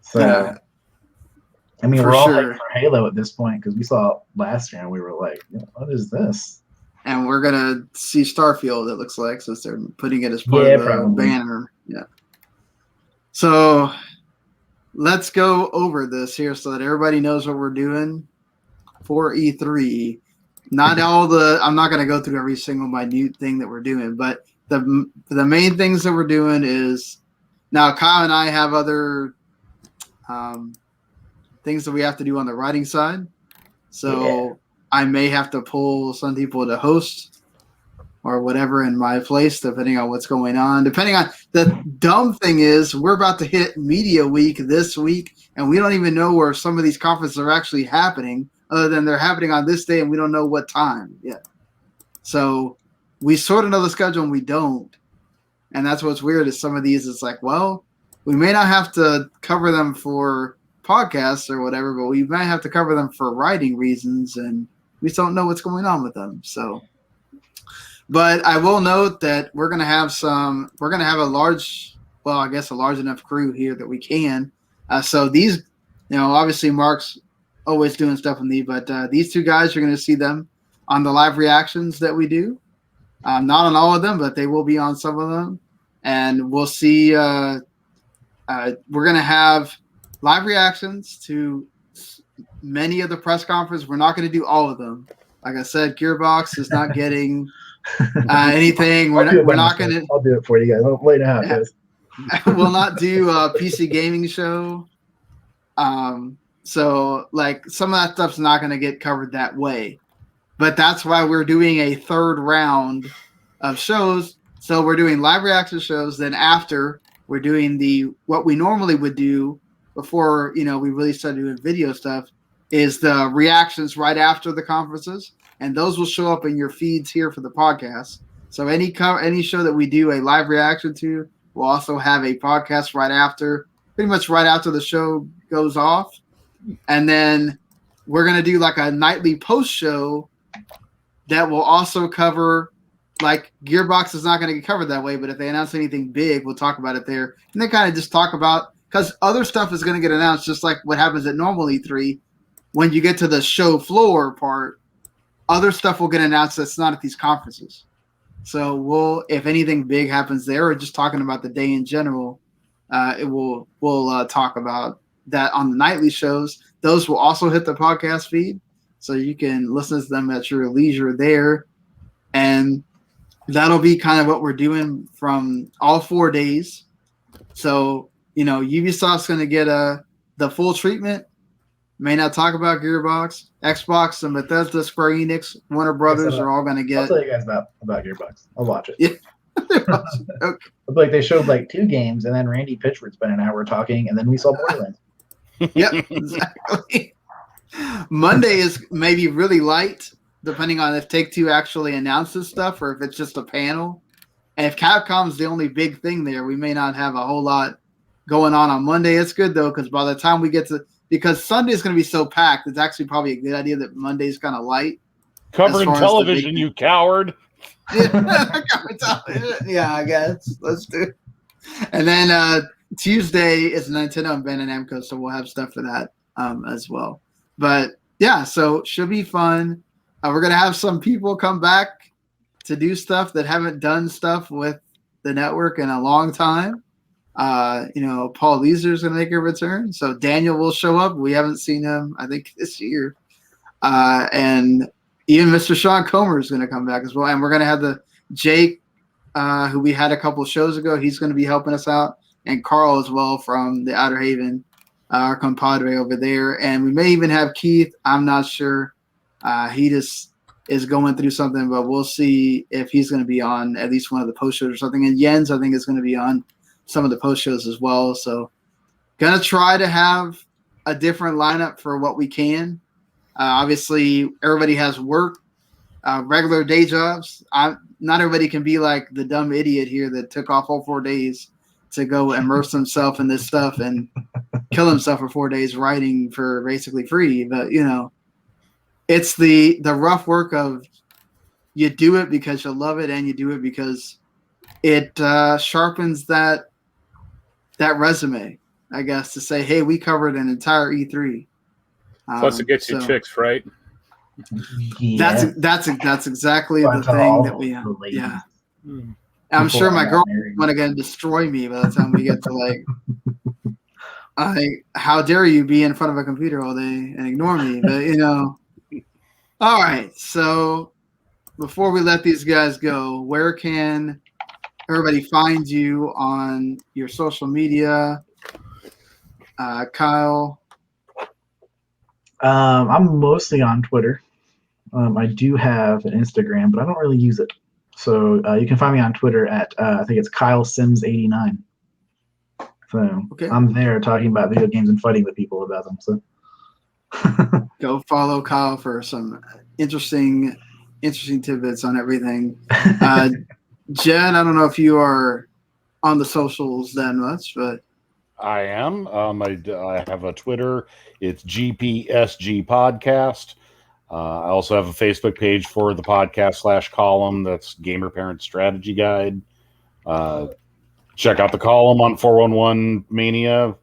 So, I mean, we're all hyped for Halo at this point because we saw it last year and we were like, what is this? And we're gonna see Starfield. It looks like, since they're putting it as part of the banner. Yeah. So let's go over this here so that everybody knows what we're doing for E3. Not all the. I'm not going to go through every single minute thing that we're doing, but the main things that we're doing is now Kyle and I have other things that we have to do on the writing side. So I may have to pull some people to host or whatever in my place, depending on what's going on. Depending on the dumb thing is, we're about to hit Media Week this week, and we don't even know where some of these conferences are actually happening. Other than they're happening on this day and we don't know what time yet. So we sort of know the schedule and we don't. And that's what's weird is some of these, it's like, well, we may not have to cover them for podcasts or whatever, but we might have to cover them for writing reasons, and we just don't know what's going on with them. So, but I will note that we're going to have a large enough crew here that we can. So these, obviously Mark's always doing stuff with me, but these two guys, you're going to see them on the live reactions that we do. Not on all of them, but they will be on some of them. And we'll see. We're going to have live reactions to many of the press conferences. We're not going to do all of them. Like I said, Gearbox is not getting anything. We're not going to. I'll do it for you guys. I'll lay it out, guys. We'll not do a PC gaming show. So, like, some of that stuff's not going to get covered that way. But that's why we're doing a third round of shows. So we're doing live reaction shows. Then after, we're doing what we normally would do before, we really started doing video stuff, is the reactions right after the conferences. And those will show up in your feeds here for the podcast. So any show that we do a live reaction to, we'll also have a podcast right after, pretty much right after the show goes off. And then we're going to do like a nightly post show that will also cover like Gearbox is not going to get covered that way, but if they announce anything big, we'll talk about it there. And they kind of just talk about, because other stuff is going to get announced just like what happens at normal E3. When you get to the show floor part, other stuff will get announced that's not at these conferences. So if anything big happens there, or just talking about the day in general, we'll talk about that on the nightly shows. Those will also hit the podcast feed, so you can listen to them at your leisure there. And that'll be kind of what we're doing from all 4 days. So, Ubisoft's going to get the full treatment. May not talk about Gearbox, Xbox, and Bethesda, Square Enix, Warner Brothers are all going to get. I'll tell you guys about Gearbox. I'll watch it. Yeah. Okay. Like they showed like 2 games, and then Randy Pitchford spent an hour talking, and then we saw Borderlands. Yep, exactly. Monday is maybe really light, depending on if Take-Two actually announces stuff or if it's just a panel. And if Capcom's the only big thing there, we may not have a whole lot going on Monday. It's good, though, because by the time we get to – because Sunday is going to be so packed, it's actually probably a good idea that Monday's kind of light. Covering television, you coward. Yeah, I guess. Let's do it. And then Tuesday is Nintendo and Bandai Namco, so we'll have stuff for that as well. But, yeah, so should be fun. We're going to have some people come back to do stuff that haven't done stuff with the network in a long time. Paul Leeser is going to make a return. So Daniel will show up. We haven't seen him, I think, this year. And even Mr. Sean Comer is going to come back as well. And we're going to have the Jake, who we had a couple shows ago. He's going to be helping us out. And Carl as well from the Outer Haven, our compadre over there. And we may even have Keith. I'm not sure. He just is going through something, but we'll see if he's going to be on at least one of the post shows or something. And Jens, I think, is going to be on some of the post shows as well. So going to try to have a different lineup for what we can. Obviously, everybody has work, regular day jobs. Not everybody can be like the dumb idiot here that took off all 4 days to go immerse himself in this stuff and kill himself for 4 days writing for basically free. But, it's the rough work of you do it because you love it and you do it because it sharpens that resume, I guess, to say, hey, we covered an entire E3. Plus it gets you chicks, right? Yeah. That's exactly the thing that we yeah. I'm sure my girlfriend's going to destroy me by the time we get to how dare you be in front of a computer all day and ignore me? But all right. So before we let these guys go, where can everybody find you on your social media? Kyle? I'm mostly on Twitter. I do have an Instagram, but I don't really use it. So you can find me on Twitter at I think it's Kyle Sims 89. So okay. I'm there talking about video games and fighting with people about them. So go follow Kyle for some interesting tidbits on everything. Jen, I don't know if you are on the socials that much, but I am. I have a Twitter. It's GPSG Podcast. I also have a Facebook page for the podcast /column. That's Gamer Parent Strategy Guide. Check out the column on 411 Mania.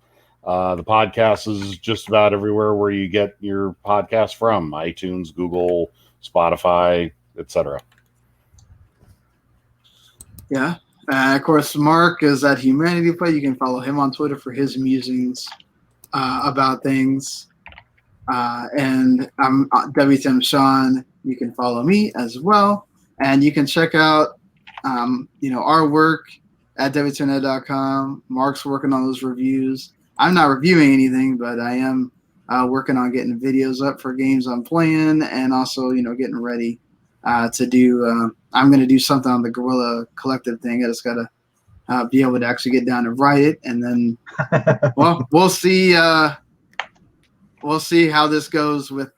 The podcast is just about everywhere where you get your podcast from: iTunes, Google, Spotify, etc. Yeah. Of course, Mark is at Humanity Play. You can follow him on Twitter for his musings about things. And I'm WTM Sean. You can follow me as well. And you can check out, our work at WTMnet.com. Mark's working on those reviews. I'm not reviewing anything, but I am working on getting videos up for games I'm playing and also, getting ready to do I'm going to do something on the Guerrilla Collective thing. I just got to be able to actually get down and write it. And then, well, we'll see how this goes with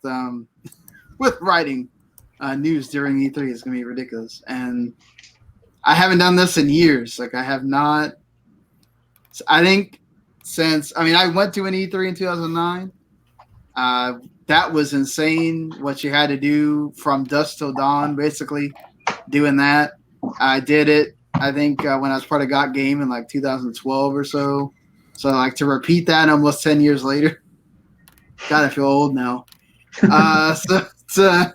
writing news during E3. It's going to be ridiculous. And I haven't done this in years. Like I have not, I think I went to an E3 in 2009. That was insane what you had to do from dusk till dawn, basically doing that. I did it, I think, when I was part of Got Game in like 2012 or so. So like to repeat that almost 10 years later. God, I feel old now. So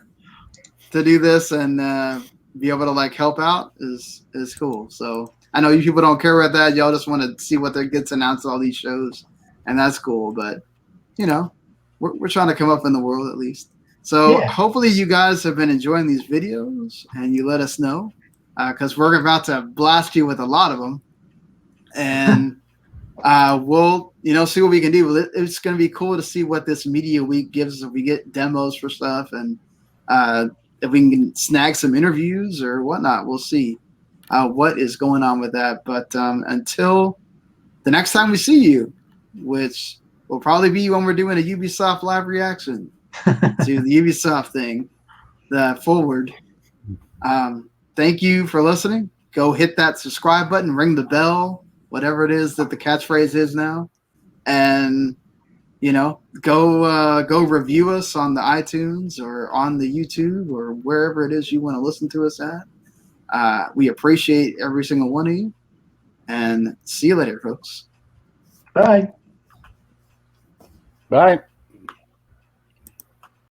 to do this and be able to like help out is cool. So I know you people don't care about that. Y'all just want to see what gets announced at all these shows, and that's cool. But you know, we're trying to come up in the world at least. So hopefully you guys have been enjoying these videos, and you let us know because we're about to blast you with a lot of them, and we'll see what we can do. It's going to be cool to see what this media week gives us if we get demos for stuff and. If we can snag some interviews or whatnot, we'll see what is going on with that. But until the next time we see you, which will probably be when we're doing a Ubisoft live reaction to the Ubisoft thing, the Forward. Thank you for listening. Go hit that subscribe button, ring the bell, whatever it is that the catchphrase is now. And go review us on the iTunes or on the YouTube or wherever it is you want to listen to us at. We appreciate every single one of you, and see you later, folks. Bye. Bye.